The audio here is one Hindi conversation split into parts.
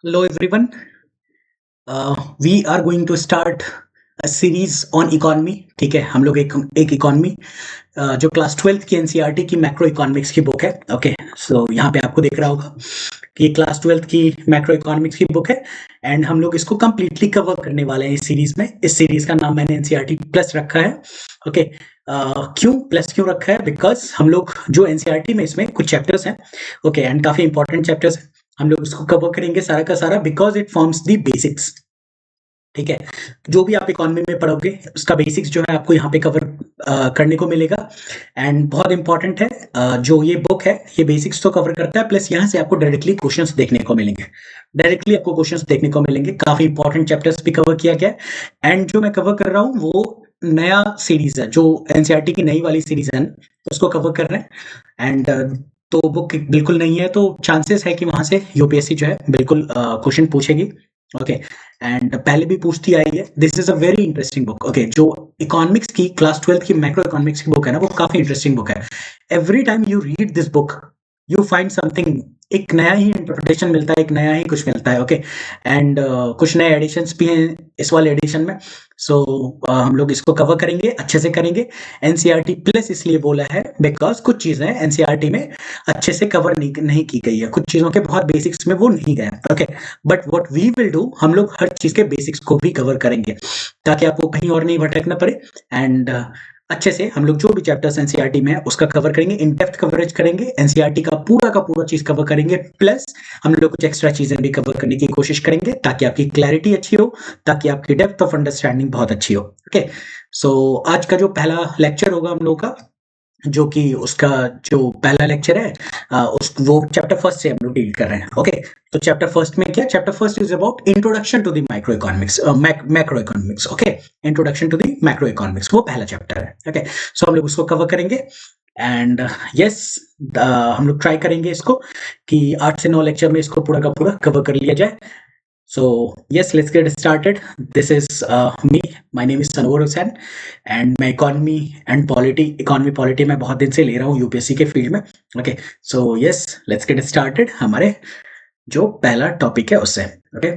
Hello everyone. We are going to start a series on economy. ठीक है, हम लोग एक इकोनॉमी जो क्लास 12th की एनसीईआरटी की मैक्रो इकोनॉमिक्स की बुक है. ओके, सो यहाँ पे आपको दिख रहा होगा कि ये क्लास 12th की मैक्रो इकोनॉमिक्स की बुक है एंड हम लोग इसको कंप्लीटली कवर करने वाले हैं इस सीरीज में. इस सीरीज का नाम मैंने एनसीईआरटी प्लस रखा है. ओके, क्यों प्लस क्यों रखा है? बिकॉज हम लोग जो एनसीईआरटी में इसमें कुछ चैप्टर्स हैं, ओके, एंड काफी इंपॉर्टेंट चैप्टर्स हैं. हम लोग इसको कवर करेंगे सारा का सारा because it forms the basics. ठीक है, जो भी आप इकोनॉमी में पढ़ोगे उसका बेसिक्स जो है आपको यहाँ पे कवर करने को मिलेगा एंड बहुत इंपॉर्टेंट है. जो ये बुक है ये बेसिक्स तो कवर करता है, प्लस यहाँ से आपको डायरेक्टली क्वेश्चंस देखने को मिलेंगे. काफी इंपॉर्टेंट चैप्टर्स भी कवर किया गया है एंड जो मैं कवर कर रहा हूँ वो नया सीरीज है, जो एनसीईआरटी की नई वाली सीरीज है उसको कवर कर रहे हैं एंड तो बुक बिल्कुल नहीं है, तो चांसेस है कि वहां से यूपीएससी जो है बिल्कुल क्वेश्चन पूछेगी. ओके, एंड पहले भी पूछती आई है. This is a very interesting book. Okay, जो इकोनॉमिक्स की क्लास 12th की मैक्रो इकोनॉमिक्स की बुक है ना, वो काफी इंटरेस्टिंग बुक है. Every time you read this book you find something, एक नया ही इंटरप्रिटेशन मिलता है, एक नया ही कुछ मिलता है. ओके, एंड कुछ नए एडिशंस भी हैं इस वाले एडिशन में. सो हम लोग इसको कवर करेंगे, अच्छे से करेंगे. एनसीईआरटी प्लस इसलिए बोला है बिकॉज कुछ चीजें एनसीईआरटी में अच्छे से कवर नहीं की गई है, कुछ चीजों के बहुत बेसिक्स में वो नहीं गए. Okay, but what we will do, हम लोग हर चीज के बेसिक्स को भी कवर करेंगे ताकि आपको कहीं और नहीं भटकना पड़े एंड अच्छे से हम लोग जो भी चैप्टर्स एनसीईआरटी में है उसका कवर करेंगे, इन डेप्थ कवरेज करेंगे, एनसीईआरटी का पूरा चीज कवर करेंगे, प्लस हम लोग कुछ एक्स्ट्रा चीजें भी कवर करने की कोशिश करेंगे ताकि आपकी क्लैरिटी अच्छी हो, ताकि आपकी डेप्थ ऑफ अंडरस्टैंडिंग बहुत अच्छी हो. ओके, सो आज का जो पहला लेक्चर होगा हम लोग का, जो कि उसका जो पहला लेक्चर है वो चैप्टर फर्स्ट से हम लोग डील कर रहे हैं. ओके, तो चैप्टर फर्स्ट में क्या, chapter first is about introduction to the micro economics, macro economics. Okay, introduction to the macro economics वो पहला चैप्टर है. ओके, सो हम लोग उसको कवर करेंगे एंड यस, हम लोग ट्राई करेंगे इसको कि 8 से 9 लेक्चर में इसको पूरा का पूरा कवर कर लिया जाए. So yes, let's get started. This is me. My name is Sanwar Hussain and मैं इकोनॉमी पॉलिटी मैं बहुत दिन से ले रहा हूँ यूपीएससी के फील्ड में. Okay, so yes, let's get started हमारे जो पहला टॉपिक है उससे. ओके,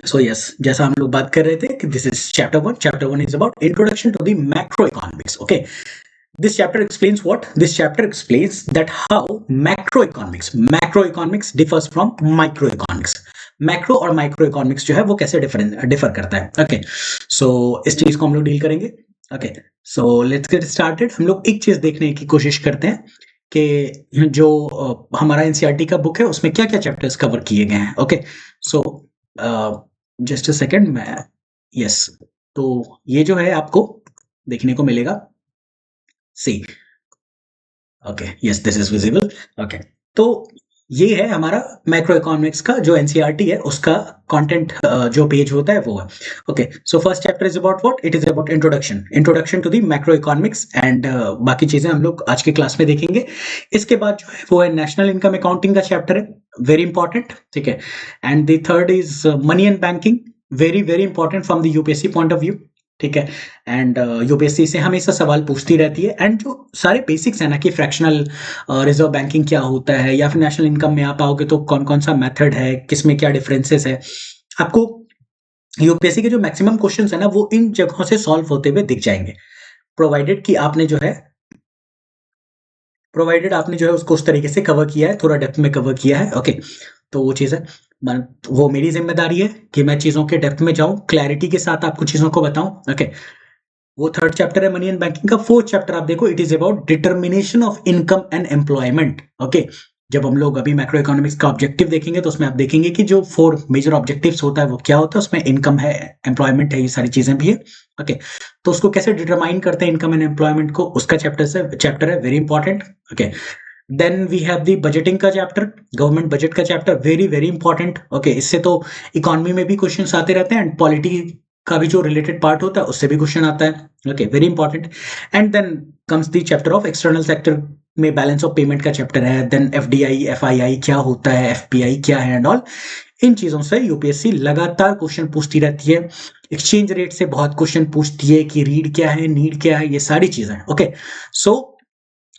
सो यस, जैसा हम लोग बात कर रहे थे कि this is chapter one is about introduction to the macro economics. Okay, this chapter explains what? This chapter explains that how macroeconomics differs from microeconomics. Macro और माइक्रो इकोनॉमिक्स जो है वो कैसे डिफर करता है. ओके, सो इस चीज को हम लोग डील करेंगे. Okay, so let's get started. हम लोग एक चीज देखने की कोशिश करते हैं कि जो हमारा एनसीईआरटी का बुक है उसमें क्या क्या चैप्टर्स कवर किए गए हैं. Okay, so just a second, मैं यस, तो ये जो है आपको देखने को मिलेगा. See, okay, yes, this is visible. Okay, तो ये है हमारा मैक्रो इकोनॉमिक्स का जो एनसीईआरटी है उसका कंटेंट, जो पेज होता है वो है. Okay, so first chapter is about what? It is about introduction to the macro economics and बाकी चीजें हम लोग आज के क्लास में देखेंगे. इसके बाद जो है वो है नेशनल इनकम अकाउंटिंग का चैप्टर है, वेरी इंपॉर्टेंट. ठीक है, and the third is money and banking, very important from the UPSC point of view. ठीक है, एंड यूपीएससी से हमेशा सवाल पूछती रहती है एंड जो सारे बेसिक्स है ना कि फ्रैक्शनल रिजर्व बैंकिंग क्या होता है, या फिर नेशनल इनकम में आप आओगे तो कौन कौन सा मेथड है, किसमें क्या डिफरेंसेस है, आपको यूपीएससी के जो मैक्सिमम क्वेश्चंस है ना वो इन जगहों से सॉल्व होते हुए दिख जाएंगे, प्रोवाइडेड आपने जो है उसको उस तरीके से कवर किया है, थोड़ा डेप्थ में कवर किया है. ओके, तो वो चीज़ है, वो मेरी जिम्मेदारी है कि मैं चीज़ों के डेप्थ में जाऊं, क्लैरिटी के साथ आपको चीज़ों को बताऊं. ओके, वो थर्ड चैप्टर है मनी एंड बैंकिंग का. फोर्थ चैप्टर आप देखो, it is about determination of income and employment. Okay, जब हम लोग अभी मैक्रो इकोनॉमिक्स का ऑब्जेक्टिव देखेंगे तो उसमें आप देखेंगे कि जो 4 मेजर ऑब्जेक्टिव्स होता है वो क्या होता है, उसमें इनकम है, एम्प्लॉयमेंट है, ये सारी चीजें भी है. ओके, तो उसको कैसे डिटरमाइन करते हैं इनकम एंड एम्प्लॉयमेंट को, उसका चैप्टर है very important. Okay, then we have the budgeting का चैप्टर, गवर्नमेंट बजट का चैप्टर, वेरी इंपॉर्टेंट. ओके, इससे तो इकोनॉमी में भी क्वेश्चन आते रहते हैं एंड पॉलिटी का भी जो रिलेटेड पार्ट होता है उससे भी क्वेश्चन आता है. Okay, very important. And then comes the chapter of external sector में बैलेंस ऑफ पेमेंट का चैप्टर है. देन एफडीआई, एफआईआई क्या होता है, एफपीआई क्या है एंड ऑल. इन चीजों से यूपीएससी लगातार क्वेश्चन पूछती रहती है. एक्सचेंज रेट से बहुत क्वेश्चन पूछती है कि रीड क्या है, नीड क्या है, ये सारी चीजें. ओके, सो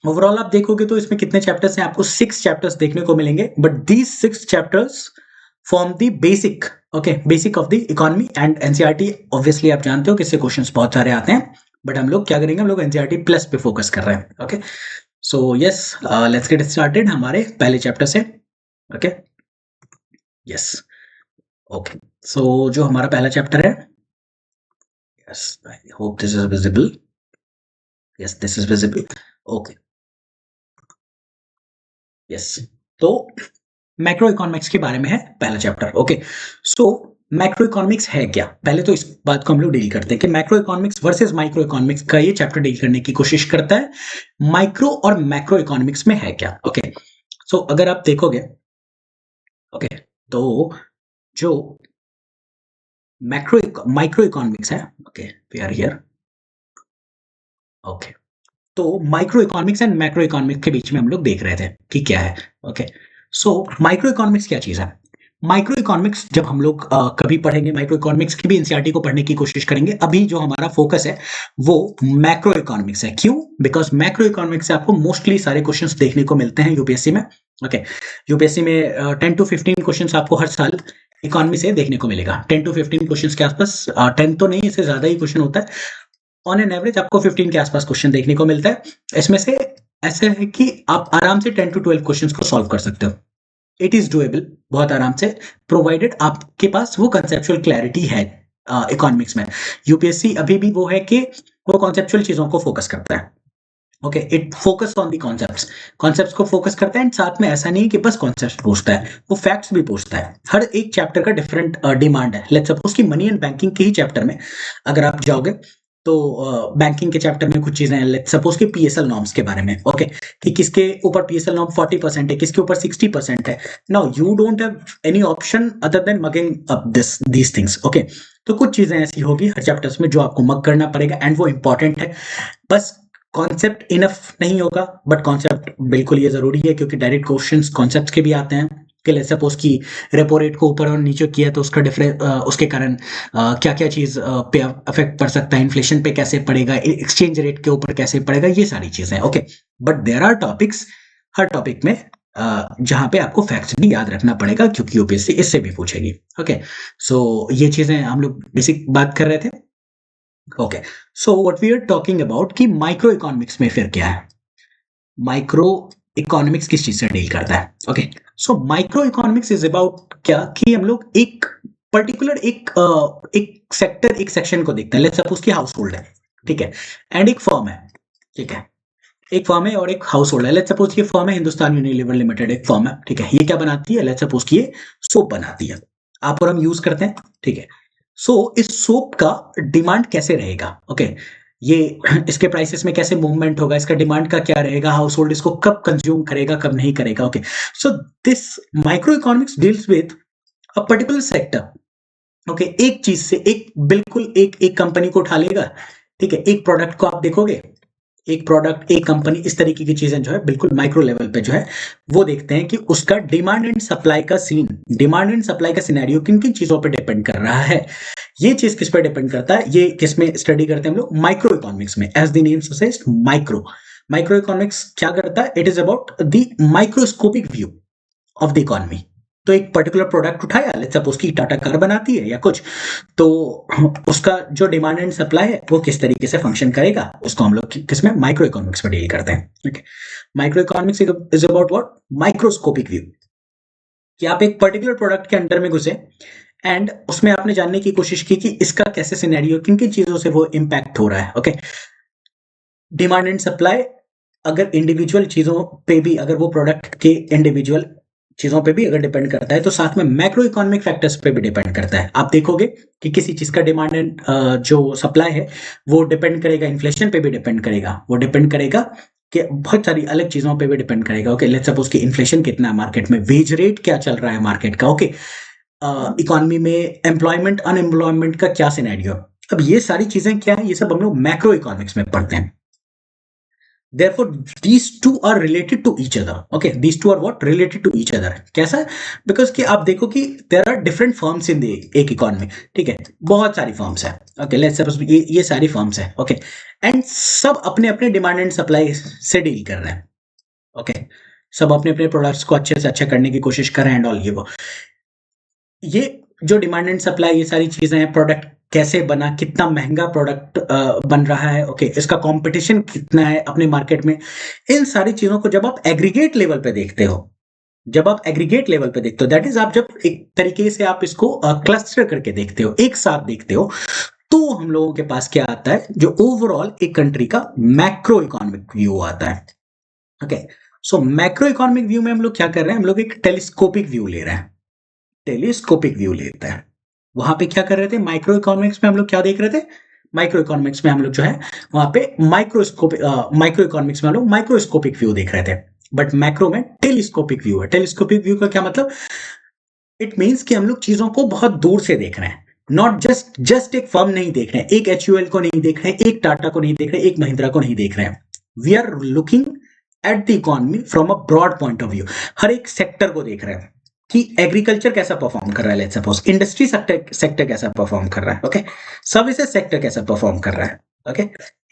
ओवरऑल आप देखोगे तो इसमें कितने चैप्टर्स हैं, आपको 6 चैप्टर्स देखने को मिलेंगे. But these 6 chapters form the basic, okay, basic of the economy and NCERT. Obviously आप जानते हो कि इससे क्वेश्चंस बहुत सारे आते हैं, बट हम लोग क्या करेंगे, हम लोग एनसीईआरटी प्लस पे फोकस कर रहे हैं। Okay, so yes, let's get started हमारे पहले चैप्टर से। ओके, यस, ओके, सो जो हमारा पहला चैप्टर है, yes, I hope this is visible, yes this is visible, okay, yes. तो मैक्रो इकोनॉमिक्स के बारे में है पहला चैप्टर। ओके, सो मैक्रो इकोनॉमिक्स है क्या, पहले तो इस बात को हम लोग डील करते हैं कि macro economics versus micro economics का ये चैप्टर डील करने की कोशिश करता है माइक्रो और मैक्रो इकोनॉमिक्स में है क्या। ओके, सो अगर आप देखोगे, ओके, तो जो माइक्रो इकोनॉमिक्स है, okay, we are here, okay, तो micro economics and macro economics के बीच में हम लोग देख रहे थे कि क्या है। ओके, सो माइक्रो इकोनॉमिक्स क्या चीज है। माइक्रो इकोनॉमिक्स जब हम लोग कभी पढ़ेंगे, माइक्रो इकोनॉमिक्स की भी एनसीईआरटी को पढ़ने की कोशिश करेंगे। अभी जो हमारा फोकस है वो मैक्रो इकोनॉमिक्स है। क्यों? बिकॉज मैक्रो इकोनॉमिक्स से आपको मोस्टली सारे क्वेश्चंस देखने को मिलते हैं यूपीएससी में। ओके, यूपीएससी में 10 to 15 क्वेश्चंस आपको हर साल इकोनॉमी से देखने को मिलेगा। 10 to 15 क्वेश्चंस के आसपास, 10 तो नहीं, इससे ज्यादा ही क्वेश्चन होता है। ऑन एन एवरेज आपको 15 के आसपास क्वेश्चन देखने को मिलता है। इसमें से ऐसे है कि आप आराम से 10 to 12 क्वेश्चंस को सॉल्व कर सकते हो। इट इज डुएबल, बहुत आराम से, प्रोवाइडेड आपके पास वो कंसेप्चुअल क्लैरिटी है। इकोनॉमिक्स में यूपीएससी अभी भी वो है कि वो कॉन्सेप्चुअल चीजों को फोकस करता है। Okay, it focus on the concepts को फोकस करता है। एंड साथ में ऐसा नहीं कि बस कॉन्सेप्ट पूछता है, वो फैक्ट्स भी पूछता है। हर एक चैप्टर का डिफरेंट डिमांड है। लेट्स सपोज कि मनी एंड बैंकिंग के ही चैप्टर में अगर आप जाओगे तो बैंकिंग के चैप्टर में कुछ चीजें हैं। लेट्स सपोज कि पीएसएल नॉर्म्स के बारे में, ओके, कि किसके ऊपर पीएसएल नॉर्म 40% है, किसके ऊपर 60% है। Now you don't have any option other than mugging up these things. Okay, तो कुछ चीजें ऐसी होगी हर चैप्टर्स में जो आपको मग करना पड़ेगा, एंड वो इंपॉर्टेंट है। बस कॉन्सेप्ट इनफ नहीं होगा, बट कॉन्सेप्ट बिल्कुल ये जरूरी है, क्योंकि डायरेक्ट क्वेश्चंस कॉन्सेप्ट के भी आते हैं कि लेट्स सपोज कि रेपो रेट को ऊपर और नीचे किया तो उसका डिफरेंस, उसके कारण क्या क्या चीज पे अफेक्ट पड़ सकता है, इन्फ्लेशन पे कैसे पड़ेगा, एक्सचेंज रेट के ऊपर कैसे पड़ेगा, ये सारी चीजें। Okay, but there are topics, हर टॉपिक में जहां पे आपको फैक्ट्स भी याद रखना पड़ेगा, क्योंकि यूपीएससी इससे भी पूछेगी। ओके, सो ये चीजें हम लोग बेसिक बात कर रहे थे। Okay, so what we are talking about कि माइक्रो इकोनॉमिक्स में फिर क्या है। माइक्रो इकोनॉमिक्स किस चीज से डील करता है। Okay, so micro economics is about क्या कि हम लोग एक पर्टिकुलर एक सेक्टर, एक सेक्शन को देखते हैं। लेट्स सपोज कि हाउस होल्ड है, ठीक है, एंड एक फर्म है, ठीक है, एक फर्म है और एक हाउस होल्ड है। लेट्स सपोज ये फर्म है हिंदुस्तान यूनिलीवर लिमिटेड, एक फर्म है, ठीक है। ये क्या बनाती है? लेट्स सपोज कि ये सोप बनाती है, आप और हम यूज करते हैं, ठीक है। सो इस सोप का डिमांड कैसे रहेगा? ओके, ये इसके प्राइसेस में कैसे मूवमेंट होगा, इसका डिमांड का क्या रहेगा, हाउस होल्ड इसको कब कंज्यूम करेगा, कब नहीं करेगा। Okay, so this micro economics deals with a particular sector. Okay, एक चीज से, एक बिल्कुल एक कंपनी को उठा लेगा, ठीक है, एक प्रोडक्ट को आप देखोगे, एक प्रोडक्ट, एक कंपनी, इस तरीके की चीजें जो है बिल्कुल माइक्रो लेवल पे जो है वो देखते हैं कि उसका डिमांड एंड सप्लाई का सीन, डिमांड एंड सप्लाई का सिनेरियो किन किन चीजों पे डिपेंड कर रहा है। ये चीज किस पे डिपेंड करता है, ये किस में स्टडी करते हैं हम लोग? माइक्रो इकोनॉमिक्स में। As the name suggest, micro, micro economics क्या करता है? It is about the microscopic view of the economy. तो एक पर्टिकुलर प्रोडक्ट उठाया, लेट्स सपोज की टाटा कार बनाती है या कुछ, तो उसका जो डिमांड एंड सप्लाई है वो किस तरीके से फंक्शन करेगा, उसको हम लोग किसमें? माइक्रो इकोनॉमिक्स में डील करते हैं। Okay, micro economics is about what? Microscopic view, कि आप एक पर्टिकुलर प्रोडक्ट के अंदर में घुसे एंड उसमें आपने जानने की कोशिश की कि इसका कैसे सिनेरियो, किन किन चीजों से वो इम्पैक्ट हो रहा है। ओके, डिमांड एंड सप्लाई, अगर इंडिविजुअल चीजों पे भी, अगर वो प्रोडक्ट के इंडिविजुअल चीजों पे भी अगर डिपेंड करता है, तो साथ में मैक्रो इकोनॉमिक फैक्टर्स पे भी डिपेंड करता है। आप देखोगे कि किसी चीज का डिमांड एंड जो सप्लाई है वो डिपेंड करेगा, इन्फ्लेशन पे भी डिपेंड करेगा, वो डिपेंड करेगा कि बहुत सारी अलग चीजों पे भी डिपेंड करेगा। ओके, लेट्स सपोज कि इन्फ्लेशन कितना है मार्केट में, वेज रेट क्या चल रहा है मार्केट का, ओके, इकोनॉमी में एम्प्लॉयमेंट अनएम्प्लॉयमेंट का क्या सिनेरियो। अब ये सारी चीजें क्या है, ये सब हम लोग मैक्रो इकोनॉमिक्स में पढ़ते हैं। Therefore, these two are related to each other. Okay, these two are what? Related to each other. कैसा? Because कि आप देखो कि there are different firms in the एक इकोनॉमी, ठीक है, बहुत सारी फर्म्स है। ओके, लेट्स सपोज ये सारी फर्म्स है, ओके, एंड सब अपने अपने डिमांड एंड सप्लाई से डील कर रहे हैं। ओके, सब अपने अपने प्रोडक्ट्स को अच्छे से अच्छा करने की कोशिश कर रहे हैं एंड ऑल ये वो। ये जो डिमांड एंड सप्लाई, ये सारी चीजें हैं, प्रोडक्ट कैसे बना, कितना महंगा प्रोडक्ट बन रहा है, ओके, इसका कंपटीशन कितना है अपने मार्केट में, इन सारी चीजों को जब आप एग्रीगेट लेवल पे देखते हो, जब आप एग्रीगेट लेवल पे देखते हो, दैट इज आप जब एक तरीके से आप इसको क्लस्टर करके देखते हो, एक साथ देखते हो, तो हम लोगों के पास क्या आता है, जो ओवरऑल एक कंट्री का मैक्रो इकोनॉमिक व्यू आता है। ओके, सो मैक्रो इकोनॉमिक व्यू में हम लोग क्या कर रहे हैं, हम लोग एक टेलीस्कोपिक व्यू ले रहे हैं, टेलीस्कोपिक व्यू लेते हैं। वहां पे क्या कर रहे थे, माइक्रो इकोनॉमिक्स में हम लोग क्या देख रहे थे, माइक्रो इकोनॉमिक्स में हम लोग जो है वहां पे माइक्रो इकोनॉमिक्स में हम लोग माइक्रोस्कोपिक व्यू देख रहे थे, बट मैक्रो में टेलीस्कोपिक व्यू है। टेलीस्कोपिक व्यू का क्या मतलब, इट मीन्स कि हम लोग चीजों को बहुत दूर से देख रहे हैं, नॉट जस्ट एक फर्म नहीं देख रहे हैं, एक HUL को नहीं देख रहे हैं, एक टाटा को नहीं देख रहे हैं, एक महिंद्रा को नहीं देख रहे हैं, we are looking at the economy from a broad point of view. हर एक सेक्टर को देख रहे हैं कि एग्रीकल्चर कैसा परफॉर्म कर रहा है, लेट्स सपोज इंडस्ट्री सेक्टर कैसा परफॉर्म कर रहा है, ओके, सर्विसेज सेक्टर कैसा परफॉर्म कर रहा है, ओके,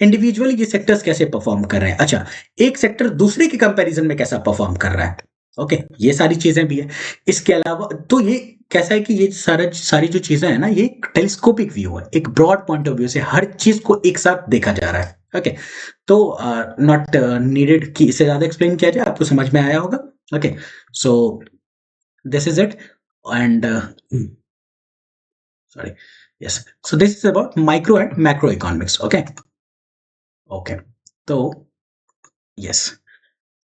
इंडिविजुअली ये सेक्टर्स कैसे परफॉर्म कर रहे हैं, अच्छा, एक सेक्टर दूसरे के कंपैरिजन में कैसा परफॉर्म कर रहा है, ओके, ये सारी चीजें भी है। इसके अलावा तो ये कैसा है कि ये सारी जो चीजें हैं ना, ये टेलीस्कोपिक व्यू है, एक ब्रॉड पॉइंट ऑफ व्यू से हर चीज को एक साथ देखा जा रहा है, ओके। तो नॉट नीडेड कि इससे ज्यादा एक्सप्लेन किया जाए, आपको समझ में आया होगा, okay. So this is it, and sorry, yes, so this is about micro and macro economics, okay, तो yes,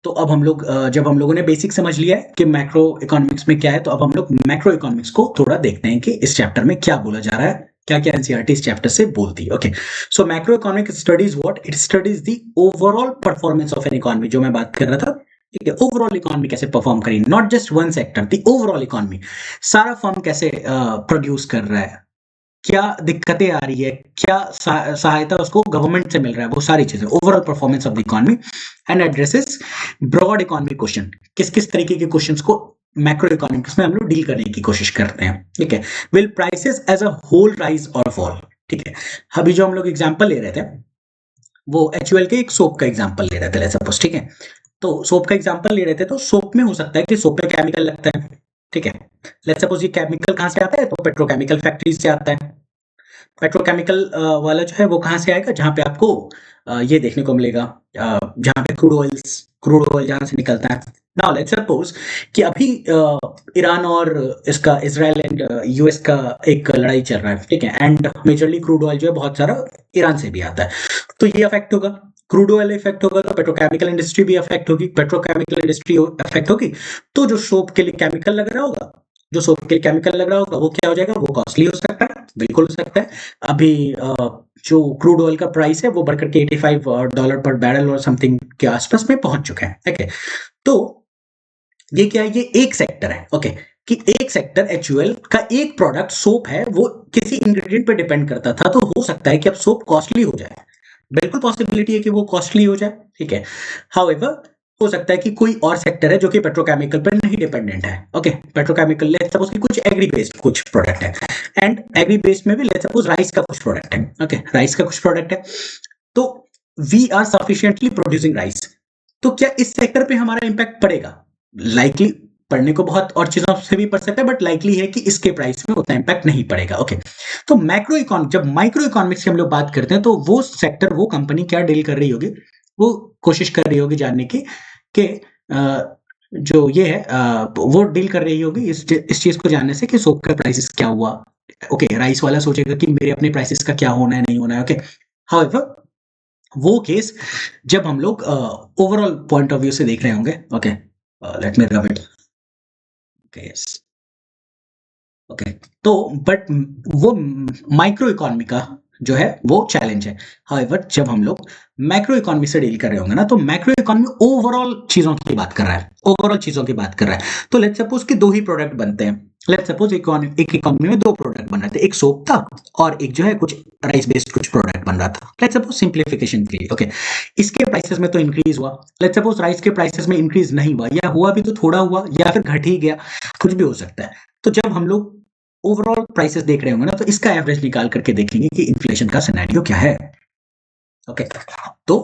तो अब हम लोग जब हम लोगों ने बेसिक समझ लिया है कि मैक्रो इकोनॉमिक्स में क्या है, तो अब हम लोग मैक्रो इकोनॉमिक्स को थोड़ा देखते हैं कि इस चैप्टर में क्या बोला जा रहा है, क्या क्या एनसीईआरटी इस चैप्टर से बोलती है, okay. So macro economic studies what, it studies the overall performance of an economy, जो मैं बात कर रहा था, ठीक है, ओवरऑल इकोनॉमी कैसे परफॉर्म करी, not just one sector, the overall economy, सारा फर्म कैसे प्रोड्यूस कर रहा है, क्या दिक्कतें आ रही है, क्या सहायता उसको गवर्नमेंट से मिल रहा है, वो सारी चीजें, overall performance of the economy, and addresses broad economic question, किस किस तरीके के क्वेश्चंस को मैक्रो इकोनॉमिक्स में हम लोग डील करने की कोशिश करते हैं, ठीक है। Will prices as a whole rise और फॉल, ठीक है। अभी जो हम लोग एग्जांपल ले रहे थे, वो HUL के एक सोप का एग्जांपल ले रहे थे, सपोज, ठीक है, तो सोप का एग्जांपल ले रहे थे, तो सोप में हो सकता है कि सोप में केमिकल लगता है, ठीक है, लेट्स सपोज ये केमिकल कहां से आता है, तो पेट्रोकेमिकल फैक्ट्रीज से आता है। पेट्रोकेमिकल वाला जो है वो कहां से आएगा, जहां पे आपको ये देखने को मिलेगा, जहां पे क्रूड ऑयल जहां से निकलता है। नाउ लेट्स सपोज कि अभी ईरान और इसका इजराइल एंड US का एक लड़ाई चल रहा है, ठीक है, एंड मेजरली क्रूड ऑयल जो है बहुत सारा ईरान से भी आता है, तो ये अफेक्ट होगा, क्रूड ऑयल इफेक्ट होगा, तो पेट्रोकेमिकल इंडस्ट्री भी अफेक्ट होगी, पेट्रोकेमिकल इंडस्ट्री अफेक्ट होगी, तो जो सोप के लिए केमिकल लग रहा होगा, जो सोप के लिए केमिकल लग रहा होगा, वो क्या हो जाएगा, वो कॉस्टली हो सकता है, बिल्कुल हो सकता है। अभी जो क्रूड ऑयल का प्राइस है वो बढ़कर के $85 पर बैरल और समथिंग के आसपास में पहुंच चुका है, ठीक है। तो ये क्या है, ये एक सेक्टर है, ओके, कि एक सेक्टर HUL का एक प्रोडक्ट सोप है, वो किसी इंग्रेडिएंट पे डिपेंड करता था, तो हो सकता है कि अब सोप कॉस्टली हो जाए, बिल्कुल पॉसिबिलिटी है कि वो कॉस्टली हो जाए, ठीक है। हाउएवर हो सकता है कि कोई और सेक्टर है जो कि पेट्रोकेमिकल पर नहीं डिपेंडेंट है, ओके, पेट्रोकेमिकल लेट्स सपोज कि कुछ एग्री बेस्ड कुछ प्रोडक्ट है, एंड एग्री बेस्ड में भी लेट्स सपोज राइस का कुछ प्रोडक्ट है, ओके, राइस का कुछ प्रोडक्ट है, तो we are sufficiently producing rice, तो क्या इस सेक्टर पे हमारा इंपैक्ट पड़ेगा, लाइकली पढ़ने को बहुत और चीजों से भी पड़ सकता है, बट लाइकली है कि इसके प्राइस में उतना इंपैक्ट नहीं पड़ेगा, ओके। तो मैक्रो इकोनॉमिक, जब माइक्रो इकोनॉमिक्स की हम लोग बात करते हैं, तो वो सेक्टर, वो कंपनी क्या डील कर रही होगी, वो कोशिश कर रही होगी जानने की कि जो ये है वो डील कर रही होगी इस चीज को जानने से कि सोप का प्राइसेस क्या हुआ, ओके, राइस वाला सोचेगा कि मेरे अपने प्राइसेस का क्या होना है, नहीं होना है, ओके। हाउएवर वो केस जब हम लोग ओवरऑल पॉइंट ऑफ व्यू से देख रहे होंगे, okay, let me rub it, okay, yes, okay, तो बट वो माइक्रो इकोनॉमी का जो है वो चैलेंज है। हाउएवर जब हम लोग मैक्रो इकोनॉमी से डील कर रहे होंगे ना, तो मैक्रो इकोनॉमी ओवरऑल चीजों की बात कर रहा है, ओवरऑल चीजों की बात कर रहा है। तो लेट्स सपोज कि दो ही प्रोडक्ट बनते हैं, लेट्स सपोज एक इकोनॉमी में दो प्रोडक्ट बन रहे थे, एक सोप था और एक जो है कुछ राइस बेस्ड कुछ प्रोडक्ट बन रहा था, लेट्स सपोज सिंप्लीफिकेशन के लिए, ओके, इसके प्राइसेस में तो इंक्रीज हुआ, लेट्स सपोज राइस के प्राइसेस में इंक्रीज नहीं हुआ, या हुआ भी तो थोड़ा हुआ, या फिर घट ही गया, कुछ भी हो सकता है। तो जब हम लोग ओवरऑल प्राइसेस देख रहे होंगे ना, तो इसका एवरेज निकाल करके देखेंगे कि इन्फ्लेशन का सिनेरियो क्या है, ओके। तो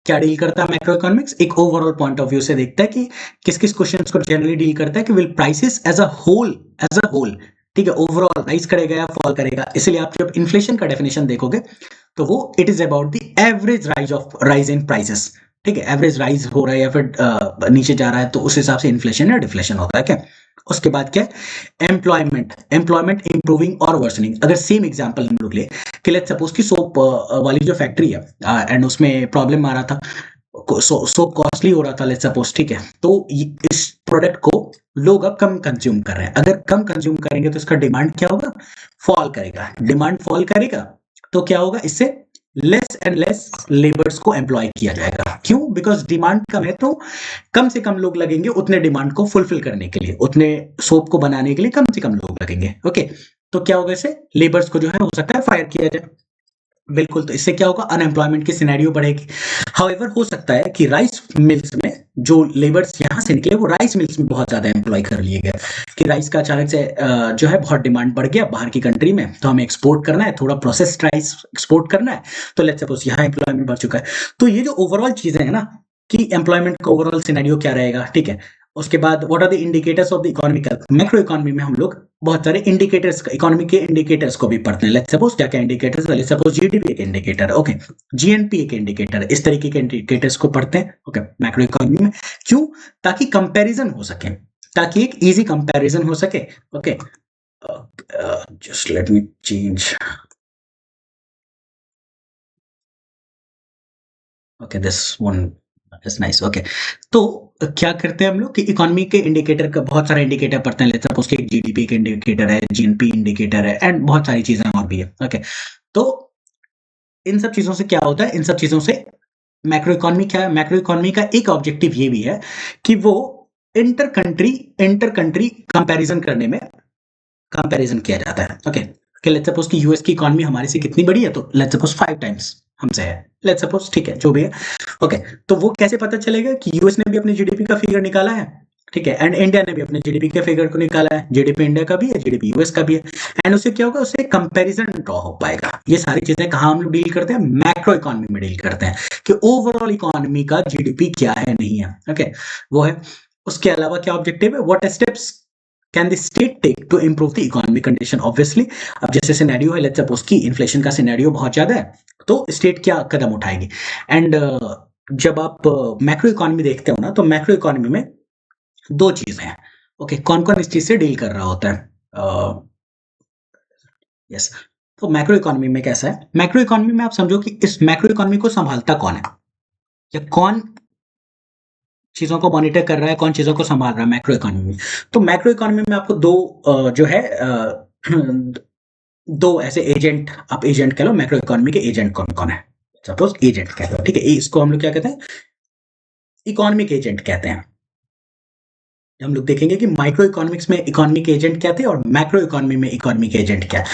क्या डील करता है मैक्रो इकोनॉमिक्स, एक ओवरऑल पॉइंट ऑफ व्यू से देखता है कि किस किस क्वेश्चंस को जनरली डील करता है, कि will prices as a whole ठीक है, ओवरऑल राइज करेगा या फॉल करेगा। इसलिए आप जब इन्फ्लेशन का डेफिनेशन देखोगे तो वो it is about the average rise in prices. ठीक है, एवरेज राइज हो रहा है या फिर नीचे जा रहा है तो उस हिसाब से इन्फ्लेशन या डिफ्लेशन होता है क्या। उसके बाद क्या है, एम्प्लॉयमेंट, एम्प्लॉयमेंट इंप्रूविंग और वर्सनिंग। अगर सेम एग्जांपल हम लोग ले कि लेट्स सपोज की सोप वाली जो फैक्ट्री है एंड उसमें प्रॉब्लम आ रहा था, सोप कॉस्टली हो रहा था लेट्स सपोज, ठीक है, तो इस प्रोडक्ट को लोग अब कम कंज्यूम कर रहे हैं। अगर कम कंज्यूम करेंगे तो इसका डिमांड क्या होगा, फॉल करेगा। डिमांड फॉल करेगा तो क्या होगा, इससे लेस एंड लेस लेबर्स को एम्प्लॉय किया जाएगा। क्यों, बिकॉज डिमांड कम है तो कम से कम लोग लगेंगे उतने डिमांड को फुलफिल करने के लिए, उतने सोप को बनाने के लिए कम से कम लोग लगेंगे। ओके, तो क्या होगा, इससे लेबर्स को जो है हो सकता है फायर किया जाए। बिल्कुल, तो इससे क्या होगा, अनएम्प्लॉयमेंट की सिनेरियो बढ़ेगी। हाउएवर हो सकता है कि राइस मिल्स में जो लेबर्स यहाँ से निकले वो राइस मिल्स में बहुत ज्यादा एम्प्लॉय कर लिए गए कि राइस का अचानक से जो है बहुत डिमांड बढ़ गया बाहर की कंट्री में, तो हमें एक्सपोर्ट करना है, थोड़ा प्रोसेस्ड राइस एक्सपोर्ट करना है, तो लेट्स सपोज यहाँ एम्प्लॉयमेंट बढ़ चुका है। तो ये जो ओवरऑल चीजें हैं ना कि एम्प्लॉयमेंट का ओवरऑल सिनेरियो क्या रहेगा, ठीक है। उसके बाद what are the indicators of the economical, macro economy में हम लोग बहुत सारे इंडिकेटर्स, इकोनॉमी के इंडिकेटर्स को भी पढ़ते हैं। लेट्स सपोज क्या क्या इंडिकेटर्स, लेट्स सपोज जीडीपी एक इंडिकेटर है, ओके, जीएनपी एक इंडिकेटर है, इस तरीके के इंडिकेटर्स को पढ़ते हैं, ओके, मैक्रो इकोनॉमी में। क्यों, ताकि कंपैरिजन हो सके, ताकि एक इजी कंपैरिजन हो सके। Okay, just let me change, okay, this one is nice. Okay, तो क्या करते हैं हम लोग कि इकोनॉमी के इंडिकेटर का बहुत सारे इंडिकेटर पढ़ते हैं। लेट्स सपोज कि जीडीपी के इंडिकेटर है, जीएनपी इंडिकेटर है एंड बहुत सारी चीजें और भी है। ओके, तो इन सब चीजों से क्या होता है, इन सब चीजों से मैक्रो इकोनॉमी क्या है, मैक्रो इकोनॉमी का एक ऑब्जेक्टिव ये भी है कि वो इंटर कंट्री कंपैरिजन करने में कंपैरिजन किया जाता है। ओके, कि लेट्स सपोज कि यूएस की इकोनॉमी हमारे से कितनी बड़ी है, तो लेट्स सपोज 5 टाइम्स हमसे है, लेट्स सपोज, ठीक है, जो भी है। ओके, तो वो कैसे पता चलेगा कि यूएस ने भी अपने जीडीपी का फिगर निकाला है, ठीक है, एंड इंडिया ने भी अपने जीडीपी के फिगर को निकाला है, जीडीपी इंडिया का भी है, जीडीपी यूएस का भी है, एंड उससे क्या होगा, उससे कंपैरिजन ड्रॉ हो पाएगा। ये सारी चीजें कहाँ हम लोग डील करते हैं, मैक्रो इकोनॉमी में डील करते हैं कि ओवरऑल इकोनॉमी का जीडीपी क्या है, नहीं है। ओके, वो है। उसके अलावा क्या ऑब्जेक्टिव है, what steps can the state take to improve the economic condition. Obviously अब जैसे सिनेरियो है, लेट्स सपोज कि इन्फ्लेशन का सिनेरियो बहुत ज्यादा है, तो स्टेट क्या कदम उठाएगी। एंड जब आप मैक्रो इकोनॉमी देखते हो ना, तो मैक्रो इकोनॉमी में दो चीजें हैं। ओके, कौन कौन इस चीज से डील कर रहा होता है, यस। तो मैक्रो इकोनॉमी में कैसा है, मैक्रो इकोनॉमी में आप समझो कि इस मैक्रो इकोनॉमी को संभालता कौन है, या कौन चीजों को मॉनिटर कर रहा है, कौन चीजों को संभाल रहा है मैक्रो इकोनॉमी में। तो मैक्रो इकोनॉमी में आपको दो जो है दो ऐसे एजेंट, आप एजेंट कह लो, मैक्रो इकोनॉमी के एजेंट कौन कौन है, सपोज एजेंट कहते हैं, ठीक है, इसको हम लोग क्या कहते हैं, इकोनॉमिक एजेंट कहते हैं। हम लोग देखेंगे कि माइक्रो इकोनॉमिक्स में इकोनॉमिक एजेंट क्या थे और मैक्रो इकोनॉमी में इकोनॉमिक एजेंट क्या है।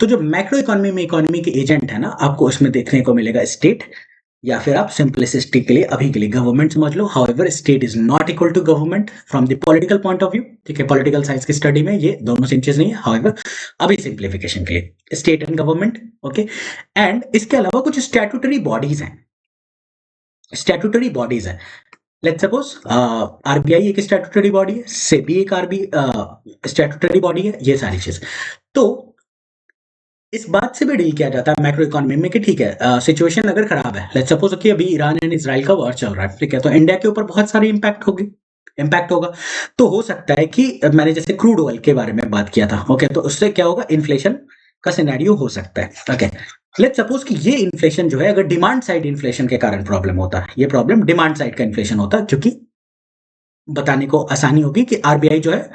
तो जो मैक्रो इकोनॉमी में इकोनॉमिक एजेंट है ना, आपको उसमें देखने को मिलेगा स्टेट, या फिर आप सिंपलिसिटी के लिए अभी के लिए गवर्नमेंट समझ लो। However state is not equal to government from the political point of view, ठीक है, पॉलिटिकल साइंस की स्टडी में ये दोनों सेम चीज नहीं है। हाउएवर अभी सिंप्लीफिकेशन के लिए state and government, okay. And इसके अलावा कुछ स्टैट्यूटरी बॉडीज हैं, स्टैट्यूटरी बॉडीज है। लेट्स सपोज आरबीआई एक स्टैट्यूटरी बॉडी है, सेबी एक आरबी स्टैट्यूटरी बॉडी है, ये सारी चीज। तो इस बात से भी डील किया जाता है मैक्रो इकोनॉमी में कि ठीक है, सिचुएशन अगर खराब है, लेट्स सपोज कि अभी ईरान एंड इजराइल का वॉर चल रहा है, ठीक है, तो इंडिया के ऊपर बहुत सारी इम्पैक्ट होगा। तो हो सकता है कि मैंने जैसे क्रूड ऑयल के बारे में बात किया था, ओके, तो उससे क्या होगा, इन्फ्लेशन का सिनेरियो हो सकता है। ओके, लेट्स सपोज कि ये इन्फ्लेशन जो है अगर डिमांड साइड इन्फ्लेशन के कारण प्रॉब्लम होता है, ये प्रॉब्लम डिमांड साइड का इन्फ्लेशन होता है, क्योंकि बताने को आसानी होगी कि आरबीआई जो है,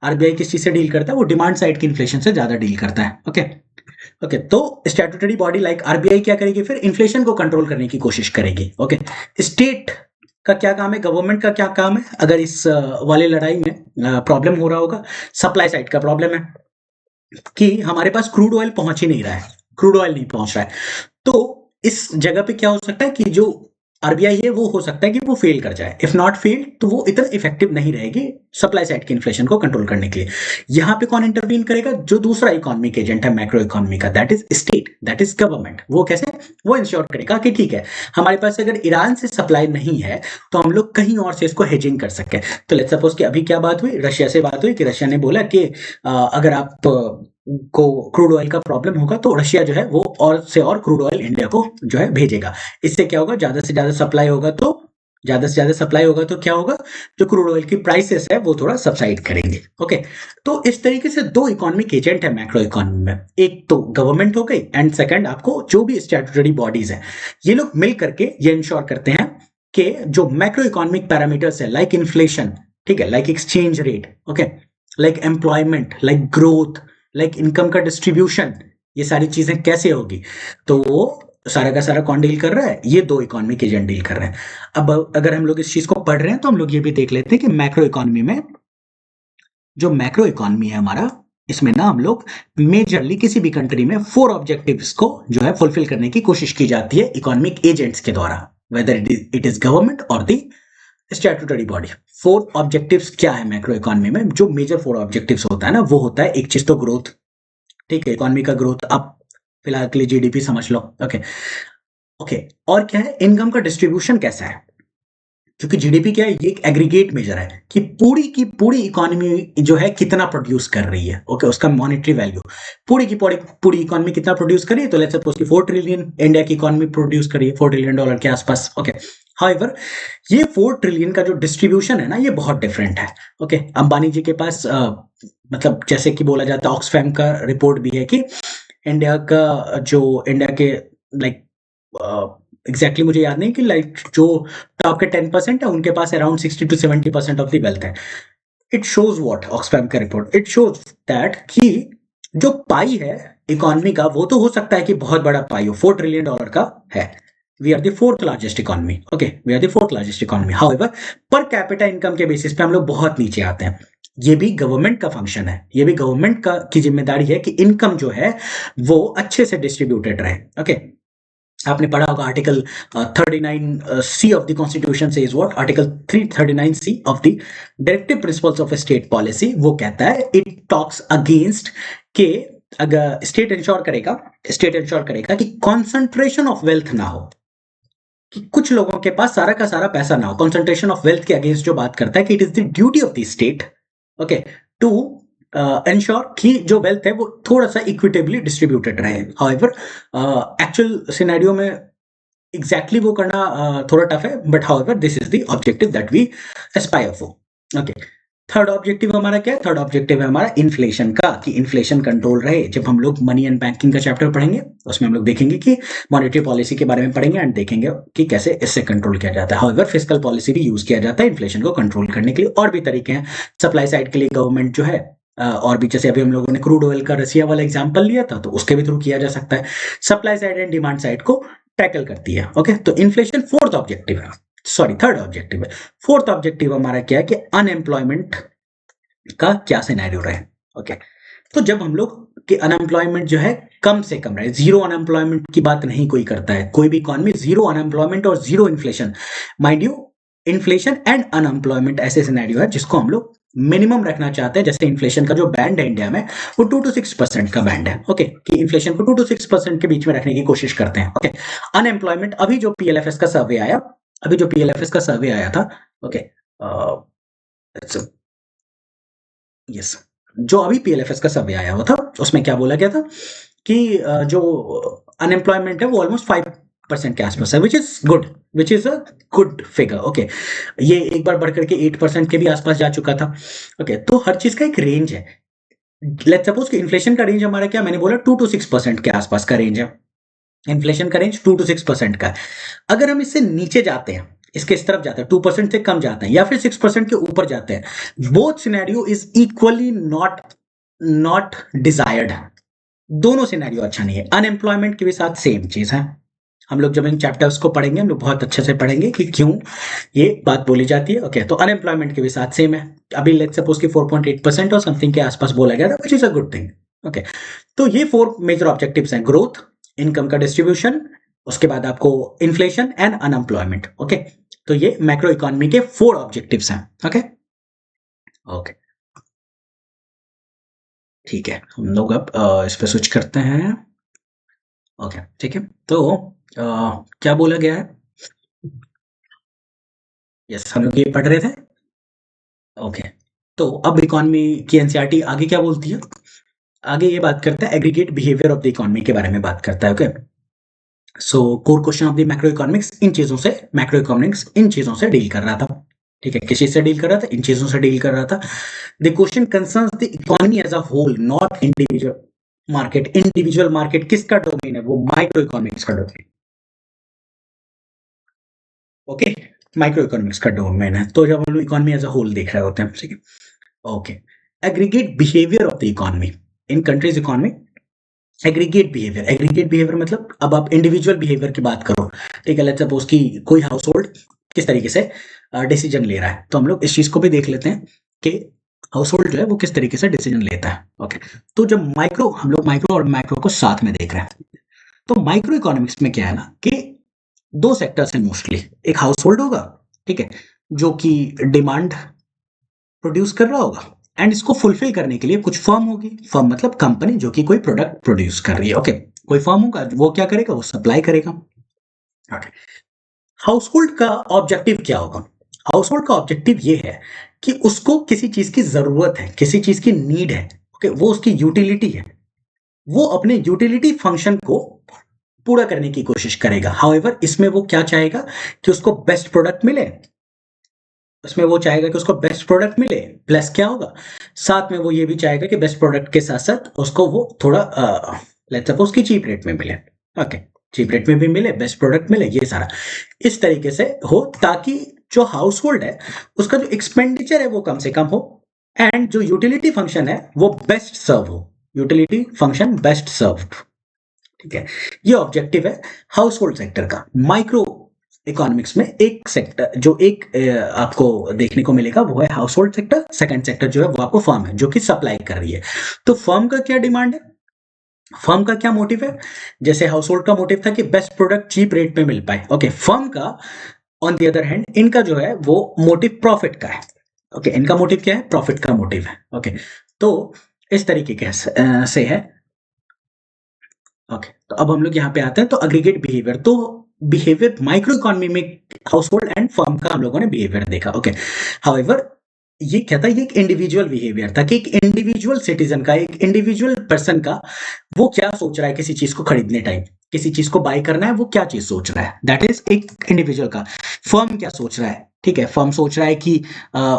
आरबीआई किस चीज से डील करता है, वो डिमांड साइड की इन्फ्लेशन से ज्यादा डील करता है। ओके, ओके, तो स्टैट्यूटरी बॉडी लाइक आरबीआई क्या करेगी, फिर इन्फ्लेशन को कंट्रोल करने की कोशिश करेगी। ओके, स्टेट का क्या काम है, गवर्नमेंट का क्या काम है, अगर इस वाले लड़ाई में प्रॉब्लम हो रहा होगा, सप्लाई साइड का प्रॉब्लम है कि हमारे पास क्रूड ऑयल पहुंच ही नहीं रहा है, क्रूड ऑयल नहीं पहुंच रहा है, तो इस जगह पे क्या हो सकता है कि जो आरबीआई है वो हो सकता है कि वो फेल कर जाए, इफ नॉट फेल तो वो इतना इफेक्टिव नहीं रहेगी सप्लाई साइड की इन्फ्लेशन को कंट्रोल करने के लिए। यहाँ पे कौन इंटरवीन करेगा? जो दूसरा इकोनॉमिक एजेंट है मैक्रो इकोनॉमी का, that is state, that is government. वो कैसे? वो इंश्योर करेगा कि ठीक है, हमारे पास अगर ईरान से सप्लाई नहीं है तो हम लोग कहीं और से इसको हेजिंग कर सके। तो लेट्स सपोज कि अभी क्या बात हुई, रशिया से बात हुई कि रशिया ने बोला कि अगर आप को क्रूड ऑयल का प्रॉब्लम होगा तो रशिया जो है वो और से और क्रूड ऑयल इंडिया को जो है भेजेगा। इससे क्या होगा? ज्यादा से ज्यादा सप्लाई होगा तो क्या होगा? जो क्रूड ऑयल की प्राइसेस है वो थोड़ा सब्साइड करेंगे। ओके, तो इस तरीके से दो इकोनॉमिक एजेंट है मैक्रो इकोनॉमी में, एक तो गवर्नमेंट हो गई एंड सेकंड आपको जो भी स्टैट्यूटरी बॉडीज है, ये लोग मिल करके ये इंश्योर करते हैं कि जो मैक्रो इकोनॉमिक पैरामीटर्स है लाइक इन्फ्लेशन, ठीक है, like exchange rate, okay, like employment, like growth, like income का डिस्ट्रीब्यूशन, ये सारी चीजें कैसे होगी? तो वो सारा का सारा कौन डील कर रहा है? ये दो इकोनॉमिक एजेंट डील कर रहे हैं। अब अगर हम लोग इस चीज को पढ़ रहे हैं तो हम लोग ये भी देख लेते हैं कि मैक्रो इकोनॉमी में जो मैक्रो इकोनॉमी है हमारा, इसमें ना हम लोग मेजरली किसी भी कंट्री में 4 ऑब्जेक्टिव्स को जो है फुलफिल करने की कोशिश की जाती है इकोनॉमिक एजेंट्स के द्वारा, वेदर इट इज गवर्नमेंट और द स्टैट्यूटरी बॉडी। 4 ऑब्जेक्टिव्स क्या है मैक्रो इकोनॉमी में? जो मेजर 4 ऑब्जेक्टिव्स होता है ना, वो होता है, एक चीज तो ग्रोथ, ठीक है, इकोनॉमी का ग्रोथ। आप फिलहाल के लिए जीडीपी समझ लो। ओके ओके, और क्या है? इनकम का डिस्ट्रीब्यूशन कैसा है? क्योंकि जीडीपी क्या है? ये एक एग्रीगेट मेजर है कि पूरी की पूरी इकोनॉमी जो है कितना प्रोड्यूस कर रही है। ओके, उसका मॉनेटरी वैल्यू, पूरी की पूरी इकोनॉमी कितना प्रोड्यूस कर रही है। तो लेट्स सपोज कि 4 ट्रिलियन इंडिया की इकोनॉमी प्रोड्यूस कर रही है, $4 ट्रिलियन के आसपास। ओके, हाउएवर ये 4 ट्रिलियन का जो डिस्ट्रीब्यूशन है ना, ये बहुत डिफरेंट है। ओके, अंबानी जी के पास मतलब जैसे कि बोला जाता है, ऑक्सफैम का रिपोर्ट भी है कि इंडिया के लाइक एग्जैक्टली मुझे याद नहीं कि लाइक जो टॉप के 10% है उनके पास around 60 to 70% of the wealth है। It shows what? ऑक्सफैम का रिपोर्ट, इट शोज दैट कि जो पाई है इकोनॉमी का, वो तो हो सकता है कि बहुत बड़ा पाई हो, $4 ट्रिलियन का है। We are the 4th largest economy. Okay, we are the 4th largest economy. However per capita income के बेसिस पे हम लोग बहुत नीचे आते हैं। ये भी गवर्नमेंट का फंक्शन है, ये भी गवर्नमेंट का की जिम्मेदारी है कि इनकम जो है वो अच्छे से डिस्ट्रीब्यूटेड रहे। ओके, आपने पढ़ा होगा article 39C of the constitution से is what? Article 339C of the directive principles of state policy, वो कहता है, इट टॉक्स अगेंस्ट के अगर स्टेट इंश्योर करेगा कि कॉन्सेंट्रेशन ऑफ वेल्थ ना हो, कि कुछ लोगों के पास सारा का सारा पैसा ना हो। कॉन्सेंट्रेशन ऑफ वेल्थ के अगेंस्ट जो बात करता है कि it is the duty of the state, okay, to ensure कि जो वेल्थ है वो थोड़ा सा इक्विटेबली डिस्ट्रीब्यूटेड रहे। हाउएवर एक्चुअल सिनेरियो में एग्जैक्टली वो करना थोड़ा टफ है, but however this is the objective that we Aspire for. Okay, third objective हमारा क्या है? थर्ड ऑब्जेक्टिव है हमारा इन्फ्लेशन का, कि इन्फ्लेशन कंट्रोल रहे। जब हम लोग मनी एंड बैंकिंग का चैप्टर पढ़ेंगे उसमें हम लोग देखेंगे कि मॉनेटरी पॉलिसी के बारे में पढ़ेंगे एंड देखेंगे कि कैसे इससे कंट्रोल किया जाता है। हाउएवर फिस्कल पॉलिसी भी यूज किया जाता है इन्फ्लेशन को कंट्रोल करने के लिए। और भी तरीके हैं सप्लाई साइड के लिए, गवर्नमेंट जो है और भी, जैसे अभी हम लोगों ने क्रूड ऑयल का रसिया वाला एग्जांपल लिया था, तो उसके भी थ्रू किया जा सकता है। Supply side and demand side को टैकल करती है। ओके, तो इन्फ्लेशन फोर्थ ऑब्जेक्टिव है, सॉरी थर्ड ऑब्जेक्टिव है। फोर्थ ऑब्जेक्टिव हमारा क्या है कि अनएम्प्लॉयमेंट का क्या सिनेरियो रहे। ओके, तो जब हम लोग कि अनएम्प्लॉयमेंट जो है कम से कम रहे, जीरो अनएम्प्लॉयमेंट की बात नहीं कोई करता है, कोई भी इकोनॉमी जीरो अनएम्प्लॉयमेंट और zero inflation, mind you inflation and unemployment ऐसे सिनेरियो है जिसको हम लोग मिनिमम रखना चाहते हैं। जैसे इन्फ्लेशन का जो बैंड है इंडिया में वो 2 to 6% का बैंड है। ओके, कि इन्फ्लेशन को 2 to 6% के बीच में रखने की कोशिश करते हैं। ओके, अनएम्प्लॉयमेंट, अभी जो पीएलएफएस का सर्वे आया था, ओके, यस, जो अभी पीएलएफएस का सर्वे आया हुआ था उसमें क्या बोला गया था कि जो अनएम्प्लॉयमेंट है वो ऑलमोस्ट 5% के आसपास है, which is a good figure. Okay, ये एक बार बढ़ करके 8% के भी आसपास जा चुका था। ओके, तो हर चीज का एक रेंज है। लेट्स सपोज कि इन्फ्लेशन का रेंज हमारा क्या, मैंने बोला 2 to 6% के आसपास का रेंज है। इन्फ्लेशन का रेंज 2 to 6% का है। अगर हम इससे नीचे जाते हैं, इसके इस तरफ जाते हैं, 2% से कम जाते हैं या फिर 6% के ऊपर जाते हैं, both scenario is equally not desired. दोनों सिनेरियो अच्छा नहीं है। अनएम्प्लॉयमेंट के भी साथ सेम चीज है। हम लोग जब इन चैप्टर्स को पढ़ेंगे हम लोग बहुत अच्छे से पढ़ेंगे कि क्यों ये बात बोली जाती है। ओके, तो अनएम्प्लॉयमेंट के भी साथ सेम है। अभी लेट्स सपोज कि 4.8% और समथिंग के आसपास बोला गया था, which is a good thing. Okay, तो ये 4 मेजर ऑब्जेक्टिव्स हैं: ग्रोथ, इनकम का डिस्ट्रीब्यूशन, उसके बाद आपको इन्फ्लेशन एंड अनएम्प्लॉयमेंट। ओके, तो ये मैक्रो इकोनॉमी के 4 ऑब्जेक्टिव्स हैं। ओके ओके, ठीक है, हम लोग अब इस पे स्विच करते हैं। ओके, ठीक है, तो क्या बोला गया है? यस, हम लोग ये पढ़ रहे थे। ओके, तो अब इकोनॉमी की एनसीईआरटी आगे क्या बोलती है? आगे ये बात करता है aggregate behaviour of the economy के बारे में बात करता है। Okay, so core question of the macro economics इन चीजों से, मैक्रो इकोनॉमिक्स इन चीजों से डील कर रहा था। ठीक है, किस चीज से डील कर रहा था? इन चीजों से डील कर रहा था। The question concerns the economy as a whole, not individual market. Individual market किसका डोमेन है? वो माइक्रो इकोनॉमिक्स का डोमेन। ओके, माइक्रो इकोनॉमिक्स का डोमेन है। तो जब हम लोग इकोनॉमी एज अ होल देख रहे होते हैं, ठीक है। Okay, aggregate behaviour of the economy in countries economy. Aggregate behaviour मतलब अब आप इंडिविजुअल बिहेवियर की बात करो, ठीक है। लेट्स सपोज कि कोई हाउस होल्ड किस तरीके से डिसीजन ले रहा है, तो हम लोग इस चीज को भी देख लेते हैं कि हाउस होल्ड जो है वो किस तरीके से डिसीजन लेता है। ओके, तो जब माइक्रो, हम लोग माइक्रो और मैक्रो को साथ में देख रहे हैं, तो माइक्रो इकोनॉमिक्स में क्या है ना कि 2 सेक्टर्स हैं मोस्टली। एक हाउस होल्ड होगा, ठीक है, जो कि डिमांड प्रोड्यूस कर रहा होगा, एंड इसको फुलफिल करने के लिए कुछ फर्म होगी। फर्म मतलब कंपनी जो कि कोई प्रोडक्ट प्रोड्यूस कर रही है। ओके, कोई फर्म होगा, वो क्या करेगा? वो सप्लाई करेगा। ओके, हाउस होल्ड का ऑब्जेक्टिव क्या होगा? हाउस होल्ड का ऑब्जेक्टिव ये है कि उसको किसी चीज की जरूरत है, किसी चीज की नीड है। ओके, वो उसकी यूटिलिटी है, वो अपने यूटिलिटी फंक्शन को पूरा करने की कोशिश करेगा। हाउएवर इसमें वो क्या चाहेगा कि उसको बेस्ट प्रोडक्ट मिले, उसमें वो चाहेगा कि उसको बेस्ट प्रोडक्ट मिले, प्लस क्या होगा, साथ में वो ये भी चाहेगा कि बेस्ट प्रोडक्ट के साथ साथ उसको वो थोड़ा लेट्स सपोज कि चीप रेट में मिले। ओके, चीप रेट में भी मिले, बेस्ट प्रोडक्ट मिले, ये सारा इस तरीके से हो, ताकि जो हाउस होल्ड है उसका जो एक्सपेंडिचर है वो कम से कम हो, एंड जो यूटिलिटी फंक्शन है वो बेस्ट सर्व हो। यूटिलिटी फंक्शन बेस्ट सर्व, ठीक है। ये ऑब्जेक्टिव है हाउस होल्ड सेक्टर का। माइक्रो इकोनॉमिक्स में एक सेक्टर जो एक आपको देखने को मिलेगा वो है household sector. Second sector जो है वो आपको फर्म है जो कि सप्लाई कर रही है। तो फर्म का क्या डिमांड है, फर्म का क्या मोटिव है? जैसे हाउस होल्ड का मोटिव था कि बेस्ट प्रोडक्ट चीप रेट पे मिल पाए। ओके, फर्म का ऑन द अदर हैंड इनका जो है वो मोटिव प्रॉफिट का है। ओके, इनका मोटिव क्या है? प्रॉफिट का मोटिव है। ओके, तो इस तरीके के से है। ओके, तो अब हम लोग यहाँ पे आते हैं, तो अग्रीगेट बिहेवियर, तो बिहेवियर माइक्रो इकोनॉमी में हाउस होल्ड एंड फर्म का हम लोगों ने बिहेवियर देखा। ओके, हाउएवर ये क्या था? ये एक इंडिविजुअल बिहेवियर था कि एक इंडिविजुअल सिटीजन का, एक इंडिविजुअल पर्सन का वो क्या सोच रहा है किसी चीज को खरीदने टाइम, किसी चीज को बाय करना है, वो क्या चीज सोच रहा है, दैट इज एक इंडिविजुअल का। फर्म क्या सोच रहा है? ठीक है, फर्म सोच रहा है कि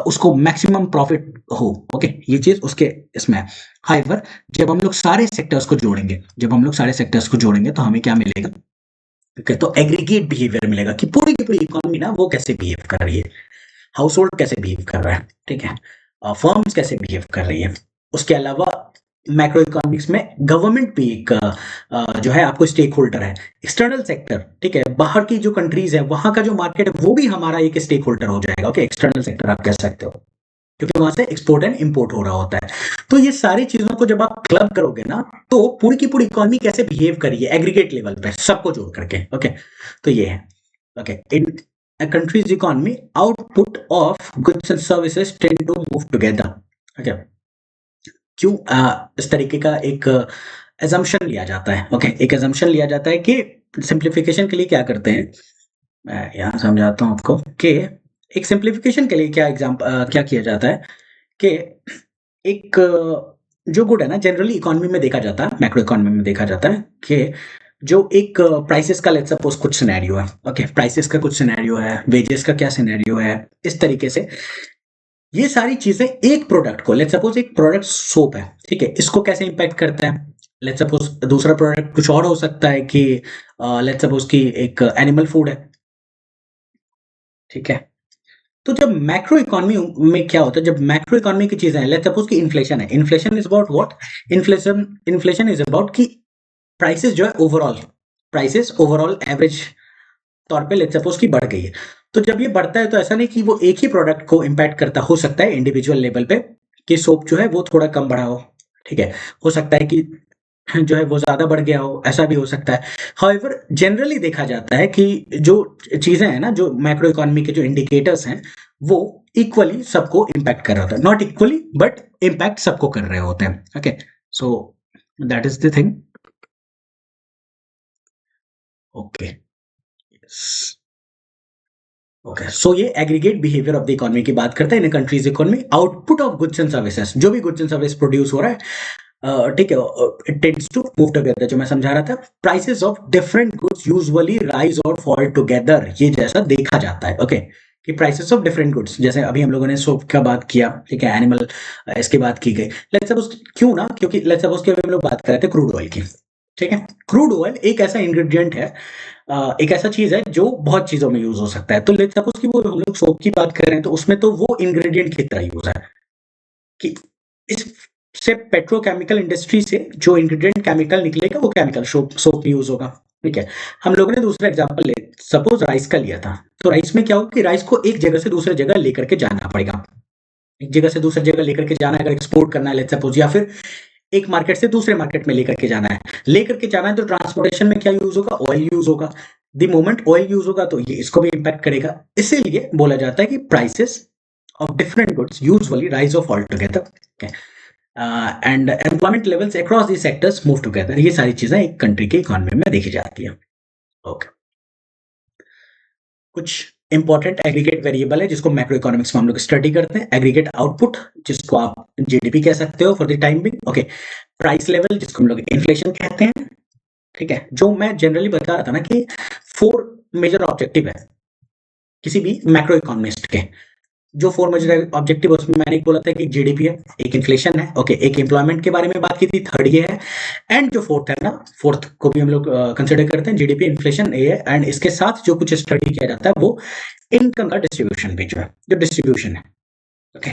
उसको मैक्सिमम प्रॉफिट हो। ओके, ये चीज उसके इसमें है। हाइवर जब हम लोग सारे सेक्टर्स को जोड़ेंगे, जब हम लोग सारे सेक्टर्स को जोड़ेंगे तो हमें क्या मिलेगा? ओके, तो एग्रीगेट बिहेवियर मिलेगा कि पूरी की पूरी इकोनॉमी ना वो कैसे बिहेव कर रही है, हाउस होल्ड कैसे बिहेव कर रहा है, ठीक है, फर्म्स कैसे बिहेव कर रही है। उसके अलावा मैक्रो इकोनॉमिक्स में गवर्नमेंट भी एक जो है आपको स्टेक होल्डर है। एक्सटर्नल सेक्टर, ठीक है, बाहर की जो कंट्रीज है वहां का जो मार्केट है वो भी हमारा एक स्टेक होल्डर हो जाएगा। ओके, एक्सटर्नल सेक्टर आप कह सकते हो, क्योंकि वहां से एक्सपोर्ट एंड इंपोर्ट हो रहा होता है। तो ये सारी चीजों को जब आप क्लब करोगे ना, तो पूरी की पूरी इकोनॉमी कैसे बिहेव करिए एग्रीगेट लेवल पे सबको जोड़ करके। ओके, तो ये है। Okay, in a country's economy, output of goods and services tend to move together. Okay, क्यों इस तरीके का एक एजम्पशन लिया जाता है? ओके, एक एजम्पशन लिया जाता है कि सिंप्लीफिकेशन के लिए क्या करते हैं, मैं यहाँ समझाता हूँ आपको कि एक सिंप्लीफिकेशन के लिए क्या किया जाता है कि एक जो गुड है ना, जनरली इकोनॉमी में देखा जाता है, मैक्रो इकोनॉमी में देखा जाता है कि जो एक प्राइसेस का लेट्स सपोज कुछ सिनेरियो है। ओके, प्राइसेस का कुछ सिनेरियो है, वेजेस का क्या सिनेरियो है, इस तरीके से ये सारी चीजें एक प्रोडक्ट को, लेट्स सपोज एक प्रोडक्ट सोप है, ठीक है, इसको कैसे इंपैक्ट करता है। लेट्स सपोज दूसरा प्रोडक्ट कुछ और हो सकता है कि लेट्स सपोज कि एक एनिमल फूड है, ठीक है। तो जब मैक्रो इकोनॉमी में क्या होता है, जब मैक्रो इकोनॉमी की चीजें हैं, लेट्स सपोज कि इन्फ्लेशन है, inflation is about what, inflation is about कि प्राइसेस जो है ओवरऑल, प्राइसेस ओवरऑल एवरेज तौर पे लेट्स सपोज कि बढ़ गई है। तो जब ये बढ़ता है तो ऐसा नहीं कि वो एक ही प्रोडक्ट को इम्पैक्ट करता, हो सकता है इंडिविजुअल लेवल पे कि सोप जो है वो थोड़ा कम बढ़ा हो, ठीक है, हो सकता है कि जो है वो ज़्यादा बढ़ गया हो, ऐसा भी हो सकता है। हाउएवर जनरली देखा जाता है कि जो चीज़ें हैं ना, जो मैक्रो इकोनॉमी के जो इंडिकेटर्स हैं, वो इक्वली सबको इम्पैक्ट कर रहा होता है। नॉट इक्वली बट इम्पैक्ट सबको कर रहे होते हैं। Okay, so that is the thing. Okay, okay, so ये aggregate behaviour of the economy की बात करते हैं in countries economy. Output of goods and services, जो भी गुड्स एंड सर्विस प्रोड्यूस हो रहा है, ठीक है, it tends to move together, जो मैं समझा रहा था। Prices of different goods usually rise और फॉल टुगेदर, ये जैसा देखा जाता है। ओके, कि प्राइसेस ऑफ डिफरेंट गुड्स, जैसे अभी हम लोगों ने सोप का बात किया, ठीक है, एनिमल, इसकी बात की गई। लेट्स सपोज, क्यों ना, क्योंकि लेट्स सपोज कि अभी हम लोग बात कर रहे थे क्रूड ऑयल की, ठीक है। क्रूड ऑयल एक ऐसा इंग्रेडिएंट है, एक ऐसा चीज है जो बहुत चीजों में यूज हो सकता है। तो लेट्स सपोज कि वो हम लोग सोप की बात कर रहे हैं, तो उसमें तो वो इंग्रेडिएंट की तरह यूज है कि इससे पेट्रोकेमिकल इंडस्ट्री से जो इंग्रेडिएंट केमिकल निकलेगा, वो केमिकल सोप यूज होगा। ठीक है, हम लोगों ने दूसरा एग्जांपल ले, सपोज राइस का लिया था। तो राइस में क्या होगा कि राइस को एक जगह से दूसरे जगह लेकर के जाना पड़ेगा, एक जगह से दूसरी जगह लेकर के जाना है, अगर एक्सपोर्ट करना है लेट्स सपोज, या फिर एक मार्केट से दूसरे मार्केट में लेकर के जाना है। लेकर के जाना है तो ट्रांसपोर्टेशन में क्या यूज होगा, ऑयल यूज होगा। द मोमेंट ऑयल यूज होगा तो ये इसको भी इम्पैक्ट करेगा। इसीलिए बोला जाता है कि prices of different goods usually rise of all together, and employment levels across the sectors move together. ये सारी चीजें एक कंट्री के इकोनॉमी में देखी जाती है। ओके, कुछ इंपॉर्टेंट एग्रीगेट वेरिएबल है जिसको मैक्रो इकोनॉमिक्स में हम लोग स्टडी करते हैं। एग्रीगेट आउटपुट, जिसको आप जीडीपी कह सकते हो for the time being. Okay, price level, जिसको हम लोग इन्फ्लेशन कहते हैं। ठीक है, जो मैं जनरली बता रहा था ना कि 4 मेजर ऑब्जेक्टिव है किसी भी मैक्रो इकोनॉमिस्ट के। जो 4 मेजर ऑब्जेक्टिव, उसमें मैंने एक बोला था कि जीडीपी है, एक इन्फ्लेशन है, ओके, एक एम्प्लॉयमेंट के बारे में बात की थी, थर्ड ये है, एंड जो फोर्थ है ना, फोर्थ को भी हम लोग कंसिडर करते हैं, जीडीपी, इन्फ्लेशन, ये है, एंड इसके साथ जो कुछ स्टडी किया जाता है वो इनकम का डिस्ट्रीब्यूशन भी, जो है, जो डिस्ट्रीब्यूशन है, ओके,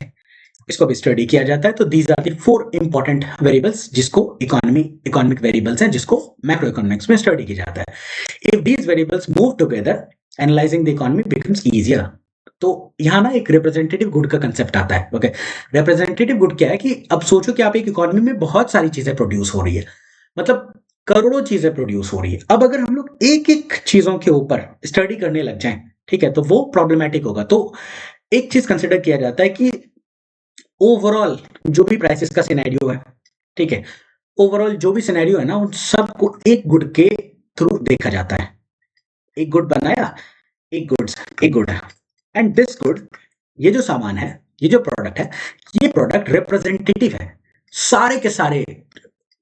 इसको भी स्टडी किया जाता है। तो these are the 4 important variables जिसको इकोनॉमिक वेरिएबल्स हैं, जिसको मैक्रो इकोनॉमिक्स में स्टडी किया जाता है। If these variables move together, analysing the economy becomes easier. तो यहाँ ना एक रिप्रेजेंटेटिव गुड का कंसेप्ट आता है। ओके, रिप्रेजेंटेटिव गुड क्या है कि अब सोचो कि आप एक इकोनॉमी में बहुत सारी चीजें प्रोड्यूस हो रही है, मतलब करोड़ों चीजें प्रोड्यूस हो रही है। अब अगर हम लोग एक एक चीजों के ऊपर स्टडी करने लग जाएं, ठीक है, तो वो प्रॉब्लमेटिक होगा। तो एक चीज कंसिडर किया जाता है कि ओवरऑल जो भी प्राइसेस का सिनेरियो है, ठीक है, ओवरऑल जो भी सिनेरियो है ना, उन सबको एक गुड के थ्रू देखा जाता है। एक गुड बनाया, एक गुड है, एंड दिस गुड, ये जो सामान है, ये जो प्रोडक्ट है, ये प्रोडक्ट रिप्रेजेंटेटिव है। सारे के सारे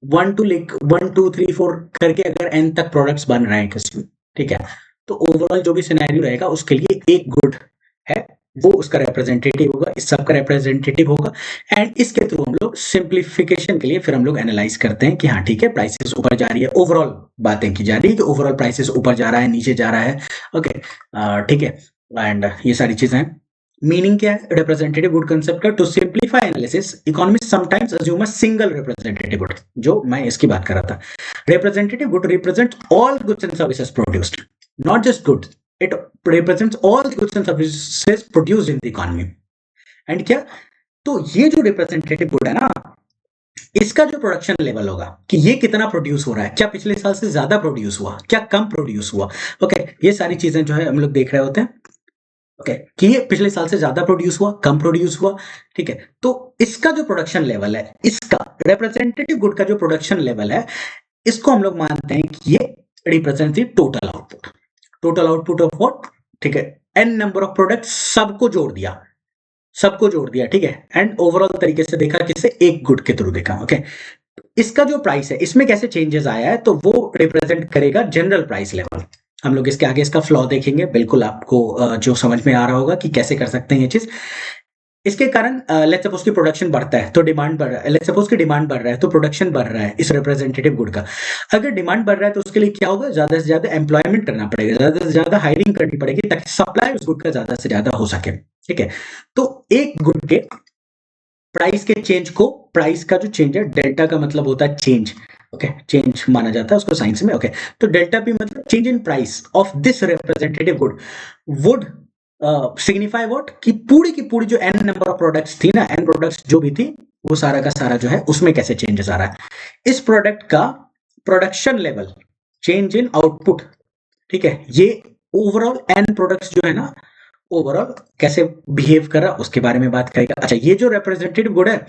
1 2 3 4 करके अगर एन तक प्रोडक्ट्स बन रहे हैं किसी में, ठीक है, तो ओवरऑल जो भी सिनेरियो रहेगा उसके लिए एक गुड है, वो उसका रिप्रेजेंटेटिव होगा, इस सब का रिप्रेजेंटेटिव होगा। एंड इसके थ्रू हम लोग सिंप्लीफिकेशन के लिए फिर हम लोग एनालाइज करते हैं कि हाँ ठीक है, प्राइसेस ऊपर जा रही है, ओवरऑल बातें की जा रही है कि ओवरऑल प्राइसेस ऊपर जा रहा है, नीचे जा रहा है। ओके, ठीक है, एंड ये सारी चीजें हैं। मीनिंग क्या है रिप्रेजेंटेटिव गुड कंसेप्ट का? To simplify analysis, economist sometimes assume a single representative good, जो मैं इसकी बात कर रहा था। Representative good represent all goods and services produced, not just goods, it represents all the goods and services produced in the economy. And क्या, तो ये जो रिप्रेजेंटेटिव गुड है ना, इसका जो प्रोडक्शन लेवल होगा कि ये कितना प्रोड्यूस हो रहा है, क्या पिछले साल से ज्यादा प्रोड्यूस हुआ, क्या कम प्रोड्यूस हुआ। ओके, ये सारी चीजें जो है हम लोग देख रहे होते हैं। ओके, कि ये पिछले साल से ज्यादा प्रोड्यूस हुआ, कम प्रोड्यूस हुआ, ठीक है। तो इसका जो प्रोडक्शन लेवल है, इसका रिप्रेजेंटेटिव गुड का जो प्रोडक्शन लेवल है, इसको हम लोग मानते हैं कि ये represent the total output. Total output of what, ठीक है, एन नंबर ऑफ प्रोडक्ट्स, सबको जोड़ दिया, ठीक है, एंड ओवरऑल तरीके से देखा, किसे, एक गुड के थ्रू देखा। ओके, इसका जो प्राइस है, इसमें कैसे चेंजेस आया है, तो वो रिप्रेजेंट करेगा जनरल प्राइस लेवल। हम लोग इसके आगे इसका फ्लॉ देखेंगे, बिल्कुल आपको जो समझ में आ रहा होगा कि कैसे कर सकते हैं ये चीज। इसके कारण लेट्स सपोज की प्रोडक्शन बढ़ता है तो डिमांड बढ़ रहा है, लेट्स सपोज की डिमांड बढ़ रहा है तो प्रोडक्शन बढ़ रहा है इस रिप्रेजेंटेटिव गुड का। अगर डिमांड बढ़ रहा है तो उसके लिए क्या होगा, ज्यादा से ज्यादा एम्प्लॉयमेंट करना पड़ेगा, ज्यादा से ज्यादा हायरिंग करनी पड़ेगी ताकि सप्लाई उस गुड का ज्यादा से ज्यादा हो सके। ठीक है, तो एक गुड के प्राइस के चेंज को, प्राइस का जो चेंज है, डेल्टा का मतलब होता है चेंज। ओके, चेंज माना जाता है उसको साइंस में। ओके, तो डेल्टा पी मतलब change in price of this representative good would signify what, कि की पूरी जो एन नंबर ऑफ प्रोडक्ट्स थी ना, एन प्रोडक्ट्स जो भी थी, वो सारा का सारा जो है उसमें कैसे चेंजेस आ रहा है। इस प्रोडक्ट का production level, change in output, ठीक है, ये ओवरऑल एन प्रोडक्ट्स जो है ना, ओवरऑल कैसे बिहेव कर रहा उसके बारे में बात करेगा। अच्छा, ये जो रिप्रेजेंटेटिव गुड है,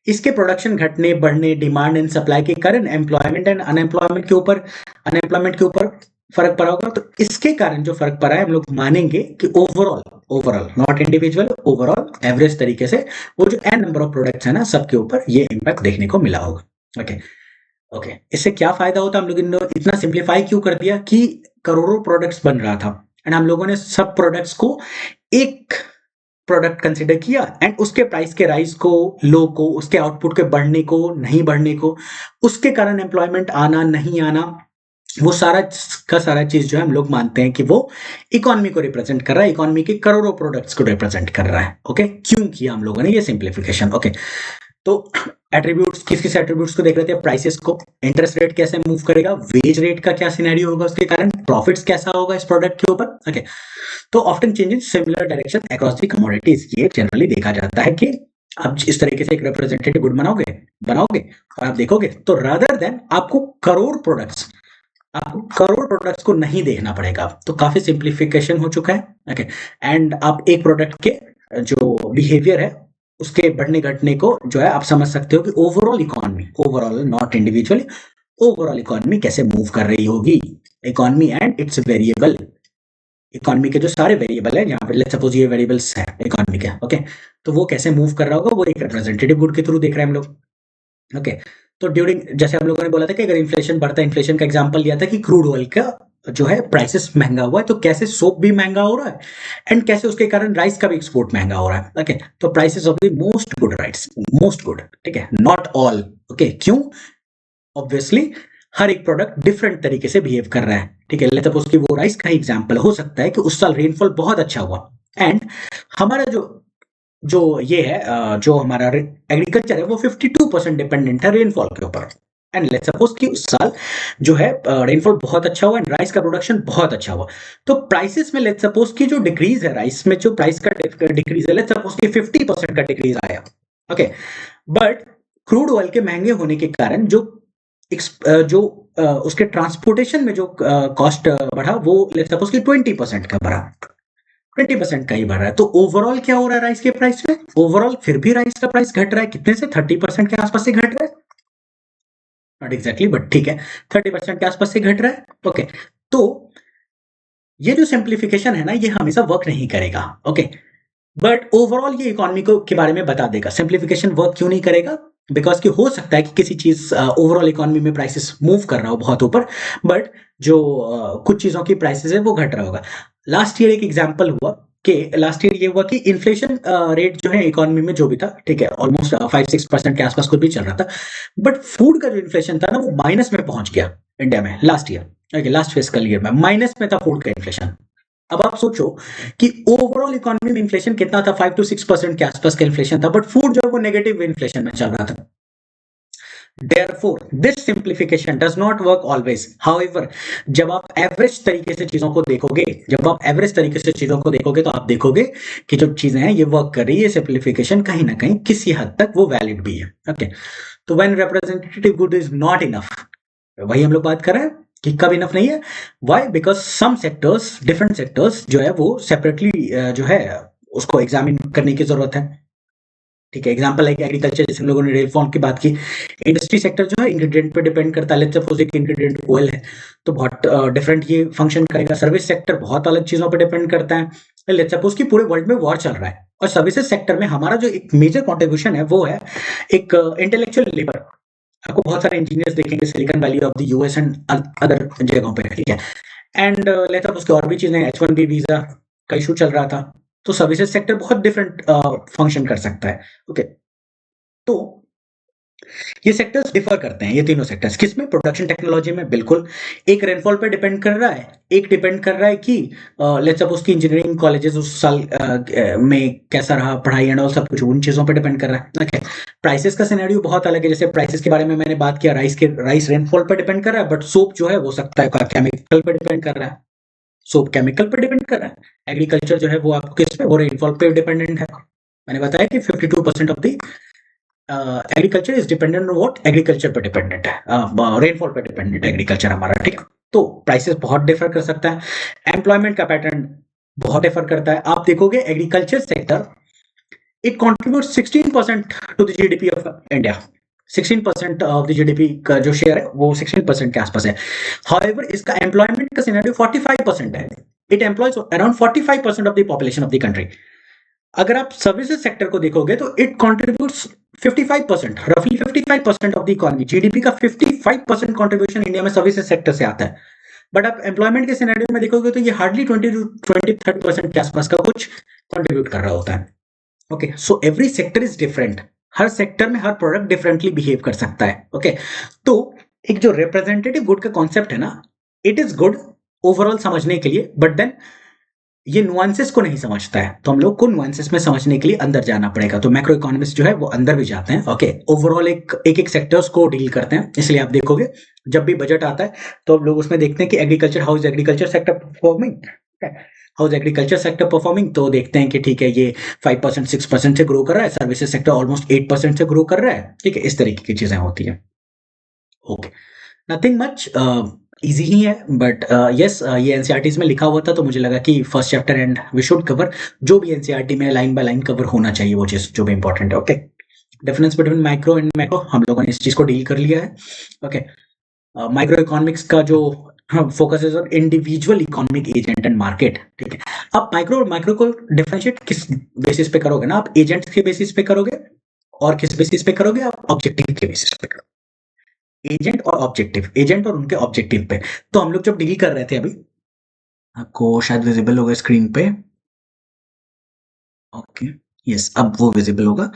इसके प्रोडक्शन घटने बढ़ने, डिमांड एंड सप्लाई के कारण एम्प्लॉयमेंट एंड अनएम्प्लॉयमेंट के ऊपर फर्क पड़ा होगा। तो इसके कारण जो फर्क पड़ा है, हम लोग मानेंगे कि overall not individual, overall average तरीके से वो जो एन नंबर ऑफ प्रोडक्ट्स है ना, सबके ऊपर ये इम्पैक्ट देखने को मिला होगा। ओके, इससे क्या फायदा होता, हम लोग इतना सिंप्लीफाई क्यों कर दिया कि करोड़ों प्रोडक्ट्स बन रहा था एंड हम लोगों ने सब प्रोडक्ट्स को एक प्रोडक्ट कंसिडर किया एंड उसके प्राइस के राइज को, लो को, उसके आउटपुट के बढ़ने को, नहीं बढ़ने को, उसके कारण एम्प्लॉयमेंट आना नहीं आना, वो सारा का सारा चीज जो है हम लोग मानते हैं कि वो इकोनॉमी को रिप्रेजेंट कर रहा है, इकोनॉमी के करोड़ों प्रोडक्ट्स को रिप्रेजेंट कर रहा है। ओके, क्यों किया हम लोगों ने ये सिंप्लीफिकेशन। ओके, तो एट्रीब्यूट्स, किस किस एट्रीब्यूट्स को देख रहे थे, प्राइसेस को, इंटरेस्ट रेट कैसे मूव करेगा, वेज रेट का क्या सिनेरियो होगा, उसके कारण प्रॉफिट्स कैसा होगा इस प्रोडक्ट के ऊपर। ओके, तो often change in similar direction across the commodities, ये जनरली देखा जाता है कि आप इस तरीके से एक रिप्रेजेंटेटिव गुड बनाओगे और आप देखोगे तो रादर देन आपको करोड़ प्रोडक्ट्स को नहीं देखना पड़ेगा। तो काफी सिंप्लीफिकेशन हो चुका है। ओके, एंड आप एक प्रोडक्ट के जो बिहेवियर है उसके बढ़ने घटने को जो है आप समझ सकते हो कि overall economy, overall not individually, overall economy कैसे मूव कर रही होगी, economy and it's variable, economy के जो सारे वेरिएबल है, यहाँ पे लेट्स सपोज ये वेरिएबल्स है इकोनॉमी के। ओके, तो वो कैसे मूव कर रहा होगा वो एक रिप्रेजेंटेटिव गुड के थ्रू देख रहे हैं हम लोग। ओके, तो ड्यूरिंग, जैसे हम लोगों ने बोला था कि अगर इन्फ्लेशन बढ़ता है, इन्फ्लेशन का एग्जांपल लिया था कि क्रूड ऑयल का जो है प्राइसेस महंगा हुआ है, तो कैसे सोप भी महंगा हो रहा है एंड कैसे उसके कारण राइस का भी एक्सपोर्ट महंगा हो रहा है। ओके, तो prices of the most good rice, most good, ठीक है, नॉट ऑल। ओके, क्यों, ऑब्वियसली हर एक प्रोडक्ट डिफरेंट तरीके से बिहेव कर रहा है। ठीक है, लेट्स सपोज कि वो राइस का एग्जांपल हो सकता है कि उस साल रेनफॉल बहुत अच्छा हुआ एंड हमारा जो जो ये है जो हमारा एग्रीकल्चर है वो 52% डिपेंडेंट है रेनफॉल के ऊपर। एंड लेट्स सपोज कि उस साल जो है रेनफॉल बहुत अच्छा हुआ एंड राइस का प्रोडक्शन बहुत अच्छा हुआ, तो प्राइसेस में लेट्स सपोज कि जो डिक्रीज है राइस में, जो प्राइस का डिक्रीज है, लेट्स सपोज कि 50% का डिक्रीज आया। ओके, बट क्रूड ऑयल के महंगे होने के कारण जो उसके ट्रांसपोर्टेशन में जो कॉस्ट बढ़ा वो लेट्स सपोज कि 20% का बढ़ा, 20% का ही बढ़ रहा है। तो ओवरऑल क्या हो रहा है राइस के प्राइस में, ओवरऑल फिर भी राइस का प्राइस घट रहा है, कितने से, 30% के आसपास से घट रहा है, नॉट एग्जैक्टली बट ठीक है, 30% के आसपास से घट रहा है। ओके, तो ये जो सिंप्लीफिकेशन है ना, ये हमेशा वर्क नहीं करेगा। ओके, बट ओवरऑल ये इकोनॉमी को के बारे में बता देगा। सिंप्लीफिकेशन वर्क क्यों नहीं करेगा, बिकॉज कि हो सकता है कि किसी चीज ओवरऑल इकोनॉमी में प्राइसेस मूव कर रहा हो बहुत ऊपर, बट जो कुछ चीजों की प्राइसेस है वो घट रहा होगा। लास्ट ईयर एक एग्जांपल हुआ कि लास्ट ईयर ये हुआ कि इन्फ्लेशन रेट जो है इकोनॉमी में जो भी था, ठीक है, ऑलमोस्ट 5-6% के आसपास कुछ भी चल रहा था, बट फूड का जो इन्फ्लेशन था ना वो माइनस में पहुंच गया इंडिया में last year. Okay, last fiscal year में माइनस में था फूड का इन्फ्लेशन। अब आप सोचो कि ओवरऑल इकोनॉमी में इन्फ्लेशन कितना था, 5-6% के आसपास का इन्फ्लेशन था, बट फूड जो है वो नेगेटिव इन्फ्लेशन में चल रहा था। Therefore, this simplification does not work always. However, जब आप एवरेज तरीके से चीजों को देखोगे, तो आप देखोगे कि जो चीजें हैं ये वर्क कर रही है, सिंप्लीफिकेशन कहीं ना कहीं किसी हद तक वो वैलिड भी है। ओके, तो when representative good is not enough, वही हम लोग बात कर रहे हैं कि कब इनफ नहीं है। Why, because some sectors, different sectors जो है वो सेपरेटली जो है उसको एग्जामिन करने की जरूरत है। ठीक है, एग्जांपल है कि एग्रीकल्चर, जैसे हम लोगों ने रेनफॉल की बात की, इंडस्ट्री सेक्टर जो है इंग्रेडिएंट पे डिपेंड करता है। लेट्स सपोज एक इंग्रेडिएंट ऑयल है तो बहुत डिफरेंट ये फंक्शन करेगा। सर्विस सेक्टर बहुत अलग चीजों पे डिपेंड करता है। लेट्स सपोज कि पूरे वर्ल्ड में वॉर चल रहा है और सर्विसेज सेक्टर में हमारा जो एक मेजर कॉन्ट्रीब्यूशन है वो है एक इंटेलेक्चुअल लेबर। आपको बहुत सारे इंजीनियर्स देखेंगे silicon valley of the US and other जगहों पे, ठीक है। एंड लेट्स सपोज कि और भी चीजें, H1B वीजा का इशू चल रहा था, तो सर्विसेज सेक्टर बहुत डिफरेंट फंक्शन कर सकता है। ओके, तो ये सेक्टर्स डिफर करते हैं, ये तीनों सेक्टर्स किसमें, प्रोडक्शन टेक्नोलॉजी में। बिल्कुल, एक रेनफॉल पे डिपेंड कर रहा है, एक डिपेंड कर रहा है कि लेट्स सपोज कि इंजीनियरिंग कॉलेजेस उस साल में कैसा रहा पढ़ाई एंड ऑल, सब कुछ उन चीजों पे डिपेंड कर रहा है। ओके, प्राइसेस का सिनेरियो बहुत अलग है। जैसे प्राइसेस के बारे में मैंने बात किया, राइस रेनफॉल पे डिपेंड कर रहा है, बट सोप जो है वो सकता है केमिकल पे डिपेंड कर रहा है, सोप केमिकल पे डिपेंड कर रहा है। एग्रीकल्चर जो है वो आपको किस पे, वो रेनफॉल पे डिपेंडेंट है। मैंने बताया कि 52% of the agriculture is dependent on what, agriculture पे डिपेंडेंट है, रेनफॉल पे डिपेंडेंट है एग्रीकल्चर हमारा, ठीक है। तो प्राइसेस बहुत डिफर कर सकता है, एम्प्लॉयमेंट का पैटर्न बहुत डिफर करता है। आप देखोगे agriculture sector, it contribute 16% to the GDP of India. 16% of the GDP का जो शेयर है वो 16% के आसपास है। हाउएवर इसका एम्प्लॉयमेंट का सिनेरियो 45% है। It employees around 45% of the population of the country. अगर आप सर्विसेज सेक्टर को देखोगे तो इट कॉन्ट्रीब्यूट्स 55%, रफली 55% ऑफ द इकोनॉमी। जीडीपी का 55% कॉन्ट्रीब्यूशन इंडिया में सर्विसेज सेक्टर से आता है। बट आप एम्प्लॉयमेंट के सिनेरियो में देखोगे तो ये हार्डली 20-30% के आसपास का कुछ कॉन्ट्रीब्यूट कर रहा होता है। Okay, so every sector is different. Her sector में हर प्रोडक्ट डिफरेंटली बिहेव कर सकता है। ओके, तो एक जो रिप्रेजेंटेटिव गुड का कॉन्सेप्ट है ना, इट इज गुड ओवरऑल समझने के लिए, बट देन ये नुआंसेस को नहीं समझता है, तो हम लोग को नुआंसेस में समझने के लिए अंदर जाना पड़ेगा। तो मैक्रो इकोनॉमिस्ट जो है वो अंदर भी जाते हैं। ओके, ओवरऑल एक सेक्टर्स को डील करते हैं। इसलिए आप देखोगे जब भी बजट आता है तो हम लोग उसमें देखते हैं कि agriculture, house agriculture sector performing, house agriculture sector performing, तो देखते हैं कि ठीक है ये 5% 6% से ग्रो कर रहा है, सर्विसेज सेक्टर ऑलमोस्ट 8% से ग्रो कर रहा है, ठीक है। इस तरीके की चीजें होती है। ओके, नथिंग मच, इजी ही है, बट यस, ये एनसीईआरटीज में लिखा हुआ था तो मुझे लगा कि first chapter and we should cover जो भी एनसीईआरटी में लाइन बाय लाइन कवर होना चाहिए वो चीज जो भी इंपॉर्टेंट है। Okay, difference between micro and macro हम लोगों ने इस चीज को डील कर लिया है। ओके, माइक्रो इकोनॉमिक्स का जो focus is on individual economic agent and market, ठीक है। आप माइक्रो और माइक्रो को डिफरेंशिएट किस बेसिस पे करोगे ना, आप एजेंट्स के बेसिस पे करोगे, और किस बेसिस पे करोगे, आप ऑब्जेक्टिव के बेसिस पे करोगे। एजेंट और ऑब्जेक्टिव, एजेंट और उनके ऑब्जेक्टिव पे। तो हम लोग जब डील कर रहे थे अभी, आपको शायद विजिबल होगा स्क्रीन पे। ओके, यस, अब वो विजिबल होगा,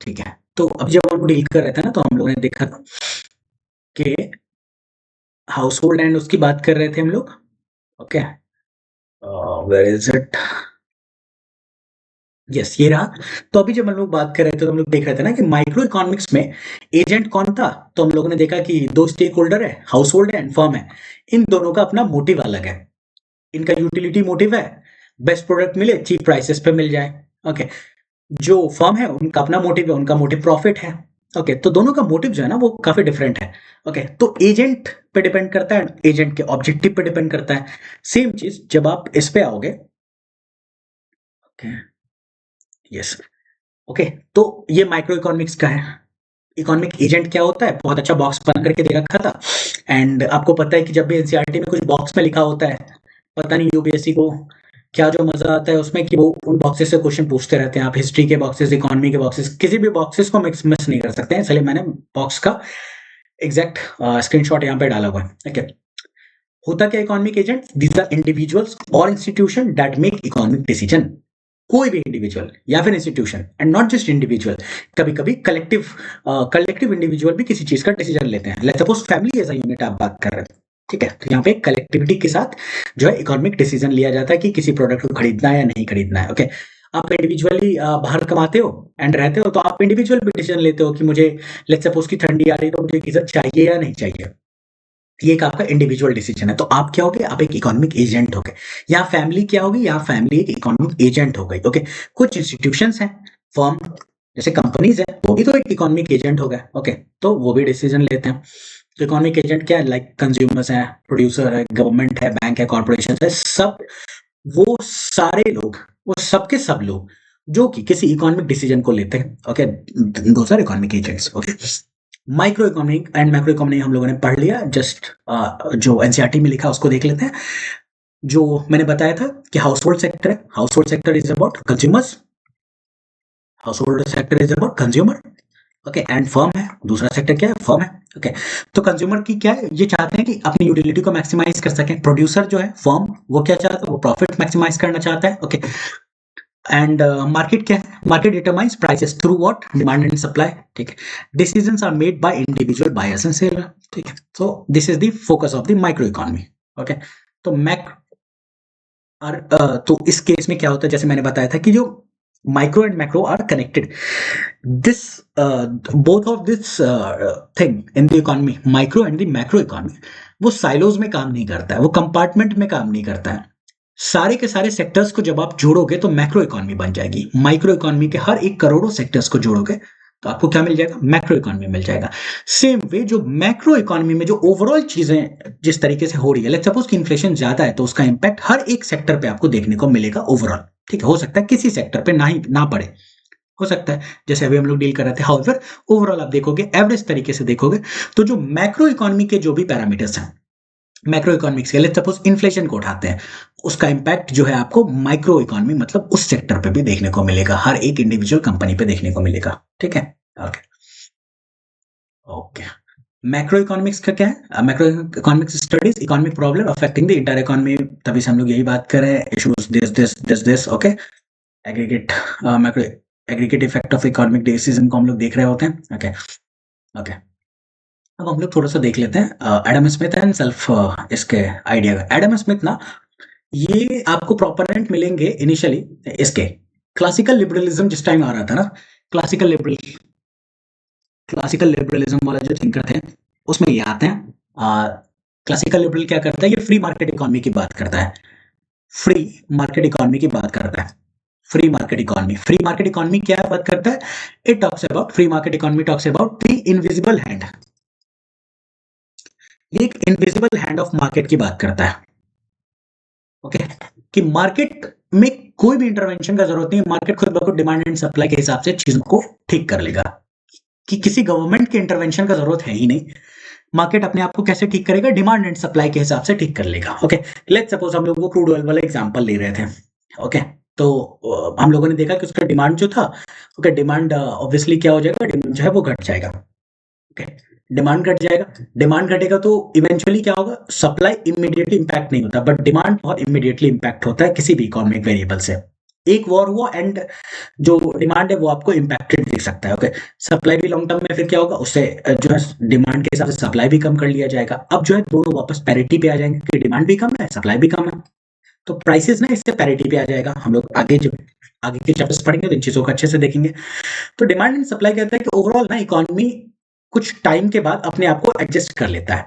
ठीक है। तो अब जब हम डील कर रहे थे ना, तो हम लोगों ने देखा था कि हाउस होल्ड एंड उसकी बात कर रहे थे हम लोग। Okay, where is it, yes, ये रहा। तो अभी जब हम लोग बात कर रहे थे तो हम लोग देख रहे थे ना कि माइक्रो इकोनॉमिक्स में एजेंट कौन था। तो हम लोगों ने देखा कि दो स्टेक होल्डर है, हाउस होल्ड है एंड फर्म है। इन दोनों का अपना मोटिव अलग है। इनका यूटिलिटी मोटिव है, बेस्ट प्रोडक्ट मिले चीप प्राइसेस पे मिल जाए। ओके, जो फर्म है उनका अपना मोटिव है, उनका मोटिव प्रॉफिट है। ओके, तो दोनों का मोटिव जो है ना वो काफी डिफरेंट है। ओके, तो एजेंट पे डिपेंड करता है, एजेंट के ऑब्जेक्टिव पे डिपेंड करता है। सेम चीज जब आप इस पे आओगे, ओके, यस, ओके, तो ये माइक्रो इकोनॉमिक्स का है। इकोनॉमिक एजेंट क्या होता है, बहुत अच्छा बॉक्स बना करके दे रखा था। एंड आपको पता है कि जब भी एनसीईआरटी में कुछ बॉक्स में लिखा होता है, पता नहीं यूपीएससी को क्या जो मजा आता है उसमें कि वो उन बॉक्सेस से क्वेश्चन पूछते रहते हैं। आप हिस्ट्री के बॉक्सेस, इकोनॉमी के बॉक्सेस, किसी भी बॉक्सेस को मिस नहीं कर सकते हैं। इसलिए मैंने बॉक्स का एग्जैक्ट स्क्रीनशॉट यहाँ पे डाला हुआ है। ठीक है, होता क्या economic agent, these are individuals और institution that make economic decision. कोई भी इंडिविजुअल या फिर institution, and not just individual, कभी कभी कलेक्टिव इंडिविजुअल भी किसी चीज का डिसीजन लेते हैं। Let's suppose family as a unit आप बात कर रहे हैं, ठीक है। तो यहाँ पे कलेक्टिविटी के साथ जो है इकोनॉमिक डिसीजन लिया जाता है कि किसी प्रोडक्ट को खरीदना है या नहीं खरीदना है। ओके, आप इंडिविजुअली बाहर कमाते हो एंड रहते हो, तो आप इंडिविजुअल भी डिसीजन लेते हो कि मुझे लेट्स सपोज की ठंडी आ रही है तो मुझे गीजर चाहिए या नहीं चाहिए। ये एक आपका इंडिविजुअल डिसीजन है। तो आप क्या हो गए, आप एक इकोनॉमिक एजेंट हो गए। यहाँ फैमिली क्या होगी, यहाँ फैमिली एक इकोनॉमिक एजेंट हो गई। ओके, कुछ इंस्टीट्यूशंस हैं, फर्म जैसे कंपनीज है, वो भी तो एक इकोनॉमिक एजेंट हो गए। ओके, तो वो भी डिसीजन लेते हैं। तो इकोनॉमिक एजेंट क्या है, लाइक कंज्यूमर्स हैं, प्रोड्यूसर है, गवर्नमेंट है, बैंक है, कॉर्पोरेशन है, सब वो सारे लोग, वो सबके सब लोग जो कि किसी इकोनॉमिक डिसीजन को लेते हैं। Okay, those are economic agents. Okay, micro economic and macro economic हम लोगों ने पढ़ लिया। जस्ट जो एनसीईआरटी में लिखा उसको देख लेते हैं। जो मैंने बताया था कि हाउस होल्ड सेक्टर है, household sector is about consumers, house hold sector is about consumer. Okay, and firm है, दूसरा सेक्टर क्या है, फर्म है। ओके, तो कंज्यूमर की क्या है, ये चाहते हैं कि अपनी यूटिलिटी को मैक्सिमाइज कर सकें। प्रोड्यूसर जो है फर्म, वो क्या चाहता है, वो प्रॉफिट मैक्सिमाइज करना चाहता है। ओके, एंड मार्केट क्या है, market determines prices through what, demand and supply. ठीक है, decisions are made by individual buyers and seller. ठीक है, so this is the focus of the micro economy. Okay, तो तो इस केस में क्या होता है, जैसे मैंने बताया था कि जो micro and macro are connected. This both of this thing in the economy, micro and the macro economy, वो साइलोज में काम नहीं करता है, वो कंपार्टमेंट में काम नहीं करता है। सारे के सारे सेक्टर्स को जब आप जोड़ोगे तो मैक्रो इकोनॉमी बन जाएगी। माइक्रो इकोनॉमी के हर एक करोड़ों सेक्टर्स को जोड़ोगे तो आपको क्या मिल जाएगा? मैक्रो इकोनॉमी मिल जाएगा। सेम वे जो मैक्रो इकोनॉमी में जो ओवरऑल चीजें जिस तरीके से हो रही है, लेट्स सपोज कि इन्फ्लेशन ज्यादा है तो उसका इंपैक्ट हर एक सेक्टर पे आपको देखने को मिलेगा ओवरऑल। ठीक है, हो सकता है किसी सेक्टर पे ना पड़े, हो सकता है, जैसे अभी हम लोग डील कर रहे थे। हाउएवर ओवरऑल आप देखोगे, एवरेज तरीके से देखोगे, तो जो मैक्रो इकोनॉमी के जो भी पैरामीटर्स हैं, मैक्रो इकोनॉमिक्स के, लेट्स सपोज इन्फ्लेशन को उठाते हैं, उसका इंपैक्ट जो है आपको माइक्रो इकोनॉमी मतलब उस सेक्टर पे भी देखने को मिलेगा, हर एक इंडिविजुअल कंपनी पे देखने को मिलेगा। ठीक है, ओके ओके। मैक्रो इकोनॉमिक्स का क्या है? Macro economics studies economic problem affecting the entire economy, तभी से हम लोग यही बात कर रहे हैं, issues this okay. Aggregate macro aggregate effect of economic decision को हम लोग देख रहे होते हैं। ओके ओके, अब हम लोग थोड़ा सा देख लेते हैं एडम स्मिथ एंड सेल्फ इसके आइडिया का। एडम स्मिथ ना, ये आपको प्रोपोनेंट मिलेंगे इनिशियली इसके क्लासिकल लिबरलिज्म जिस टाइम आ रहा था ना, क्लासिकल लिबरलिज्म वाला जो थिंकर थे उसमें ये आते हैं। क्लासिकल लिबरल क्या करता है? ये फ्री मार्केट इकोनॉमी की बात करता है, फ्री मार्केट इकोनॉमी की बात करता है। फ्री मार्केट इकोनॉमी क्या बात करता है? It talks about, free market economy talks about the invisible hand. ये एक इनविजिबल हैंड ऑफ मार्केट की बात करता है। ओके, कि मार्केट में कोई भी इंटरवेंशन का जरूरत नहीं है, मार्केट खुद ब खुद डिमांड एंड सप्लाई के हिसाब से चीजों को ठीक कर लेगा, कि किसी गवर्नमेंट के इंटरवेंशन का जरूरत है ही नहीं। मार्केट अपने आप को कैसे ठीक करेगा? डिमांड एंड सप्लाई के हिसाब से ठीक कर लेगा। ओके, लेट्स सपोज हम लोग वो क्रूड ऑयल वाला एग्जांपल ले रहे थे। ओके, तो हम लोगों ने देखा कि उसका डिमांड जो था, ओके, डिमांड ऑब्वियसली क्या हो जाएगा? डिमांड जो है वो घट जाएगा। ओके, डिमांड घट जाएगा, डिमांड घटेगा तो इवेंचुअली क्या होगा? सप्लाई इमीडिएटली इंपैक्ट नहीं होता, बट डिमांड बहुत इमीडिएटली इंपैक्ट होता है किसी भी इकोनॉमिक वेरिएबल से। एक वॉर हुआ एंड जो डिमांड है वो आपको इंपैक्टेड दिख सकता है। ओके, सप्लाई भी लॉन्ग टर्म में फिर क्या होगा? उससे जो है डिमांड के हिसाब से सप्लाई भी कम कर लिया जाएगा। अब जो है दोनों वापस पैरिटी पे आ जाएंगे कि डिमांड भी कम है, सप्लाई भी कम है, तो प्राइसेस ना इससे पैरिटी पे आ जाएगा। हम लोग आगे जब आगे के चैप्टर्स पढ़ेंगे तो इन चीजों को अच्छे से देखेंगे। तो डिमांड एंड सप्लाई कहता है कि ओवरऑल ना इकोनॉमी कुछ टाइम के बाद अपने आप को एडजस्ट कर लेता है,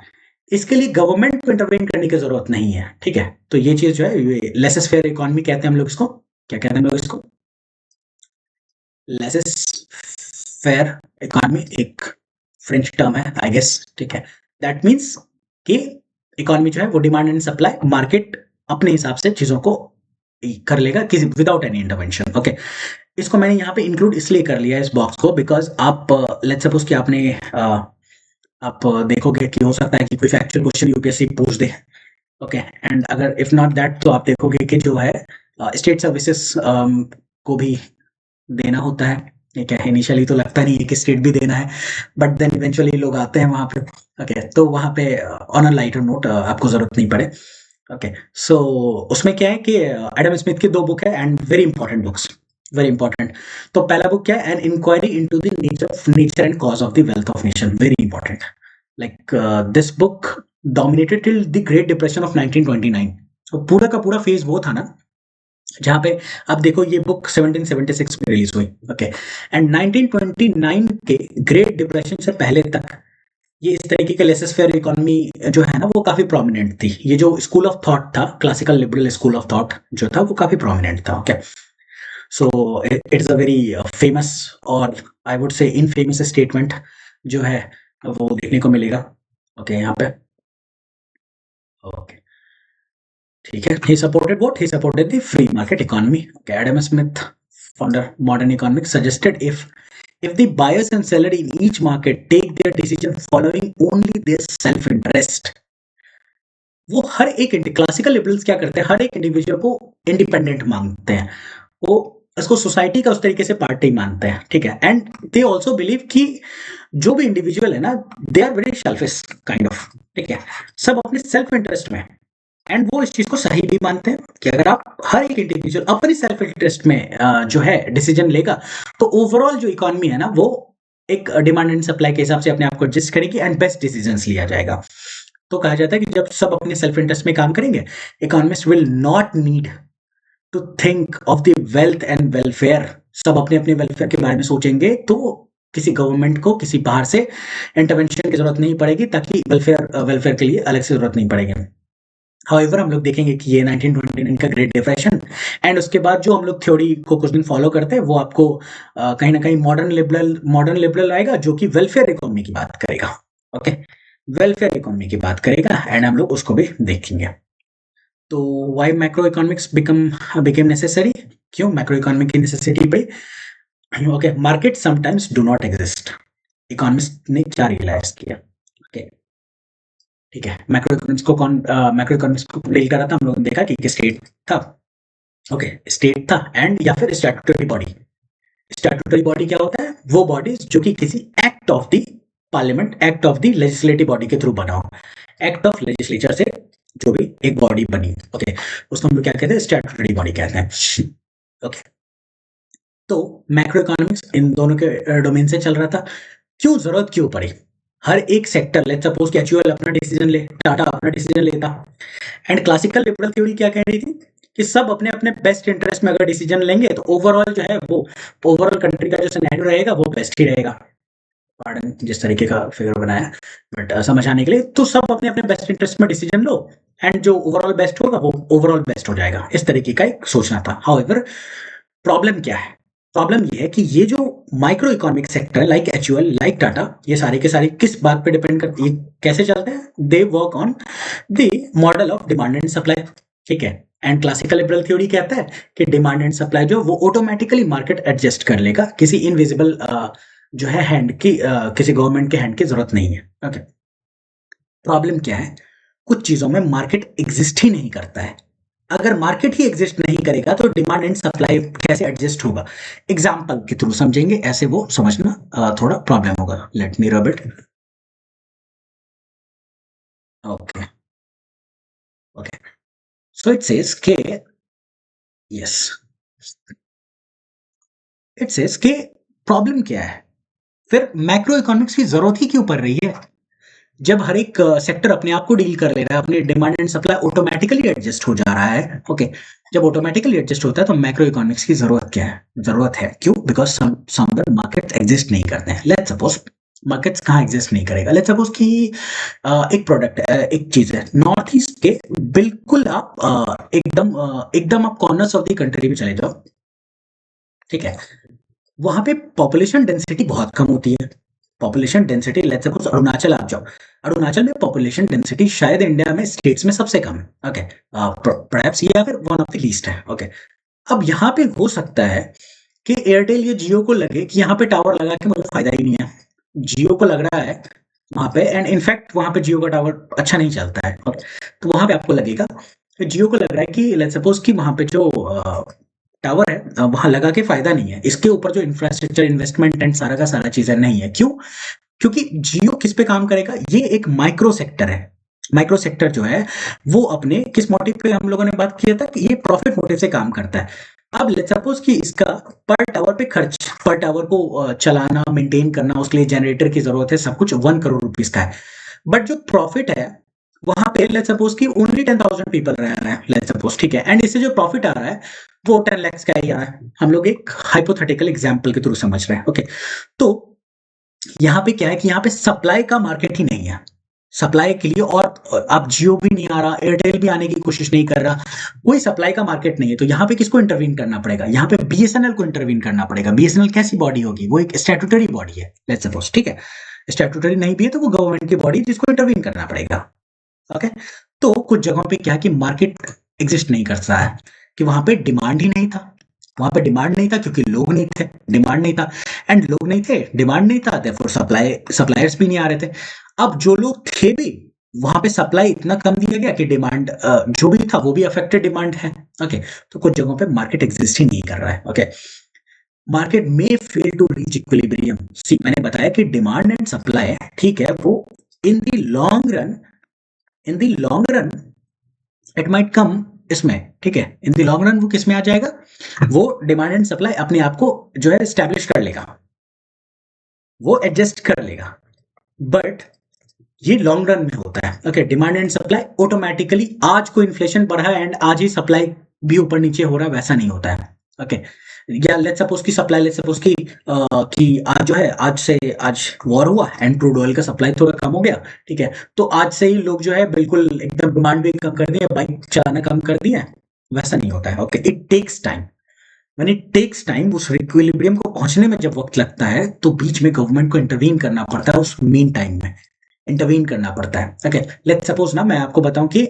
इसके लिए गवर्नमेंट को इंटरवेन करने की जरूरत नहीं है। ठीक है, तो ये चीज जो है लेसेस फेयर इकोनॉमी कहते हैं हम लोग इसको। क्या कहते हैं हम लोग इसको? लेसेस फेयर इकोनॉमी, एक फ्रेंच टर्म है आई गेस। ठीक है, दैट मीन्स कि इकोनॉमी जो है वो डिमांड एंड सप्लाई, मार्केट अपने हिसाब से चीजों को कर लेगा किसी विदाउट एनी इंटरवेंशन। ओके, इसको मैंने यहाँ पे इंक्लूड इसलिए कर लिया है इस बॉक्स को, बिकॉज आप लेट्स सपोज कि आपने आप देखोगे कि हो सकता है कि कोई फैक्चुअल क्वेश्चन यूपीएससी पूछ दे। ओके, एंड अगर इफ नॉट दैट तो आप देखोगे कि जो है स्टेट सर्विसेज को भी देना होता है। ठीक है, इनिशियली तो लगता नहीं है कि स्टेट भी देना है, बट देन इवेंचुअली लोग आते हैं वहां पे। ओके, तो वहां पे ऑन अ लाइटर नोट आपको जरूरत नहीं पड़े। ओके, सो उसमें क्या है कि एडम स्मिथ की 2 बुक है and very important books, very important. तो पहला बुक क्या है? An inquiry into the nature and cause of the wealth of nation, very important. Like this book dominated till the great depression of 1929। तो पूरा का पूरा फेज वो था ना जहां पे अब देखो ये बुक 1776 में रिलीज हुई। ओके, एंड 1929 के ग्रेट डिप्रेशन से पहले तक ये इस तरीके के लेसेस फेयर इकोनॉमी जो है ना वो काफी प्रोमिनेंट थी। ये जो स्कूल ऑफ थॉट था, classical liberal school of thought जो था वो काफी प्रोमिनेंट था। Okay, so it is a very famous और I would say infamous statement जो है वो देखने को मिलेगा। ओके, यहाँ पे ओके, ठीक है। He supported what? He supported the free market economy. Okay, Adam Smith, founder modern economics, suggested if the buyers and seller in each market take their decision following only their self interest, वो हर एक क्लासिकल लिबरल्स क्या करते हैं? हर एक इंडिविजुअल को इंडिपेंडेंट मानते हैं, वो इसको सोसाइटी का उस तरीके से पार्ट नहीं मानते हैं। ठीक है, एंड दे ऑल्सो बिलीव कि जो भी इंडिविजुअल है ना, they are very selfish kind of. ठीक है, सब अपने सेल्फ इंटरेस्ट में, एंड वो इस चीज को सही भी मानते हैं कि अगर आप हर एक इंडिविजुअल अपनी सेल्फ इंटरेस्ट में जो है डिसीजन लेगा तो ओवरऑल जो इकोनॉमी है ना वो एक डिमांड एंड सप्लाई के हिसाब से अपने आप को एडजस्ट करेगी एंड बेस्ट डिसीजंस लिया जाएगा। तो कहा जाता है कि जब सब अपने सेल्फ इंटरेस्ट में काम करेंगे, economist will not need to think of the wealth and welfare. सब अपने अपने वेलफेयर के बारे में सोचेंगे तो किसी गवर्नमेंट को किसी बाहर से इंटरवेंशन की जरूरत नहीं पड़ेगी, ताकि वेलफेयर के लिए अलग से जरूरत नहीं पड़ेगी। हाउएवर हम लोग देखेंगे कि ये 1929 का ग्रेट डिप्रेशन एंड उसके बाद जो हम लोग थ्योरी को कुछ दिन फॉलो करते हैं वो आपको कहीं ना कहीं मॉडर्न लिबरल आएगा जो कि वेलफेयर इकोनॉमी की बात करेगा। ओके, वेलफेयर इकोनॉमी की बात करेगा एंड हम लोग उसको भी देखेंगे। तो why macro economics became necessary, क्यों मैक्रो इकोनॉमिक की नेसेसिटी पड़ी? Okay, market sometimes do not exist. Economist ने क्या रियलाइज किया? ओके, ठीक है, मैक्रो इकोनॉमिक्स को डील करा था हम लोगों ने देखा कि स्टेट था। ओके, स्टेट था एंड या फिर स्टैट्यूटरी बॉडी। स्टैट्यूटरी बॉडी क्या होता है? वो बॉडीज जो कि किसी act of the parliament, act of the legislative body के थ्रू बना हो, एक्ट ऑफ लेजिस्लेचर से जो भी एक बॉडी बनी। ओके, उसको हम लोग क्या कहते हैं? स्टैट्यूटरी बॉडी कहते हैं। ओके, तो मैक्रो इकोनॉमिक्स इन दोनों के डोमेन से चल रहा था। क्यों जरूरत क्यों पड़ी? हर एक सेक्टर, लेट्स सपोज कि एचयूएल अपना डिसीजन ले, टाटा अपना डिसीजन लेता एंड क्लासिकल लिबरल थ्योरी क्या कह रही थी कि सब अपने अपने बेस्ट इंटरेस्ट में अगर डिसीजन लेंगे तो ओवरऑल जो है वो ओवरऑल कंट्री का जो सिनेरियो रहेगा वो बेस्ट ही रहेगा। पार्डन जिस तरीके का फिगर बनाया, बट समझाने के लिए, तो सब अपने अपने बेस्ट इंटरेस्ट में डिसीजन लो एंड जो ओवरऑल बेस्ट होगा वो ओवरऑल बेस्ट हो जाएगा। इस तरीके का एक सोचना था। हाउएवर प्रॉब्लम क्या है? प्रॉब्लम ये है कि ये जो micro economic sector like HUL, like Tata, ये सारे के सारे किस बात पे डिपेंड करती है, कैसे चलते हैं? They work on the model of demand and supply. ठीक है, एंड क्लासिकल लिबरल थ्योरी कहता है कि डिमांड एंड सप्लाई जो वो ऑटोमेटिकली मार्केट एडजस्ट कर लेगा, किसी इनविजिबल जो है हैंड की, किसी गवर्नमेंट के हैंड की जरूरत नहीं है। ओके, प्रॉब्लम क्या है? कुछ चीजों में मार्केट एग्जिस्ट ही नहीं करता है। अगर मार्केट ही एग्जिस्ट नहीं करेगा तो डिमांड एंड सप्लाई कैसे एडजस्ट होगा? एग्जाम्पल के थ्रू समझेंगे, ऐसे वो समझना थोड़ा प्रॉब्लम होगा। Let me rub it. Okay, okay, so it says के, यस, इट सेज के प्रॉब्लम क्या है, फिर मैक्रो इकोनॉमिक्स की जरूरत ही क्यों पड़ रही है? जब हर एक सेक्टर अपने आप को डील कर ले रहा है, अपने demand and supply automatically adjust हो जा रहा है। ओके, जब ऑटोमेटिकली एडजस्ट होता है तो मैक्रो इकोनॉमिक्स की जरूरत क्या है? जरूरत है क्यों? बिकॉज समवेयर मार्केट्स एग्जिस्ट नहीं करते हैं। लेट्स सपोज मार्केट्स कहाँ एग्जिस्ट नहीं करेगा? लेट्स सपोज कि एक प्रोडक्ट, एक चीज है नॉर्थ ईस्ट के, बिल्कुल आप एकदम आप कॉर्नर्स ऑफ द कंट्री में चले जाओ, ठीक है, वहां पे पॉपुलेशन डेंसिटी बहुत कम होती है। Population density, let's suppose Arunachal आप जाओ, अरुणाचल में पॉपुलेशन डेंसिटी शायद इंडिया में स्टेट्स में सबसे कम है। ओके, परहैप्स ये अगर वन ऑफ द लीस्ट है। ओके, अब यहाँ पे हो सकता है कि एयरटेल या जियो को लगे कि यहाँ पे टावर लगा के मुझे फायदा ही नहीं है। जियो को लग रहा है वहां पे, एंड इनफैक्ट वहां पे जियो का टावर अच्छा नहीं चलता है। Okay? तो वहां पे आपको लगेगा, जियो को लग रहा है कि लेट्स सपोज कि वहां पे जो टावर है वहां लगा के फायदा नहीं है, इसके ऊपर जो इंफ्रास्ट्रक्चर इन्वेस्टमेंट एंड सारा का सारा चीजें नहीं है। क्यों? क्योंकि जियो किस पे काम करेगा? ये एक माइक्रो सेक्टर है। माइक्रो सेक्टर जो है वो अपने किस मोटिव पे हम लोगों ने बात किया था कि ये प्रॉफिट मोटिव से काम करता है। अब लेट्स सपोज कि इसका पर टावर पे खर्च, पर टावर को चलाना, मेंटेन करना, उसके लिए जनरेटर की जरूरत है, सब कुछ 1 करोड़ रुपीस का है। बट जो प्रॉफिट है वहां पे लेट्स सपोज कि ओनली 10,000 पीपल रह रहे हैं, लेट्स सपोज, ठीक है, एंड इससे जो प्रॉफिट आ रहा है वो 10 लाख का ही आ रहा है। हम लोग एक हाइपोथेटिकल एग्जाम्पल के थ्रू समझ रहे हैं। ओके, तो यहाँ पे क्या है कि यहाँ पे सप्लाई का मार्केट ही नहीं है सप्लाई के लिए, और अब जियो भी नहीं आ रहा, एयरटेल भी आने की कोशिश नहीं कर रहा, कोई सप्लाई का मार्केट नहीं है। तो यहाँ पे किसको इंटरवीन करना पड़ेगा? यहाँ पे बीएसएनएल को इंटरवीन करना पड़ेगा। बीएसएनएल कैसी बॉडी होगी? वो एक स्टैट्यूटरी बॉडी है, लेट्स सपोज, ठीक है, स्टैट्यूटरी नहीं भी है तो वो गवर्नमेंट की बॉडी, जिसको इंटरवीन करना पड़ेगा। ओके, तो कुछ जगहों पे क्या है कि मार्केट एग्जिस्ट नहीं करता है, कि वहां पे डिमांड ही नहीं था। वहां पे डिमांड नहीं था क्योंकि लोग नहीं थे, डिमांड नहीं था, एंड लोग नहीं थे, डिमांड नहीं था, देयरफॉर सप्लायर्स भी नहीं आ रहे थे। अब जो लोग थे भी, वहां पे सप्लाई इतना कम दिया गया कि डिमांड जो भी था वो भी अफेक्टेड डिमांड है। ओके, तो कुछ जगहों पे मार्केट एग्जिस्ट ही नहीं कर रहा है। ओके, मार्केट में फेल टू रीच इक्विलिब्रियम। सी, मैंने बताया कि डिमांड एंड सप्लाई, ठीक है, वो in the long run, in the long run it might come इसमें, ठीक है, इन द लॉन्ग रन वो किस में आ जाएगा? वो डिमांड एंड सप्लाई अपने आप को जो है एस्टेब्लिश कर लेगा, वो एडजस्ट कर लेगा, बट ये लॉन्ग रन में होता है। Okay, demand and supply automatically, आज को इन्फ्लेशन बढ़ा एंड आज ही सप्लाई भी ऊपर नीचे हो रहा है, वैसा नहीं होता है। ओके, या लेट्स सपोज की सप्लाई, लेट्स सपोज कि आज जो है, आज वॉर हुआ एंड क्रूड ऑयल का सप्लाई थोड़ा कम हो गया, ठीक है, तो आज से ही लोग जो है बिल्कुल एकदम डिमांड भी कम कर दिया, बाइक चलाना कम कर दिया। वैसा नहीं होता है। Okay, it takes time. When it takes time, उस इक्विलिब्रियम को पहुंचने में जब वक्त लगता है, तो बीच में गवर्नमेंट को इंटरवीन करना पड़ता है, उस मीन टाइम में इंटरवीन करना पड़ता है। ओके, लेट्स सपोज ना मैं आपको बताऊं कि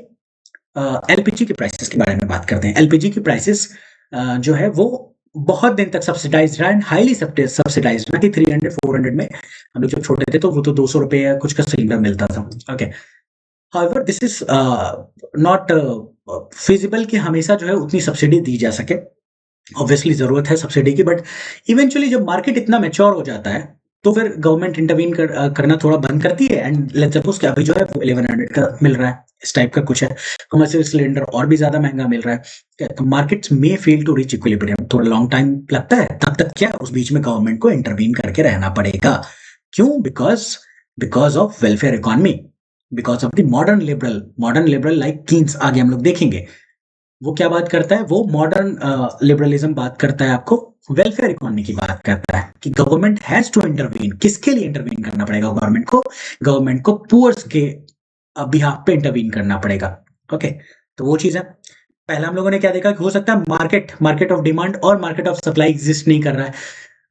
एलपीजी के प्राइसेस के बारे में बात करते हैं। एलपीजी की प्राइसेस जो है वो बहुत दिन तक सब्सिडाइज रहा एंड हाईली सब्सिडाइज रहा कि 300-400 में हम लोग जब छोटे थे तो वो तो 200 रुपए या कुछ का सिलेंडर मिलता था। Okay, however this is not feasible कि हमेशा जो है उतनी सब्सिडी दी जा सके। ऑब्वियसली जरूरत है सब्सिडी की, बट इवेंचुअली जब मार्केट इतना मैच्योर हो जाता है तो फिर गवर्नमेंट इंटरवीन करना थोड़ा बंद करती है। एंड लेट्स सपोज कि अभी जो है 1100 का मिल रहा है, इस टाइप का कुछ है। कमर्शियल सिलेंडर और भी ज्यादा महंगा मिल रहा है, तो मार्केट्स में फेल टू रीच इक्विलिब्रियम, थोड़ा लॉन्ग टाइम लगता है। तब तक क्या, उस बीच में गवर्नमेंट को इंटरवीन करके रहना पड़ेगा। क्यों? Because of welfare economy, because of the modern liberal like Keynes. आगे हम लोग देखेंगे वो क्या बात करता है। वो मॉडर्न लिबरलिज्म बात करता है, आपको वेलफेयर इकोनॉमी की बात करता है कि गवर्नमेंट हैज टू इंटरवीन। किसके लिए इंटरवीन करना पड़ेगा गवर्नमेंट को पुअर्स के बिहाफ पे इंटरवीन करना पड़ेगा। ओके, तो वो चीज है। पहला हम लोगों ने क्या देखा कि हो सकता है मार्केट ऑफ डिमांड और मार्केट ऑफ सप्लाई एग्जिस्ट नहीं कर रहा है।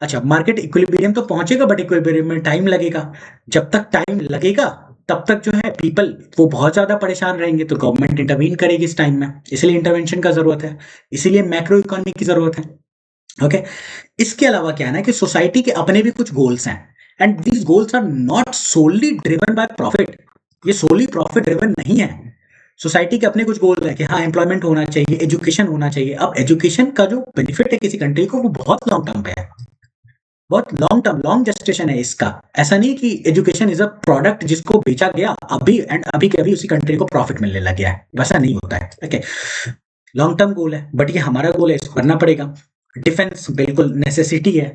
अच्छा, मार्केट इक्विलिब्रियम तो पहुंचेगा, बट इक्विलिब्रियम में टाइम लगेगा। जब तक टाइम लगेगा तब तक जो है पीपल वो बहुत ज्यादा परेशान रहेंगे, तो गवर्नमेंट इंटरवीन करेगी इस टाइम में। इसलिए इंटरवेंशन का जरूरत है, इसीलिए मैक्रो इकोनॉमी की जरूरत है। ओके, इसके अलावा क्या है ना कि सोसाइटी के अपने भी कुछ गोल्स हैं, and these goals are not solely driven by profit. ये सोली प्रॉफिट ड्रिवन नहीं है। सोसाइटी के अपने कुछ गोल है कि हाँ, एम्प्लॉयमेंट होना चाहिए, एजुकेशन होना चाहिए। अब एजुकेशन का जो बेनिफिट है किसी कंट्री को, वो बहुत लॉन्ग टर्म पे है, बहुत लॉन्ग टर्म, लॉन्ग जेस्टेशन है इसका। ऐसा नहीं कि एजुकेशन इज अ प्रोडक्ट जिसको बेचा गया अभी एंड अभी के अभी उसी कंट्री को प्रॉफिट मिलने लग गया है, वैसा नहीं होता है। ओके, लॉन्ग टर्म गोल है, बट ये हमारा गोल है, इसको करना पड़ेगा। डिफेंस बिल्कुल नेसेसिटी है।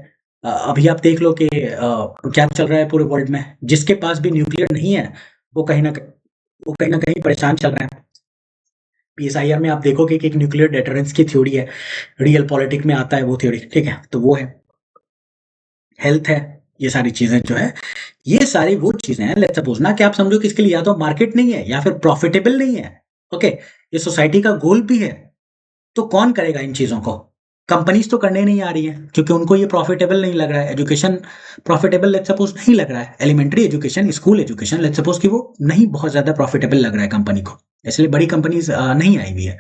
अभी आप देख लो कि क्या चल रहा है पूरे वर्ल्ड में। जिसके पास भी न्यूक्लियर नहीं है वो कहीं ना कहीं परेशान चल रहा है। पीएसआईआर में आप देखोगे कि एक न्यूक्लियर डेटरेंस की थ्योरी है, रियल पॉलिटिक में आता है वो थ्योरी, ठीक है, तो वो है हेल्थ है। ये सारी चीजें जो है, ये सारी वो चीजें हैं। लेट्स सपोज ना कि आप समझो कि इसके लिए या तो मार्केट नहीं है या फिर प्रॉफिटेबल नहीं है। ओके, ये सोसाइटी का गोल भी है, तो कौन करेगा इन चीजों को? कंपनीज तो करने नहीं आ रही है क्योंकि उनको ये प्रॉफिटेबल नहीं लग रहा है। एजुकेशन प्रॉफिटेबल लेट्स सपोज नहीं लग रहा है, elementary education, school education let's suppose कि वो नहीं बहुत ज्यादा प्रॉफिटेबल लग रहा है कंपनी को, इसलिए बड़ी कंपनीज नहीं आई हुई है।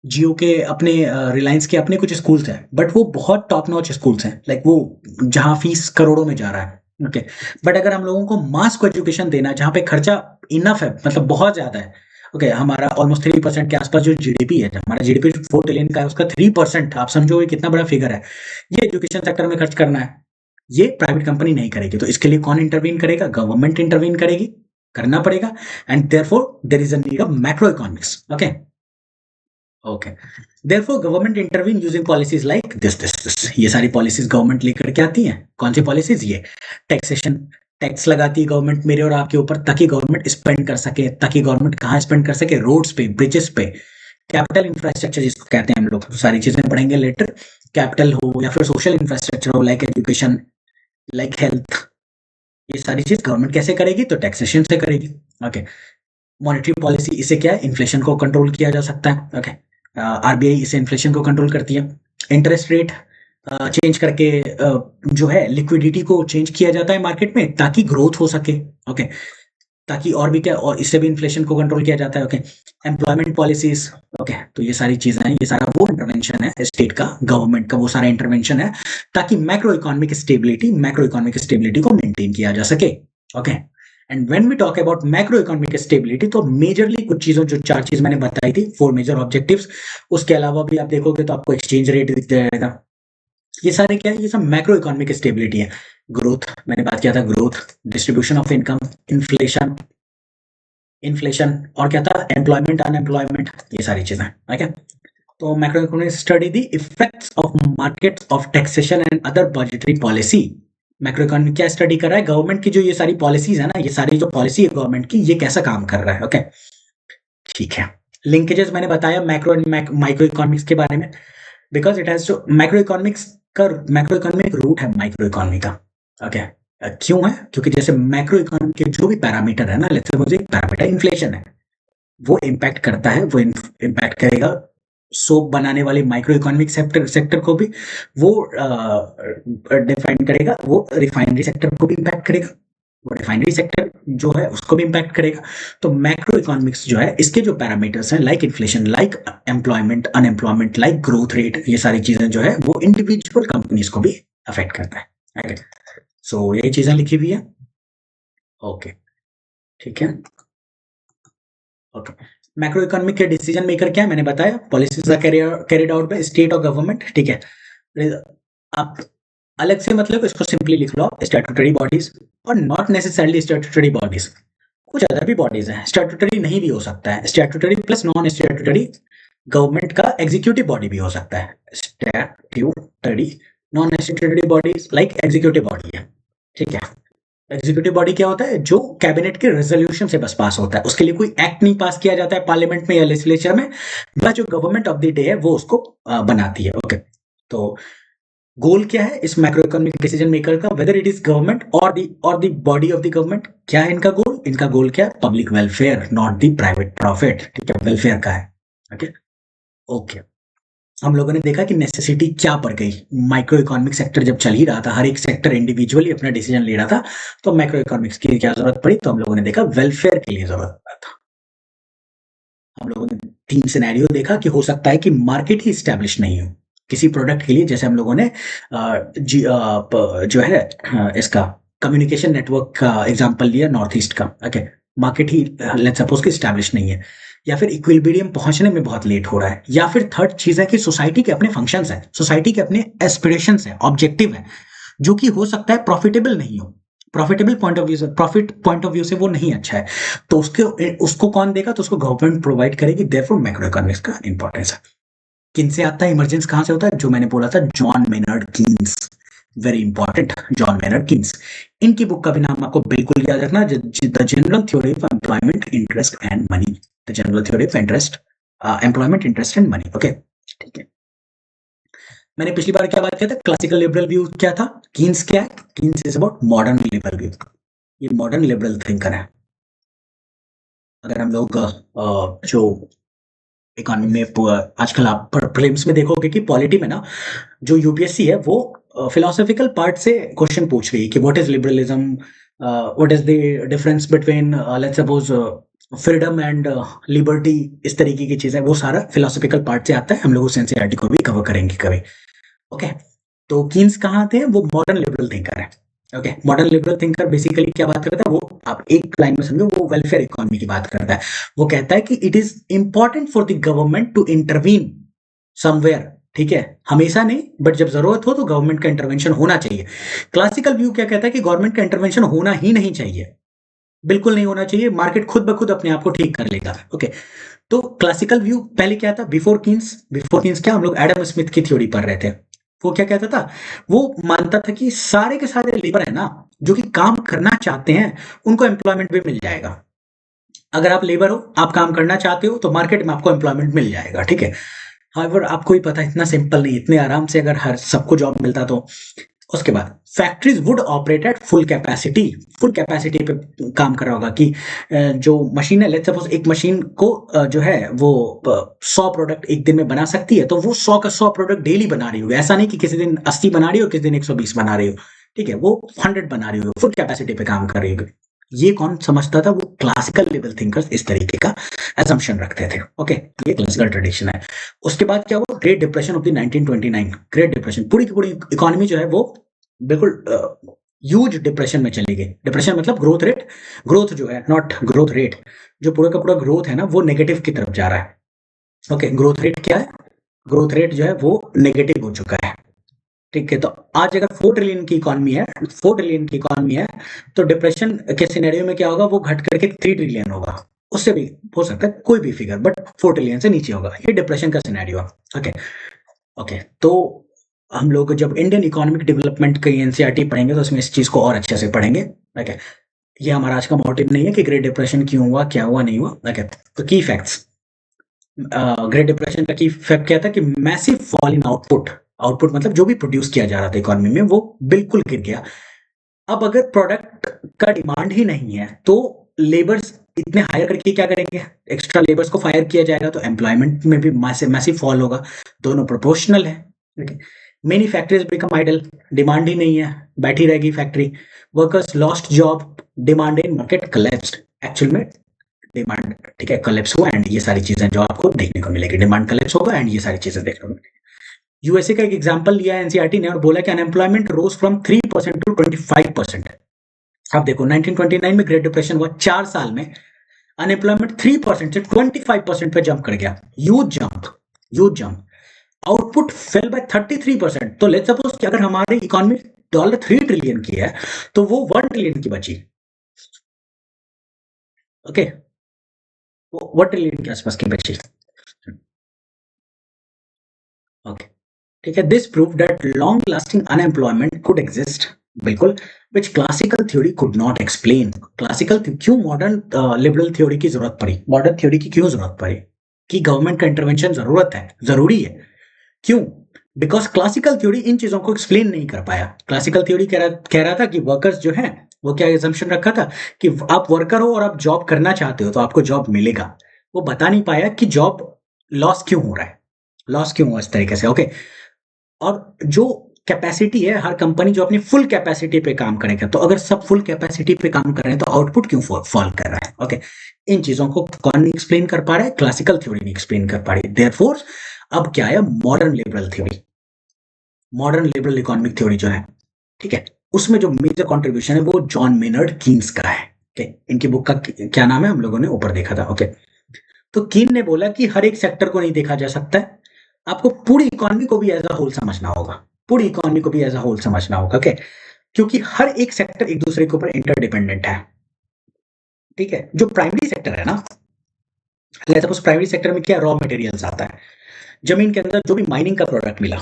जियो के अपने, रिलायंस के अपने कुछ स्कूल्स हैं, बट वो बहुत टॉप नॉच स्कूल्स हैं, लाइक वो जहाँ फीस करोड़ों में जा रहा है। ओके, बट अगर हम लोगों को मास को एजुकेशन देना है जहाँ पे खर्चा इनफ है, मतलब बहुत ज्यादा है। ओके, हमारा ऑलमोस्ट 3% के आसपास जो जीडीपी है, हमारा जीडीपी 4 ट्रिलियन का है, उसका 3% आप समझो ये कितना बड़ा फिगर है। ये एजुकेशन सेक्टर में खर्च करना है, ये प्राइवेट कंपनी नहीं करेगी। तो इसके लिए कौन इंटरवीन करेगा? गवर्नमेंट इंटरवीन करेगी, करना पड़ेगा। And therefore there is a need of macro economics. Okay, okay, therefore government intervene using policies like this. ये सारी पॉलिसीज गवर्नमेंट लेकर के आती हैं। कौन सी पॉलिसीज? ये टैक्सेशन, टैक्स लगाती है गवर्नमेंट मेरे और आपके ऊपर, ताकि गवर्नमेंट स्पेंड कर सके। ताकि गवर्नमेंट कहाँ स्पेंड कर सके? रोड्स पे, ब्रिजेस पे, कैपिटल इंफ्रास्ट्रक्चर जिसको कहते हैं हम लोग, सारी चीजें पढ़ेंगे लेटर। कैपिटल हो या फिर सोशल इंफ्रास्ट्रक्चर हो, लाइक एजुकेशन, लाइक हेल्थ, ये सारी चीज गवर्नमेंट कैसे करेगी? तो टैक्सेशन से करेगी। ओके, मॉनेटरी पॉलिसी, इसे क्या है? इन्फ्लेशन को कंट्रोल किया जा सकता है। ओके, आरबीआई इसे इन्फ्लेशन को कंट्रोल करती है। इंटरेस्ट रेट चेंज करके जो है लिक्विडिटी को चेंज किया जाता है मार्केट में, ताकि ग्रोथ हो सके। ओके, ताकि और भी क्या, और इससे भी इन्फ्लेशन को कंट्रोल किया जाता है। Okay, employment policies. ओके, तो ये सारी चीजें हैं, ये सारा वो इंटरवेंशन है स्टेट का, गवर्नमेंट का वो सारा इंटरवेंशन है, ताकि मैक्रो इकोनॉमिक स्टेबिलिटी को मेंटेन किया जा सके। Okay, and when we talk about macro economic stability, तो मेजरली कुछ चीजों, जो 4 चीज मैंने बताई थी, 4 मेजर ऑब्जेक्टिव्स, उसके अलावा भी आप देखोगे तो आपको एक्सचेंज रेट दिख जाएगा। ये सारे क्या है? ये सब मैक्रो इकोनॉमिक स्टेबिलिटी है। ग्रोथ, मैंने बात किया था, growth, distribution of income, inflation, और क्या था? एम्प्लॉयमेंट, अनएम्प्लॉयमेंट, ये सारी चीजें। ओके, तो macro economic study the effects of markets of taxation and other budgetary policy. Macro economy क्या स्टडी कर रहा है? गवर्नमेंट की जो ये सारी पॉलिसीज है ना, ये सारी जो पॉलिसी है गवर्नमेंट की, ये कैसा काम कर रहा है। ओके, ठीक है। लिंकेजेस मैंने बताया मैक्रो एंड माइक्रो इकोनॉमिक्स के बारे में। बिकॉज इट हैज जो मैक्रो इकोनॉमिक रूट है माइक्रो इकोनॉमी का। ओके क्यों है? क्योंकि जैसे मैक्रो इकोनॉमी के जो भी पैरामीटर है ना, लेट्स सपोज एक पैरामीटर इन्फ्लेशन है, वो इम्पैक्ट करता है, वो इम्पैक्ट करेगा सोप बनाने वाले माइक्रो इकोनॉमिक सेक्टर को भी, वो डिफाइन करेगा, वो रिफाइनरी सेक्टर को भी इम्पैक्ट करेगा, वो रिफाइनरी सेक्टर जो है उसको भी इम्पैक्ट करेगा। तो मैक्रो इकोनॉमिक्स जो है, इसके जो पैरामीटर्स हैं, like inflation, like employment, unemployment, like growth rate, ये सारी चीजें जो है वो इंडिविजुअल कंपनीज को भी अफेक्ट करता है। सो ये चीजें लिखी हुई है। ओके ठीक है। ओके मैक्रो इकोनॉमिक के डिसीजन मेकर क्या है मैंने बताया, policies are carried out by state और गवर्नमेंट। ठीक है, आप अलग से मतलब इसको सिंपली लिख लो, स्टैट्यूटरी बॉडीज और नॉट नेसेसरली स्टैट्यूटरी बॉडीज, कुछ अदर भी बॉडीज हैं, स्टैट्यूटरी नहीं भी हो सकता है, statutory plus non statutory government का एग्जीक्यूटिव बॉडी भी हो सकता है। Statutory non statutory bodies like executive body है। ठीक है, एग्जीक्यूटिव बॉडी क्या होता है? जो कैबिनेट के रेजोल्यूशन से बस पास होता है, उसके लिए कोई एक्ट नहीं पास किया जाता है पार्लियामेंट में या लेजिस्लेचर में, बस जो गवर्नमेंट ऑफ द डे है वो उसको बनाती है। ओके तो गोल क्या है इस मैक्रो इकोनॉमिक डिसीजन मेकर का, वेदर इट इज गवर्नमेंट और the body of the government, क्या है इनका गोल? इनका गोल क्या है? Public welfare, not the private profit. ठीक है, वेलफेयर का है। ओके ओके हम लोगों ने देखा कि नेसेसिटी क्या पड़ गई, माइक्रो इकोनॉमिक सेक्टर जब चल ही रहा था, हर एक सेक्टर इंडिविजुअली अपना डिसीजन ले रहा था, तो माइक्रो इकोनॉमिक्स की क्या जरूरत पड़ी? तो हम लोगों ने देखा वेलफेयर के लिए जरूरत पड़ा था। हम लोगों ने 3 सिनेरियो देखा कि हो सकता है कि मार्केट ही स्टैब्लिश नहीं हो किसी प्रोडक्ट के लिए, जैसे हम लोगों ने जो है इसका कम्युनिकेशन नेटवर्क का एग्जांपल लिया नॉर्थ ईस्ट का। Okay market he let's suppose कि स्टैब्लिश नहीं है, या फिर इक्विलिब्रियम पहुंचने में बहुत लेट हो रहा है, या फिर थर्ड चीज है कि सोसाइटी के अपने फंक्शंस हैं, सोसाइटी के अपने एस्पिरेशंस हैं, ऑब्जेक्टिव है, जो कि हो सकता है प्रॉफिटेबल नहीं हो, प्रॉफिटेबल पॉइंट ऑफ व्यू से, प्रॉफिट पॉइंट ऑफ व्यू से वो नहीं अच्छा है, तो उसको कौन देगा? तो उसको गवर्नमेंट प्रोवाइड करेगी। देयरफॉर मैक्रो इकोनॉमिक्स का इंपॉर्टेंस है। किन से आता है इमरजेंस? कहां से होता है? जो मैंने बोला था, John Maynard Keynes, very important, John Maynard Keynes. इनकी बुक का भी नाम आपको बिल्कुल याद रखना, the general theory of employment, interest and money, the general theory of interest, employment, interest and money. Okay ठीक है, मैंने पिछली बार क्या बात किया था? क्लासिकल लिबरल व्यू क्या था? कीन्स क्या है? Keynes is about modern liberal view, ये मॉडर्न लिबरल थिंकर है। अगर हम लोग जो इकोनॉमी में आजकल आप प्रीलिम्स में देखोगे कि पॉलिटी में ना जो यूपीएससी है वो फिलोसॉफिकल पार्ट से क्वेश्चन पूछ रही है कि what is liberalism, what is the difference between let's suppose freedom and liberty, इस तरीके की चीजें, वो सारा फिलोसॉफिकल पार्ट से आता है। हम लोग उस एनसीईआरटी को भी कवर करेंगे कभी। ओके तो कीन्स कहाँ आते हैं? वो मॉडर्न लिबरल थिंकर है। Okay modern liberal thinker basically क्या बात करता है? वो आप एक लाइन में समझो, वो वेलफेयर इकोनॉमी की बात करता है। वो कहता है कि it is important for the government to intervene somewhere, ठीक है, हमेशा नहीं, बट जब जरूरत हो तो गवर्नमेंट का इंटरवेंशन होना चाहिए। क्लासिकल व्यू क्या कहता है कि गवर्नमेंट का इंटरवेंशन होना ही नहीं चाहिए, बिल्कुल नहीं होना चाहिए, मार्केट खुद ब खुद अपने आप को ठीक कर लेगा। ओके तो क्लासिकल व्यू पहले क्या था? बिफोर कीन्स, बिफोर कीन्स क्या, हम लोग एडम स्मिथ की थ्योरी पढ़ रहे थे। वो क्या कहता था? वो मानता था कि सारे के सारे लेबर है ना जो कि काम करना चाहते हैं, उनको एम्प्लॉयमेंट भी मिल जाएगा। अगर आप लेबर हो, आप काम करना चाहते हो, तो मार्केट में आपको एम्प्लॉयमेंट मिल जाएगा। ठीक है, हाउएवर आपको ही पता है इतना सिंपल नहीं, इतने आराम से अगर हर सबको जॉब मिलता तो। उसके बाद factories would operate at full capacity, full capacity पे काम कर रहा होगा कि जो मशीन है, लेट्स सपोज एक मशीन को जो है वो 100 प्रोडक्ट एक दिन में बना सकती है, तो वो 100 का 100 प्रोडक्ट डेली बना रही होगी। ऐसा नहीं कि किसी दिन 80 बना रही हो, किसी दिन 120 बना रही हो। ठीक है, वो 100 बना रही हो, फुल कैपेसिटी पे काम कर रही होगी। ये कौन समझता था? वो क्लासिकल लेवल थिंकर्स इस तरीके का एजम्पशन रखते थे। ओके ये क्लासिकल ट्रेडिशन है। उसके बाद क्या हुआ? Great depression of the 1929, great depression, पूरी की पूरी इकोनॉमी जो है वो बिल्कुल ह्यूज डिप्रेशन में चली गई। डिप्रेशन मतलब ग्रोथ रेट, ग्रोथ जो है, नॉट ग्रोथ रेट, जो पूरा का पूरा ग्रोथ है ना वो नेगेटिव की तरफ जा रहा है। ओके ग्रोथ रेट क्या है? ग्रोथ रेट जो है वो नेगेटिव हो चुका है। ठीक है, तो आज अगर 4 ट्रिलियन की इकोनॉमी है, 4 ट्रिलियन की इकोनॉमी है, तो डिप्रेशन के सिनेरियो में क्या होगा? वो घट करके 3 ट्रिलियन होगा, उससे भी हो सकता है कोई भी फिगर, बट 4 ट्रिलियन से नीचे होगा। ये डिप्रेशन का सिनेरियो है। ओके ओके तो हम लोग जब इंडियन इकोनॉमिक डेवलपमेंट की एनसीईआरटी पढ़ेंगे तो उसमें इस चीज को और अच्छे से पढ़ेंगे। ओके ये हमारा आज का मोटिव नहीं है कि ग्रेट डिप्रेशन क्यों हुआ, क्या हुआ, नहीं हुआ। ओके तो की फैक्ट्स, ग्रेट डिप्रेशन का की इफेक्ट क्या था कि massive fall in output. Output मतलब जो भी प्रोड्यूस किया जा रहा था इकोनॉमी में वो बिल्कुल गिर गया। अब अगर प्रोडक्ट का डिमांड ही नहीं है तो लेबर्स इतने हायर करके क्या करेंगे? एक्स्ट्रा लेबर्स को फायर किया जाएगा तो एम्प्लॉयमेंट में भी मैसिव फॉल होगा। दोनों प्रोपोर्शनल है। Many factories become idle, demand ही नहीं है, बैठी रहेगी factory. Workers lost job, demand in market collapsed. Actual में डिमांड, ठीक है, कोलैप्स हुआ एंड ये सारी चीजें जो आपको देखने को मिलेगी, डिमांड कोलैप्स होगा एंड ये सारी चीजें देखने को मिलेगी। यूएसए का एक एग्जांपल लिया है एनसीईआरटी ने और बोला कि अनएम्प्लॉयमेंट रोज फ्रॉम 3% टू 25%। अब देखो 1929 में ग्रेट डिप्रेशन हुआ, 4 साल में अनएम्प्लॉयमेंट 3% से 25% पे जंप कर गया। Huge jump, huge jump. Output fell by 33%। तो लेट्स सपोज कि अगर हमारी इकोनॉमी $3 ट्रिलियन की है तो वो 1 ट्रिलियन की बची। ओके, वो 1 ट्रिलियन के आसपास की बची। ओके, ठीक है। This prove that long lasting unemployment could exist, बिल्कुल, which classical theory could not explain. Classical क्यों मॉडर्न लिबरल थ्योरी की जरूरत पड़ी? मॉडर्न थ्योरी की क्यों जरूरत पड़ी? कि गवर्नमेंट का इंटरवेंशन जरूरत है, जरूरी है। क्यों? बिकॉज क्लासिकल थ्योरी इन चीजों को एक्सप्लेन नहीं कर पाया। क्लासिकल थ्योरी कह रहा था कि वर्कर्स जो है वो क्या एजम्पशन रखा था कि आप वर्कर हो और आप जॉब करना चाहते हो तो आपको जॉब मिलेगा। वो बता नहीं पाया कि जॉब लॉस क्यों हो रहा है, लॉस क्यों हुआ इस तरीके से। ओके, और जो कैपेसिटी है, हर कंपनी जो अपनी फुल कैपेसिटी पे काम करेगा, तो अगर सब फुल कैपेसिटी पे काम कर रहे हैं तो आउटपुट क्यों फॉल कर रहा है? ओके, इन चीजों को कौन नहीं एक्सप्लेन कर पा रहा है? क्लासिकल थ्योरी नहीं एक्सप्लेन कर पा रही। देयरफॉर अब क्या है? Modern liberal theory, modern liberal economic theory जो है, ठीक है, उसमें जो मेजर कंट्रीब्यूशन है वो जॉन मेनर्ड कीन्स का है। ओके, इनकी बुक का क्या नाम है हम लोगों ने ऊपर देखा था। ओके, तो कीन ने बोला कि हर एक सेक्टर को नहीं देखा जा सकता है, आपको पूरी इकोनॉमी को भी एज अ होल समझना होगा, पूरी इकोनॉमी को भी एज अ होल समझना होगा। ओके, क्योंकि हर एक सेक्टर एक दूसरे के ऊपर इंटरडिपेंडेंट है। ठीक है, जो प्राइमरी सेक्टर है ना, सपोज प्राइमरी सेक्टर में क्या, रॉ मटेरियल्स आता है, जमीन के अंदर जो भी माइनिंग का प्रोडक्ट मिला।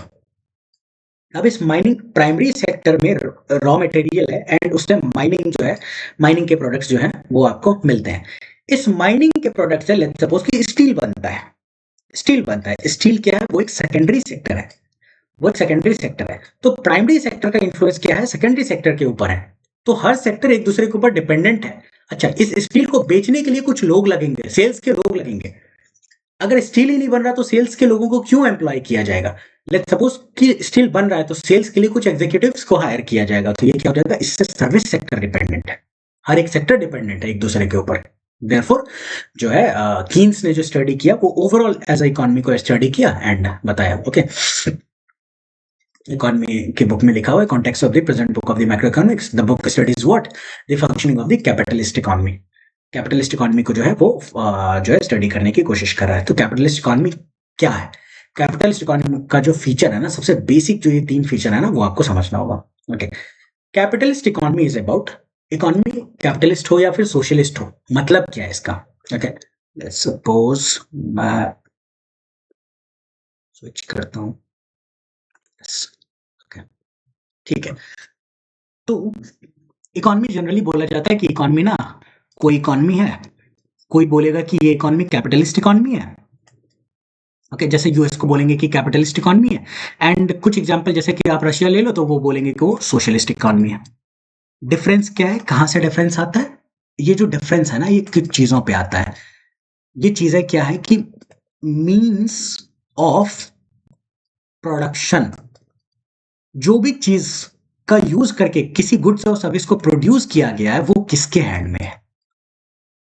अब इस माइनिंग प्राइमरी सेक्टर में रॉ मटेरियल है एंड उसमें माइनिंग जो है, माइनिंग के प्रोडक्ट्स जो हैं वो आपको मिलते हैं। इस माइनिंग के प्रोडक्ट से लेट्स सपोज कि स्टील बनता है, स्टील बनता है। स्टील क्या है? वो एक सेकेंडरी सेक्टर है, वो एक सेकेंडरी सेक्टर है। तो प्राइमरी सेक्टर का इन्फ्लुएंस क्या है? सेकेंडरी सेक्टर के ऊपर है। तो हर सेक्टर एक दूसरे के ऊपर डिपेंडेंट है। अच्छा, इस स्टील को बेचने के लिए कुछ लोग लगेंगे, सेल्स के लोग लगेंगे। अगर स्टील ही नहीं बन रहा तो सेल्स के लोगों को क्यों एम्प्लॉय किया जाएगा? लेट्स सपोज कि स्टील बन रहा है तो सेल्स के लिए कुछ एग्जीक्यूटिव्स को हायर किया जाएगा। तो ये क्या हो जाएगा? इससे सर्विस सेक्टर डिपेंडेंट है, हर एक सेक्टर डिपेंडेंट है एक दूसरे के ऊपर। देयरफॉर जो है कीन्स ने जो स्टडी किया वो ओवरऑल एज अ इकोनॉमी को स्टडी किया एंड बताया। ओके, इकोनॉमी की बुक में लिखा हुआ है context of the present book of the macro economics, the book studies what, the functioning of the capitalist economy. Capitalist economy को जो है वो जो है स्टडी करने की कोशिश कर रहा है। तो कैपिटलिस्ट इकोनॉमी क्या है? कैपिटलिस्ट इकोनॉमी का जो फीचर है ना, सबसे बेसिक जो ये 3 फीचर है ना, वो आपको समझना होगा। Okay, capitalist economy is about, economy capitalist हो या फिर सोशलिस्ट हो, मतलब क्या है इसका? ओके, लेट्स सपोज मैं स्विच करता हूँ। ओके, ठीक है। तो इकोनॉमी जनरली बोला जाता है कि इकोनॉमी ना, कोई इकोनॉमी है, कोई बोलेगा कि ये इकोनॉमी कैपिटलिस्ट इकोनॉमी है। ओके, जैसे यूएस को बोलेंगे कि कैपिटलिस्ट इकोनॉमी है, एंड कुछ एग्जांपल जैसे कि आप रशिया ले लो तो वो बोलेंगे कि वो सोशलिस्ट इकोनॉमी है। डिफरेंस क्या है? कहाँ से डिफरेंस आता है? ये जो डिफरेंस है ना, ये किन चीजों पे आता है? ये चीजें क्या है कि मीन्स ऑफ प्रोडक्शन, जो भी चीज का यूज करके किसी गुड्स और सर्विस को प्रोड्यूस किया गया है वो किसके हैंड में है,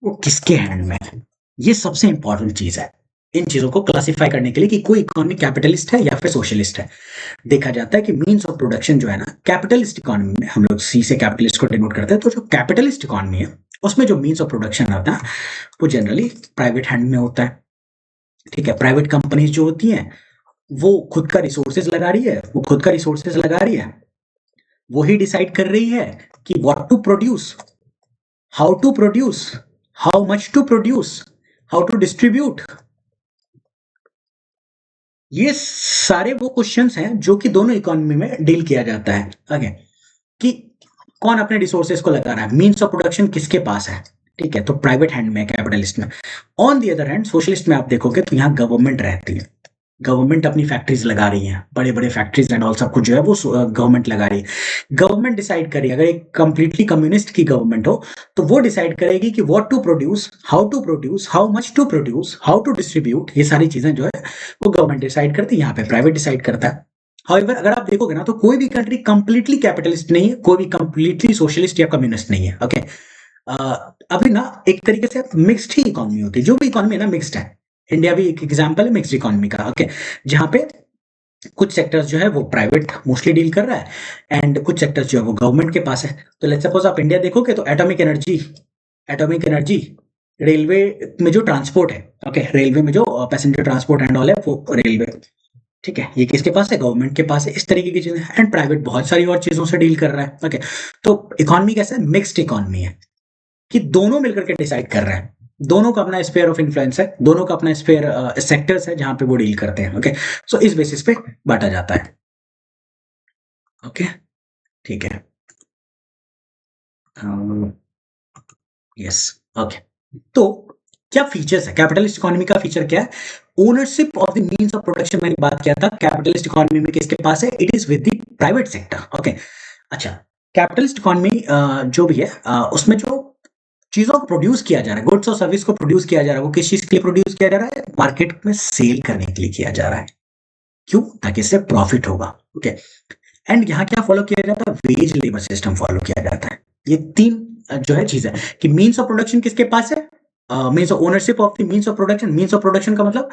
वो किसके हैंड में है? ये सबसे इंपॉर्टेंट चीज है इन चीजों को क्लासिफाई करने के लिए कि कोई इकोनॉमी कैपिटलिस्ट है या फिर सोशलिस्ट है। देखा जाता है कि मीन्स ऑफ प्रोडक्शन जो है ना, कैपिटलिस्ट इकोनॉमी में हम लोग सी से कैपिटलिस्ट को डिनोट करते हैं, तो जो कैपिटलिस्ट इकोनॉमी है उसमें जो मीन्स ऑफ प्रोडक्शन होता है वो जनरली प्राइवेट हैंड में होता है। ठीक है, प्राइवेट कंपनीज जो होती हैं वो खुद का रिसोर्सेज लगा रही है, वो खुद का रिसोर्सेज लगा रही है, वही डिसाइड कर रही है कि what to produce, how to produce, how much to produce, how to distribute. ये सारे वो क्वेश्चंस हैं जो कि दोनों इकोनॉमी में डील किया जाता है। आगे कि कौन अपने रिसोर्सेज को लगा रहा है, मीन्स ऑफ प्रोडक्शन किसके पास है। ठीक है, तो प्राइवेट हैंड में है कैपिटलिस्ट में। On the other hand socialist में आप देखोगे तो यहाँ गवर्नमेंट रहती है, गवर्नमेंट अपनी फैक्ट्रीज लगा रही है, बड़े बड़े फैक्ट्रीज एंड ऑल सब कुछ जो है वो गवर्नमेंट लगा रही है। गवर्नमेंट डिसाइड करेगी, अगर एक कंप्लीटली कम्युनिस्ट की गवर्नमेंट हो तो वो डिसाइड करेगी कि what to produce, how much to produce, how to distribute, ये सारी चीजें जो है वो गवर्नमेंट डिसाइड करती है, यहाँ पे प्राइवेट डिसाइड करता है। हाउएवर अगर आप देखोगे ना तो कोई भी कंट्री कंप्लीटली कैपिटलिस्ट नहीं है, कोई भी कंप्लीटली सोशलिस्ट या कम्युनिस्ट नहीं है। ओके, अभी ना एक तरीके से मिक्स्ड ही इकोनॉमी होती है, जो भी इकोनॉमी है ना मिक्स्ड है। इंडिया भी एक एग्जांपल है मिक्स्ड इकोनॉमी का। ओके, जहाँ पे कुछ सेक्टर्स जो है वो प्राइवेट मोस्टली डील कर रहा है एंड कुछ सेक्टर्स जो है वो गवर्नमेंट के पास है। तो लेट्स सपोज आप इंडिया देखोगे तो एटॉमिक एनर्जी, रेलवे में जो ट्रांसपोर्ट है, ओके, रेलवे में जो पैसेंजर ट्रांसपोर्ट एंड ऑल है वो रेलवे, ठीक है, ये किसके पास है, गवर्नमेंट के पास है। इस तरीके की चीजें एंड प्राइवेट बहुत सारी और चीजों से डील कर रहा है। ओके, तो इकोनॉमी कैसा है, मिक्स्ड इकोनॉमी है कि दोनों मिलकर के डिसाइड कर रहे हैं, दोनों का अपना स्पेयर ऑफ इन्फ्लुएंस है, दोनों का अपना स्पेयर सेक्टर्स है जहां पे वो डील करते हैं। ओके, सो इस बेसिस पे बांटा जाता है। ओके, ठीक है, यस, ओके। तो क्या फीचर्स है कैपिटलिस्ट इकोनॉमी का, फीचर क्या है, ownership of the means of production, मैंने बात किया था कैपिटलिस्ट इकोनॉमी में किसके पास है, it is with the private sector. Okay, अच्छा, कैपिटलिस्ट इकोनॉमी जो भी है उसमें जो चीजों को प्रोड्यूस किया जा रहा है, गुड्स और सर्विस को प्रोड्यूस किया जा रहा है, वो किस चीज के लिए प्रोड्यूस किया जा रहा है, मार्केट में सेल करने के लिए किया जा रहा है। क्यों, ताकि इससे प्रॉफिट होगा। ओके, एंड यहाँ क्या फॉलो किया जाता है, वेज लेबर सिस्टम फॉलो किया जाता है। ये तीन जो है चीज है कि मीन्स ऑफ प्रोडक्शन किसके पास है, means of ownership of the means of production. Means of production का मतलब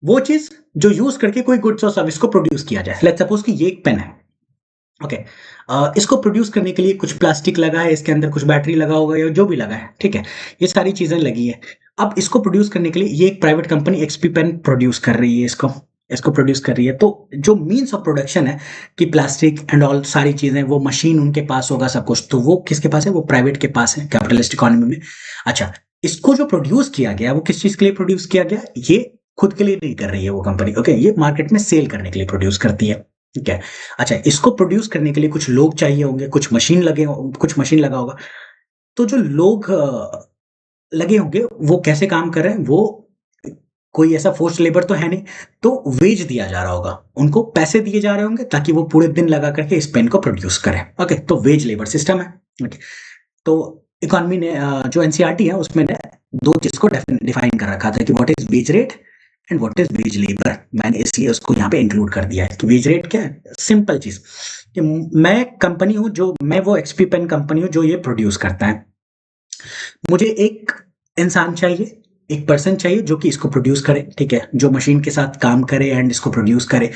वो चीज जो यूज करके कोई गुड्स और सर्विस को प्रोड्यूस किया जाए। लेट्स सपोज कि ये एक पेन है, ओके, इसको प्रोड्यूस करने के लिए कुछ प्लास्टिक लगा है, इसके अंदर कुछ बैटरी लगा होगा या जो भी लगा है, ठीक है, ये सारी चीजें लगी है। अब इसको प्रोड्यूस करने के लिए ये एक private company XP pen produce कर रही है, इसको प्रोड्यूस कर रही है। तो जो मीन्स ऑफ प्रोडक्शन है कि प्लास्टिक एंड ऑल सारी चीजें, वो मशीन उनके पास होगा सब कुछ, तो वो किसके पास है, वो प्राइवेट के पास है कैपिटलिस्ट इकोनॉमी में। अच्छा, इसको जो प्रोड्यूस किया गया वो किस चीज के लिए प्रोड्यूस किया गया, ये खुद के लिए नहीं कर रही है वो कंपनी। ओके, ये मार्केट में सेल करने के लिए प्रोड्यूस करती है, ठीक है। अच्छा, इसको प्रोड्यूस करने के लिए कुछ लोग चाहिए होंगे, कुछ मशीन लगा होगा। तो जो लोग लगे होंगे वो कैसे काम कर रहे हैं, वो कोई ऐसा फोर्स लेबर तो है नहीं, तो वेज दिया जा रहा होगा, उनको पैसे दिए जा रहे होंगे ताकि वो पूरे दिन लगा करके इस पेन को प्रोड्यूस करें। ओके, तो वेज लेबर सिस्टम है। ओके, तो इकोनॉमी ने जो एनसीईआरटी है उसमें ने दो चीज को डिफाइन कर रखा था कि what is wage rate and what is veg labour. मैंने इसलिए उसको यहाँ पे इंक्लूड कर दिया है कि वेज रेट क्या है, सिंपल चीज कि मैं कंपनी हूँ, जो मैं वो एक्सपी पेन कंपनी हूँ जो ये प्रोड्यूस करता है, मुझे एक इंसान चाहिए, एक पर्सन चाहिए जो कि इसको प्रोड्यूस करे, ठीक है, जो मशीन के साथ काम करे एंड इसको प्रोड्यूस करे।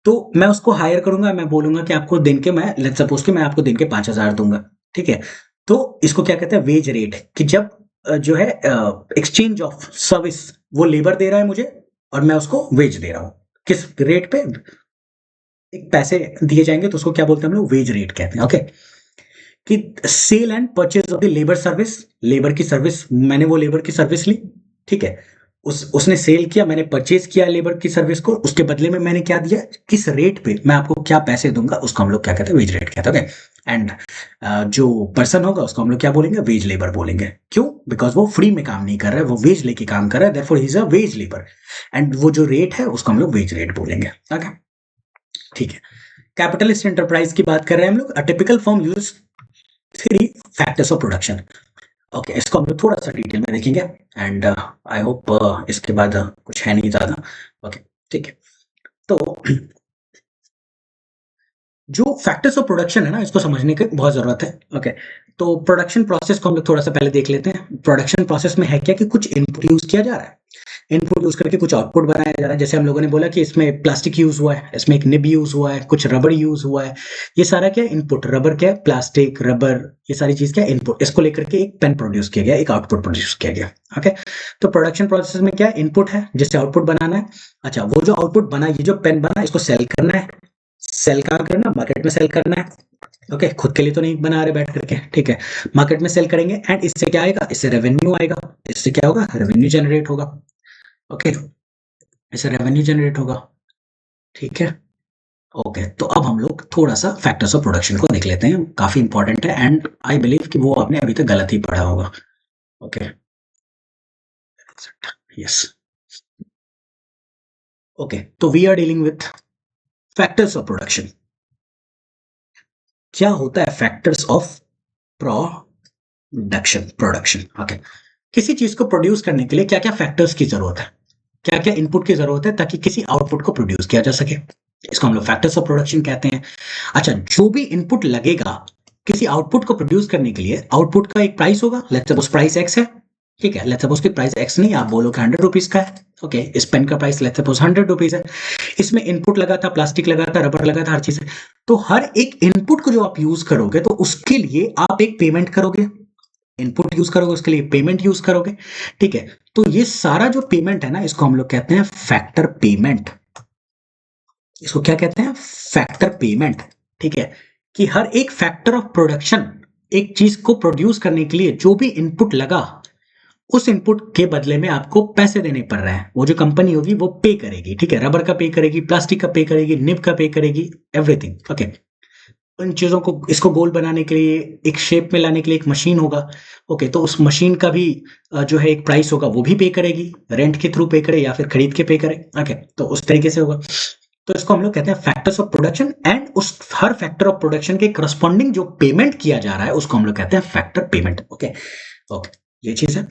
तो मैं उसको हायर करूंगा, मैं बोलूंगा कि आपको दिन के, मैं लेट्स सपोज कि मैं आपको दिन के 5,000 दूंगा, ठीक है। तो इसको क्या कहते हैं, वेज रेट, कि जब जो है एक्सचेंज ऑफ सर्विस, वो लेबर दे रहा है मुझे और मैं उसको वेज दे रहा हूँ, किस रेट पे, एक पैसे दिए जाएंगे, तो उसको क्या बोलते हैं हम लोग, वेज रेट कहते हैं। ओके, कि sale and purchase of the labour service, labour की सर्विस, मैंने वो लेबर की सर्विस ली, ठीक है, उसने सेल किया, मैंने परचेज किया लेबर की सर्विस को, उसके बदले में मैंने क्या दिया, किस रेट पे मैं आपको क्या पैसे दूंगा, उसको हम लोग क्या कहते हैं, वेज रेट कहते हैं। ओके, एंड जो पर्सन होगा उसको हम लोग क्या बोलेंगे, वेज लेबर बोलेंगे। क्यों, बिकॉज वो फ्री में काम नहीं कर रहा है, वो वेज लेके काम कर रहा है, therefore he is a veg labour, and वो जो रेट है उसको हम लोग वेज रेट बोलेंगे। ओके, ठीक है। कैपिटलिस्ट एंटरप्राइज की बात कर रहे हैं हम लोग। A typical firm use 3 factors of production. Okay, इसको हम लोग थोड़ा सा डिटेल में देखेंगे एंड आई होप इसके बाद कुछ है नहीं ज्यादा। ओके, ठीक है। तो जो फैक्टर्स ऑफ प्रोडक्शन है ना, इसको समझने की बहुत जरूरत है। ओके, तो प्रोडक्शन प्रोसेस को हम लोग थोड़ा सा पहले देख लेते हैं। प्रोडक्शन प्रोसेस में है क्या कि कुछ इनपुट यूज किया जा रहा है, इनपुट यूज करके कुछ आउटपुट बनाया जा रहा है। जैसे हम लोगों ने बोला कि इसमें प्लास्टिक यूज हुआ है, इसमें एक निब यूज हुआ है, कुछ रबर यूज हुआ है, ये सारा क्या इनपुट, रबर क्या है, प्लास्टिक रबर, ये सारी चीज क्या इनपुट, इसको लेकर के एक पेन प्रोड्यूस किया गया, एक आउटपुट प्रोड्यूस किया गया। ओके, तो प्रोडक्शन प्रोसेस में क्या इनपुट है जिससे आउटपुट बनाना है। अच्छा, वो जो आउटपुट बना, ये जो पेन बना, इसको सेल करना है, सेल कहाँ करना, मार्केट में सेल करना है। ओके, खुद के लिए तो नहीं बना रहे बैठ करके, ठीक है, मार्केट में सेल करेंगे एंड इससे क्या आएगा, इससे रेवेन्यू आएगा, इससे क्या होगा, रेवेन्यू जनरेट होगा। ओके, इससे रेवेन्यू जनरेट होगा, ठीक है। ओके, तो अब हम लोग थोड़ा सा फैक्टर्स ऑफ प्रोडक्शन को देख लेते हैं, काफी इंपॉर्टेंट है एंड आई बिलीव कि वो आपने अभी तक गलत ही पढ़ा होगा। ओके, यस, ओके, तो we are dealing with factors of production. क्या होता है फैक्टर्स ऑफ प्रोडक्शन? ओके, किसी चीज को प्रोड्यूस करने के लिए क्या क्या फैक्टर्स की जरूरत है, क्या क्या इनपुट की जरूरत है ताकि किसी आउटपुट को प्रोड्यूस किया जा सके, इसको हम लोग फैक्टर्स ऑफ प्रोडक्शन कहते हैं। अच्छा, जो भी इनपुट लगेगा किसी आउटपुट को प्रोड्यूस करने के लिए, आउटपुट का एक प्राइस होगा, लेट्स सपोज प्राइस एक्स है, ठीक है, लेट्स सपोज कि प्राइस एक्स नहीं, आप बोलो कि 100 रुपीज का है, ओके, इस पेन का प्राइस लेट्स सपोज 100 रुपीज है, इसमें इनपुट लगा था, प्लास्टिक लगा था, रबर लगा था, हर चीज है। तो हर एक इनपुट को जो आप यूज करोगे तो उसके लिए आप एक पेमेंट करोगे, इनपुट यूज करोगे उसके लिए पेमेंट यूज करोगे, ठीक है। तो ये सारा जो पेमेंट है ना, इसको हम लोग कहते हैं फैक्टर पेमेंट। इसको क्या कहते हैं? फैक्टर पेमेंट, ठीक है। कि हर एक फैक्टर ऑफ प्रोडक्शन, एक चीज को प्रोड्यूस करने के लिए जो भी इनपुट लगा, उस इनपुट के बदले में आपको पैसे देने पड़ रहे हैं, वो जो कंपनी होगी वो पे करेगी, ठीक है, रबर का पे करेगी, प्लास्टिक का पे करेगी, निब का पे करेगी, एवरीथिंग, ओके। उन चीजों को, इसको गोल बनाने के लिए, एक शेप में लाने के लिए एक मशीन होगा, ओके, तो उस मशीन का भी जो है एक प्राइस होगा, वो भी पे करेगी, रेंट के थ्रू पे करे या फिर खरीद के पे करे, ओके, तो उस तरीके से होगा। तो इसको हम लोग कहते हैं फैक्टर्स ऑफ प्रोडक्शन, एंड उस हर फैक्टर ऑफ प्रोडक्शन के करस्पॉन्डिंग जो पेमेंट किया जा रहा है उसको हम लोग कहते हैं फैक्टर पेमेंट, ओके। ओके, ये चीज है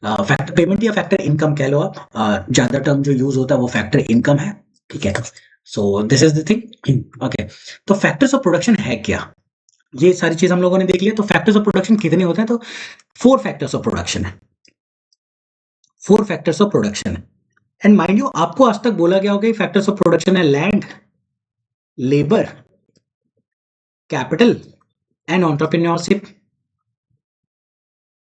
फैक्टर पेमेंट या फैक्टर इनकम कह लो आप, ज्यादा टर्म जो यूज होता है वो फैक्टर इनकम है, ठीक है। So this is the thing, okay. तो फैक्टर्स ऑफ प्रोडक्शन है क्या, ये सारी चीज हम लोगों ने देख लिया। तो फैक्टर्स ऑफ प्रोडक्शन कितने होते हैं? तो 4 फैक्टर्स ऑफ प्रोडक्शन है, 4 फैक्टर्स ऑफ प्रोडक्शन है। एंड माइंड यू, आपको आज तक बोला गया होगा फैक्टर्स ऑफ प्रोडक्शन है land, labour, capital and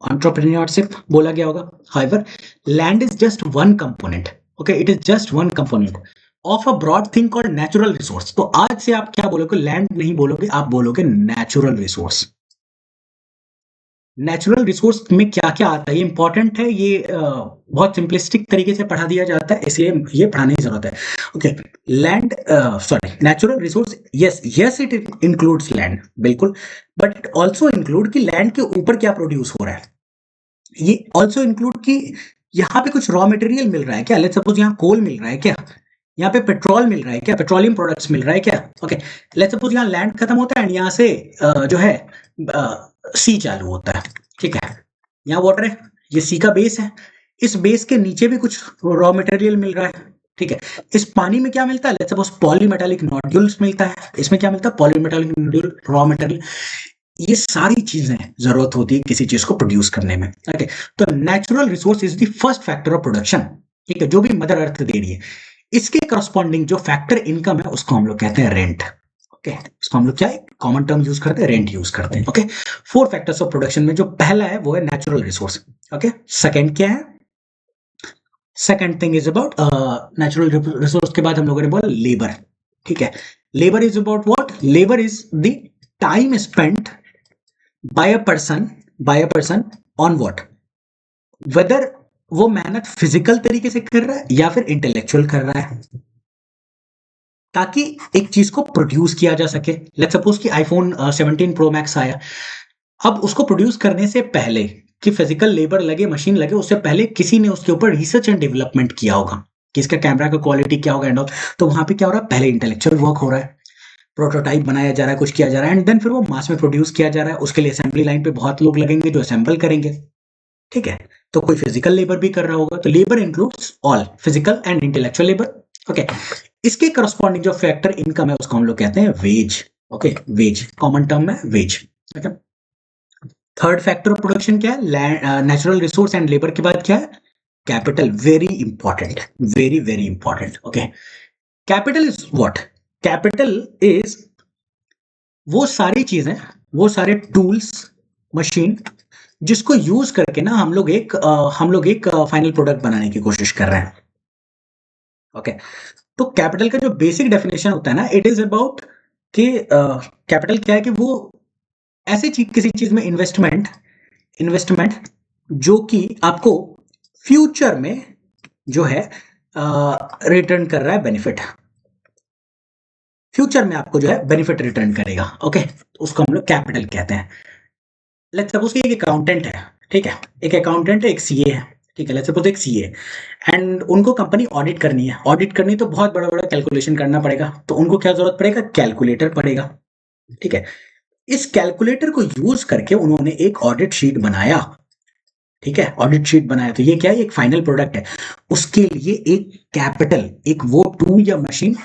entrepreneurship बोला गया होगा। However, land is just one component, okay, it is just one component of a broad thing called natural resource. तो आज से आप क्या बोलोगे? लैंड नहीं बोलोगे, आप बोलोगे नेचुरल रिसोर्स। नेचुरल रिसोर्स में क्या क्या आता है, ये इंपॉर्टेंट है, ये बहुत सिंपलिस्टिक तरीके से पढ़ा दिया जाता है, इसलिए ये पढ़ाने की जरूरत है, okay. Land, sorry, natural resource, yes yes, it includes land, बिल्कुल, बट इट ऑल्सो इंक्लूड कि लैंड के ऊपर क्या प्रोड्यूस हो रहा है, ये ऑल्सो इंक्लूड कि यहाँ पे कुछ रॉ मटेरियल मिल रहा है क्या, लेट्स सपोज यहाँ कोल मिल रहा है क्या, यहाँ पे पेट्रोल मिल रहा है क्या, पेट्रोलियम प्रोडक्ट्स मिल रहा है क्या, ओके। लेट्स सपोज यहाँ लैंड खत्म होता है एंड यहाँ से जो है सी चालू होता है, ठीक है, यहाँ वाटर है, ये सी का बेस है, इस बेस के नीचे भी कुछ रॉ मटेरियल मिल रहा है, ठीक है। इस पानी में क्या मिलता है? लेट्स सपोज पॉलीमेटालिक नोड्यूल्स मिलता है, इसमें क्या मिलता है? पॉलीमेटालिक नोड्यूल, रॉ मटेरियल, ये सारी चीजें जरूरत होती है किसी चीज को प्रोड्यूस करने में, ओके। तो natural resource is the first factor of production, ठीक है, जो भी मदर अर्थ दे रही है। इसके करस्पॉन्डिंग जो फैक्टर इनकम है उसको हम लोग कहते हैं रेंट, ओके। इसको हम लोग क्या है, कॉमन टर्म यूज करते हैं, रेंट यूज करते हैं, ओके। 4 फैक्टर्स ऑफ प्रोडक्शन में जो पहला है वो है नेचुरल रिसोर्स, ओके। सेकंड क्या है? Second thing is about natural resource के बाद हम लोगों ने बोला लेबर, ठीक है। Labour is about what? Labour is the time spent by a person on what, whether वो मेहनत फिजिकल तरीके से कर रहा है या फिर इंटेलेक्चुअल कर रहा है, ताकि एक चीज को प्रोड्यूस किया जा सके। लेट्स सपोज कि आईफोन 17 प्रो मैक्स आया, अब उसको प्रोड्यूस करने से पहले कि फिजिकल लेबर लगे, मशीन लगे, उससे पहले किसी ने उसके ऊपर रिसर्च एंड डेवलपमेंट किया होगा कि इसका कैमरा का क्वालिटी क्या होगा एंड ऑल। तो वहां पे क्या हो रहा है? पहले इंटेलेक्चुअल वर्क हो रहा है, प्रोटोटाइप बनाया जा रहा है, कुछ किया जा रहा है, एंड देन फिर वो मास में प्रोड्यूस किया जा रहा है। उसके लिए असेंबली लाइन पे बहुत लोग लगेंगे जो असेंबल करेंगे, ठीक है। तो कोई फिजिकल लेबर भी कर रहा होगा, तो labour includes all physical and intellectual labour, okay. इसके करस्पॉन्डिंग जो फैक्टर इनकम है उसको हम लोग कहते हैं wage, okay, wage, common term है wage, okay. Third factor of production क्या है? नेचुरल रिसोर्स एंड लेबर के बाद क्या है? Capital, very important, very very important, okay. Capital is what? Capital is वो सारी चीजें, वो सारे टूल्स, मशीन, जिसको यूज करके ना हम लोग एक फाइनल प्रोडक्ट बनाने की कोशिश कर रहे हैं, ओके। तो कैपिटल का जो बेसिक डेफिनेशन होता है ना, इट इज अबाउट कि कैपिटल क्या है कि वो ऐसी चीज, किसी चीज में इन्वेस्टमेंट जो कि आपको फ्यूचर में जो है रिटर्न कर रहा है, बेनिफिट, फ्यूचर में आपको जो है बेनिफिट रिटर्न करेगा, ओके। उसको हम लोग कैपिटल कहते हैं। लेट्स सपोज कि एक अकाउंटेंट है, ठीक है, एक अकाउंटेंट है, एक सीए है, ठीक है, लेट्स सपोज एक सीए, एंड उनको कंपनी ऑडिट करनी है। ऑडिट करनी तो बहुत बड़ा बड़ा कैलकुलेशन करना पड़ेगा, तो उनको क्या जरूरत पड़ेगा, कैलकुलेटर पड़ेगा। ठीक है, इस कैलकुलेटर को यूज करके उन्होंने एक ऑडिट शीट बनाया। ठीक है, ऑडिट शीट बनाया, तो ये क्या है, एक फाइनल प्रोडक्ट है। उसके लिए एक कैपिटल, एक वो टूल या मशीन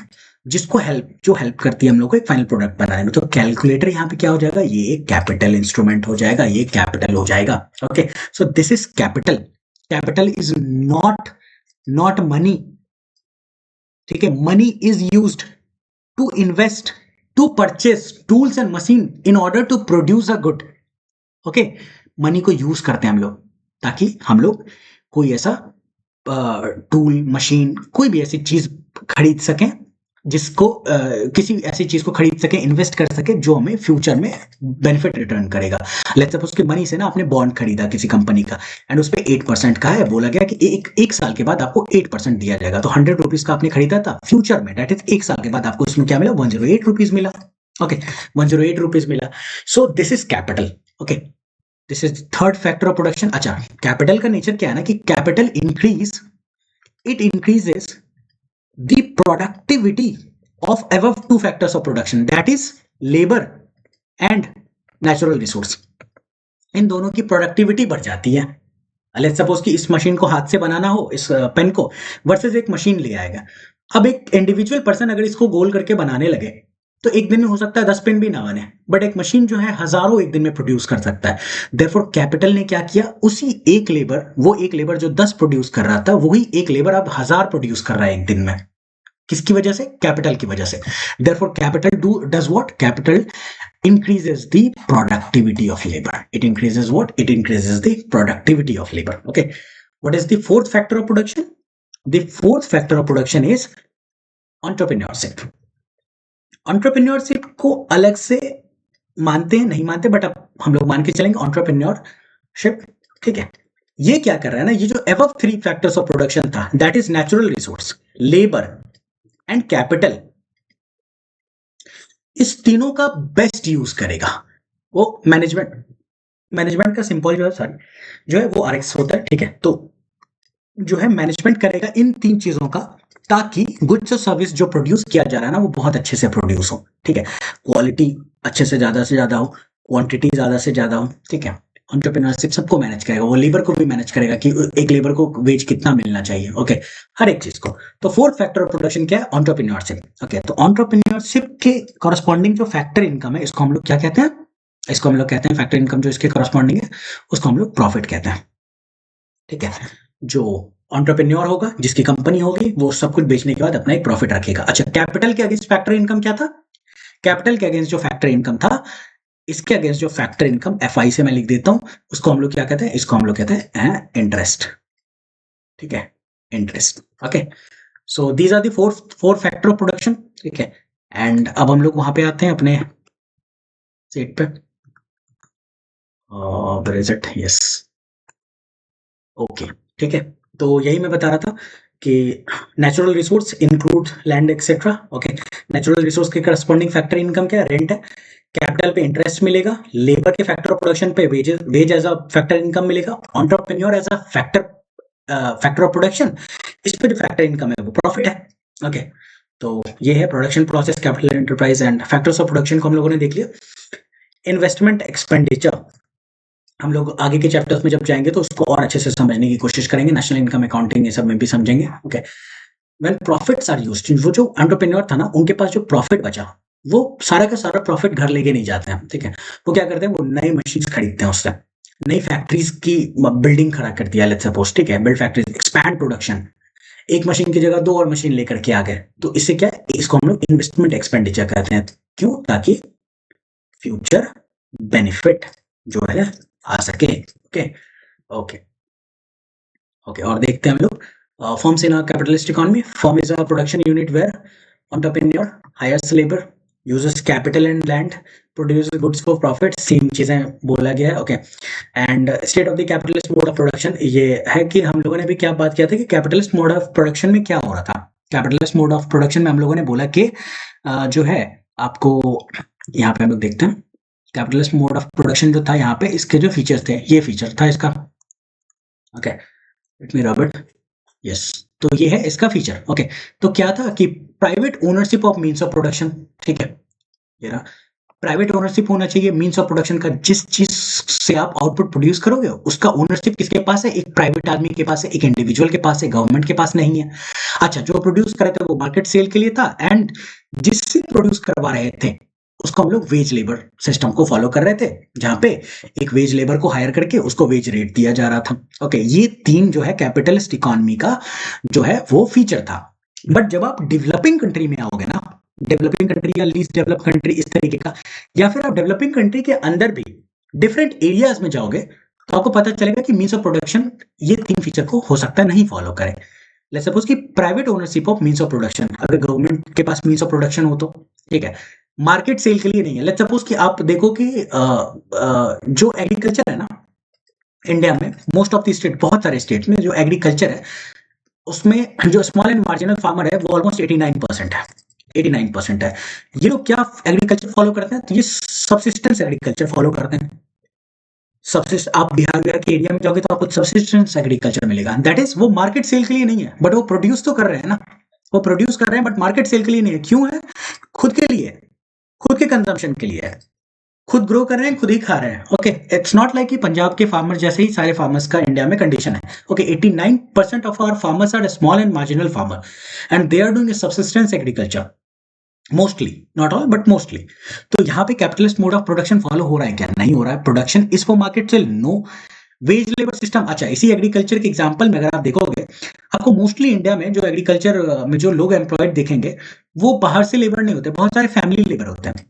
जिसको जो हेल्प करती है हम लोग को एक फाइनल प्रोडक्ट बनाने में। तो कैलकुलेटर यहाँ पे क्या हो जाएगा, ये एक कैपिटल इंस्ट्रूमेंट हो जाएगा, ये कैपिटल हो जाएगा। Okay, so this is capital. Capital is not money. ठीक है, money is used to invest, to purchase tools and machine in order to produce a good. Okay, money को यूज करते हैं हम लोग ताकि हम लोग कोई ऐसा टूल, मशीन, कोई भी ऐसी चीज खरीद सकें जिसको किसी ऐसी चीज को खरीद सके, इन्वेस्ट कर सके जो हमें फ्यूचर में बेनिफिट रिटर्न करेगा। लेट्स सपोज उसके मनी से ना आपने बॉन्ड खरीदा किसी कंपनी का, एंड उस पर 8% का है, बोला गया कि एक साल के बाद आपको 8% दिया जाएगा। तो 100 रुपीज का आपने खरीदा था, फ्यूचर में दैट इज एक साल के बाद आपको उसमें क्या मिला, 108 रुपीज मिला। ओके, 108 रुपीज मिला। सो this is capital. Okay, this is third factor of production. अच्छा, कैपिटल का नेचर क्या है ना कि capital it increases the productivity of above two factors of production, that is labor and natural resource। इन दोनों की प्रोडक्टिविटी बढ़ जाती है। लेट्स सपोज कि इस मशीन को हाथ से बनाना हो, इस पेन को, वर्सेस एक मशीन ले आएगा। अब एक इंडिविजुअल पर्सन अगर इसको गोल करके बनाने लगे तो एक दिन में हो सकता है 10 पेन भी ना बने, बट एक मशीन जो है हजारों एक दिन में प्रोड्यूस कर सकता है। देयरफॉर कैपिटल ने क्या किया, उसी एक लेबर, वो एक लेबर जो 10 प्रोड्यूस कर रहा था, वही एक लेबर अब 1000 प्रोड्यूस कर रहा है एक दिन में। किसकी वजह से, कैपिटल की वजह से। therefore capital does what, capital increases the productivity of labor। it increases what, it increases the productivity of labor। okay, what is the fourth factor of production? The fourth factor of production is entrepreneurship। entrepreneurship को अलग से मानते हैं, नहीं मानते, बट अब हम लोग मान के चलेंगे entrepreneurship। ठीक है, ये क्या कर रहा है ना, ये जो above 3 factors of production था, that is natural resource, labor and capital, इस तीनों का बेस्ट यूज करेगा वो मैनेजमेंट का सिंपल जो है, सॉरी, जो है वो आरएक्स होता है। ठीक है, तो जो है मैनेजमेंट करेगा इन 3 चीजों का, ताकि गुड्स और सर्विस जो प्रोड्यूस किया जा रहा है ना, वो बहुत अच्छे से प्रोड्यूस हो। ठीक है, क्वालिटी अच्छे से ज्यादा हो, क्वांटिटी ज्यादा से ज्यादा हो। ठीक है, एंटरप्रेन्योरशिप सबको मैनेज करेगा, वो लेबर को भी मैनेज करेगा कि एक लेबर को वेज कितना मिलना चाहिए। ओके, हर एक चीज को। तो फोर्थ फैक्टर ऑफ प्रोडक्शन क्या है, एंटरप्रेन्योरशिप। ओके, तो एंटरप्रेन्योरशिप के कॉरस्पॉन्डिंग जो फैक्टर इनकम है, इसको हम लोग क्या कहते हैं, इसको हम लोग कहते हैं फैक्टर इनकम, जो इसके कॉरस्पॉन्डिंग है उसको हम लोग प्रॉफिट कहते हैं। ठीक है, जो एंटरप्रेन्योर होगा, जिसकी कंपनी होगी, वो सब कुछ बेचने के बाद अपना एक प्रॉफिट रखेगा। अच्छा, कैपिटल के अगेंस्ट फैक्टर इनकम क्या था, कैपिटल के अगेंस्ट जो फैक्टर इनकम था, इसके अगेंस्ट जो फैक्टर इनकम एफआई से मैं लिख देता हूं, उसको हम लोग क्या कहते हैं, इसको हम लोग कहते हैं इंटरेस्ट। ठीक है, interest. Okay, so these are the four factor of production. ठीक है, एंड अब हम लोग वहां पे आते हैं अपने सेट पे। यस, ओके, ठीक है, तो यही मैं बता रहा था कि natural resource include land etcetera. Okay, natural resource के करस्पॉन्डिंग फैक्टर इनकम क्या है, रेंट है। कैपिटल पे इंटरेस्ट मिलेगा, लेबर के फैक्टर ऑफ प्रोडक्शन पे wage as a factor income मिलेगा, entrepreneur as a factor of production, इस पे जो फैक्टर इनकम है वो प्रॉफिट है। ओके, तो ये है production process, capital, enterprise and factors of production को हम लोगों ने देख लिया। इन्वेस्टमेंट एक्सपेंडिचर हम लोग आगे के चैप्टर्स में जब जाएंगे तो उसको और अच्छे से समझने की कोशिश करेंगे, नेशनल इनकम अकाउंटिंग ये सब में भी समझेंगे। Okay, when profits are used, वो जो एंटरप्रेन्योर था ना, उनके पास जो प्रॉफिट बचा, वो सारा का सारा प्रॉफिट घर लेके नहीं जाते हैं। ठीक है, वो क्या करते हैं, वो नई मशीन खरीदते हैं, उससे नई फैक्ट्रीज की बिल्डिंग खड़ा कर दिया, लेट्स सपोज। ठीक है, बिल्ड फैक्ट्रीज, एक्सपैंड प्रोडक्शन, एक मशीन की जगह 2 और मशीन लेकर के आ गए, तो इससे क्या है, इसको हम लोग इन्वेस्टमेंट एक्सपेंडिचर कहते हैं। क्यों, ताकि फ्यूचर बेनिफिट जो है आ सके। ओके ओके ओके, और देखते हैं हम लोग firms in a capitalist economy. Firm is a production unit where entrepreneur hires labour, uses capital and land, produces goods for profit, same चीजें बोला गया है। Okay, and state of the capitalist mode of production, ये है कि हम लोगों ने भी क्या बात किया था कि कैपिटलिस्ट मोड ऑफ प्रोडक्शन में क्या हो रहा था। कैपिटलिस्ट मोड ऑफ प्रोडक्शन में हम लोगों ने बोला कि जो है आपको, यहाँ पे हम लोग देखते हैं, कैपिटलिस्ट मोड ऑफ प्रोडक्शन जो था यहाँ पे, इसके जो फीचर्स थे, ये फीचर था इसका। Okay, let me rub it. Yes, तो ये है इसका फीचर। ओके, तो क्या था कि private ownership of means of production. ठीक है, ये रहा, प्राइवेट ओनरशिप होना चाहिए मीन्स ऑफ प्रोडक्शन का। जिस चीज से आप आउटपुट प्रोड्यूस करोगे उसका ओनरशिप किसके पास है? एक प्राइवेट आदमी के पास है, एक इंडिविजुअल के पास है, गवर्नमेंट के पास नहीं है। अच्छा, जो प्रोड्यूस कर रहे थे वो मार्केट सेल के लिए था, एंड जिससे प्रोड्यूस करवा रहे थे उसको हम लोग वेज लेबर सिस्टम को फॉलो कर रहे थे, जहां पे एक वेज लेबर को हायर करके उसको वेज रेट दिया जा रहा था। ओके, ये तीन जो है कैपिटलिस्ट इकोनॉमी का जो है वो फीचर था। बट जब आप डेवलपिंग कंट्री में आओगे ना, डेवलपिंग कंट्री या लीस्ट डेवलप कंट्री इस तरीके का, या फिर आप डेवलपिंग कंट्री के अंदर भी डिफरेंट एरियाज में जाओगे, तो आपको पता चलेगा कि मीन्स ऑफ प्रोडक्शन ये तीन फीचर को हो सकता है नहीं फॉलो करे। लेट्स सपोज कि private ownership of means of production, अगर गवर्नमेंट के पास मीन्स ऑफ प्रोडक्शन हो तो ठीक है, मार्केट सेल के लिए नहीं है। लेट्स सपोज कि आप देखो कि जो एग्रीकल्चर है ना इंडिया में, मोस्ट ऑफ द स्टेट, बहुत सारे स्टेट में जो एग्रीकल्चर है उसमें जो स्मॉल एंड मार्जिनल फार्मर है वो ऑलमोस्ट 89% है। 89% है। ये लोग क्या एग्रीकल्चर फॉलो करते हैं? तो ये सबसिस्टेंस एग्रीकल्चर फॉलो करते हैं। सबसिस्ट आप बिहार के एरिया में जाओगे तो आपको सबसिस्टेंस एग्रीकल्चर मिलेगा। दैट इज वो मार्केट सेल के लिए नहीं है, बट वो प्रोड्यूस तो कर रहे हैं ना, वो प्रोड्यूस कर रहे हैं बट मार्केट सेल के लिए नहीं है। क्यों है? खुद के लिए, खुद के कंजम्पशन के लिए है, खुद ग्रो कर रहे हैं, खुद ही खा रहे हैं। ओके, इट्स नॉट लाइक कि पंजाब के फार्मर जैसे ही सारे फार्मर्स का इंडिया में कंडीशन है। Okay, 89% of our farmers are small and marginal farmer and they are doing subsistence agriculture mostly, not all but mostly. तो यहाँ पे capitalist mode of production follow हो रहा है क्या? नहीं हो रहा है। Production is for market sale, no wage labour system. अच्छा, इसी एग्रीकल्चर के एग्जांपल में अगर आप देखोगे, आपको मोस्टली इंडिया में जो एग्रीकल्चर में जो लोग एम्प्लॉयड देखेंगे वो बाहर से लेबर नहीं होते, बहुत सारे फैमिली लेबर होते हैं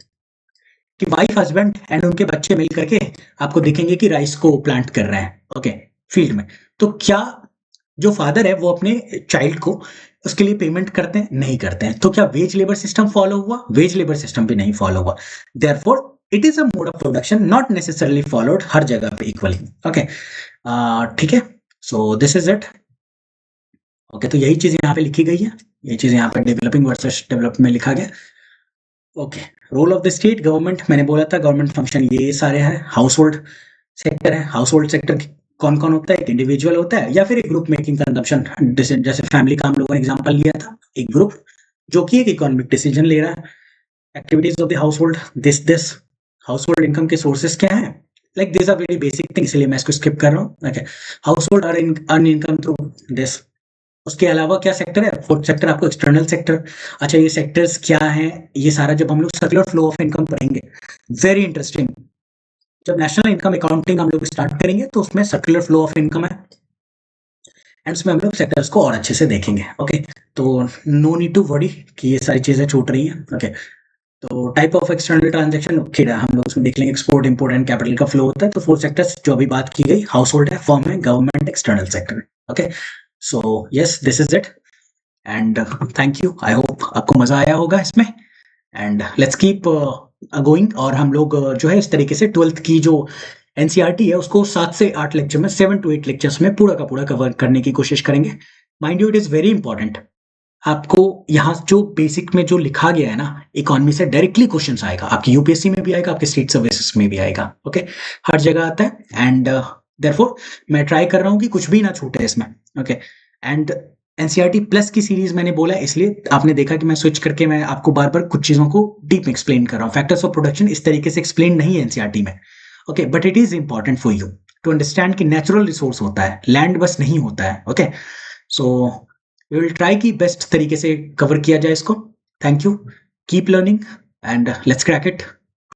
कि वाइफ हस्बैंड एंड उनके बच्चे मिल करके आपको दिखेंगे कि राइस को प्लांट कर रहे हैं। ओके, फील्ड में। तो क्या जो फादर है वो अपने चाइल्ड को उसके लिए पेमेंट करते हैं? नहीं करते हैं। तो क्या वेज लेबर सिस्टम फॉलो हुआ? वेज लेबर सिस्टम भी नहीं फॉलो हुआ। Therefore it is a mode of production not necessarily followed हर जगह पे इक्वली। ओके, ठीक है, so this is it. Okay, तो यही चीज यहाँ पे लिखी गई है, ये चीज यहाँ पे डेवलपिंग वर्सेस डेवलप में लिखा गया। Okay, role of the state government, मैंने बोला था गवर्नमेंट फंक्शन ये सारे हैं। हाउस होल्ड सेक्टर है, हाउस होल्ड सेक्टर कौन कौन होता है? एक इंडिविजुअल होता है या फिर एक ग्रुप मेकिंग कंजम्पशन, जैसे फैमिली का हम लोगों ने एग्जांपल लिया था, एक ग्रुप जो कि एक इकोनॉमिक डिसीजन ले रहा है। Activities of the household, this household income के सोर्सेस क्या है? Like this are very basic thing, इसलिए मैं इसको स्किप कर रहा हूँ। Okay, household earn income through this. उसके अलावा क्या सेक्टर है? फोर्थ सेक्टर आपको एक्सटर्नल सेक्टर। अच्छा, ये सेक्टर्स क्या हैं? ये सारा जब हम लोग सर्कुलर फ्लो ऑफ इनकम पढ़ेंगे, वेरी इंटरेस्टिंग। जब नेशनल इनकम अकाउंटिंग हम लोग स्टार्ट करेंगे तो उसमें सर्कुलर फ्लो ऑफ इनकम है एंड उसमें हम लोग सेक्टर्स को और अच्छे से देखेंगे। ओके, तो नो नीड टू वरी कि ये सारी चीजें छूट रही हैं। ओके, तो टाइप ऑफ एक्सटर्नल ट्रांजेक्शन हम लोग उसमें देख लेंगे, एक्सपोर्ट इंपोर्ट एंड कैपिटल का फ्लो होता है। तो फोर सेक्टर्स जो अभी बात की गई, हाउस होल्ड है, फर्म है, government, external sector. Okay, so yes, this is it and thank you. I hope आपको मजा आया होगा इसमें एंड लेट्स कीप गोइंग। और हम लोग जो है इस तरीके से 12th की जो एनसीईआरटी है उसको 7 से 8 लेक्चर में, 7 to 8 लेक्चर्स में पूरा का पूरा कवर करने की कोशिश करेंगे। Mind you, it is very important. आपको यहाँ जो बेसिक में जो लिखा गया है ना, इकोनॉमी से डायरेक्टली क्वेश्चन आएगा, आपकी यूपीएससी में भी आएगा, आपके स्टेट सर्विसेज में भी आएगा। ओके, हर जगह आता है एंड देयरफॉर मैं ट्राई कर रहा हूँ कि कुछ भी ना छूटे इसमें। ओके, एंड एनसीईआरटी प्लस की सीरीज मैंने बोला, इसलिए आपने देखा कि मैं स्विच करके मैं आपको बार बार कुछ चीजों को डीप में एक्सप्लेन कर रहा हूँ। फैक्टर्स ऑफ प्रोडक्शन इस तरीके से एक्सप्लेन नहीं है एनसीईआरटी में। Okay, but it is important for you to understand कि नेचुरल रिसोर्स होता है, लैंड बस नहीं होता है। Okay, so we will try की बेस्ट तरीके से कवर किया जाए इसको। Thank you, keep learning and let's crack it.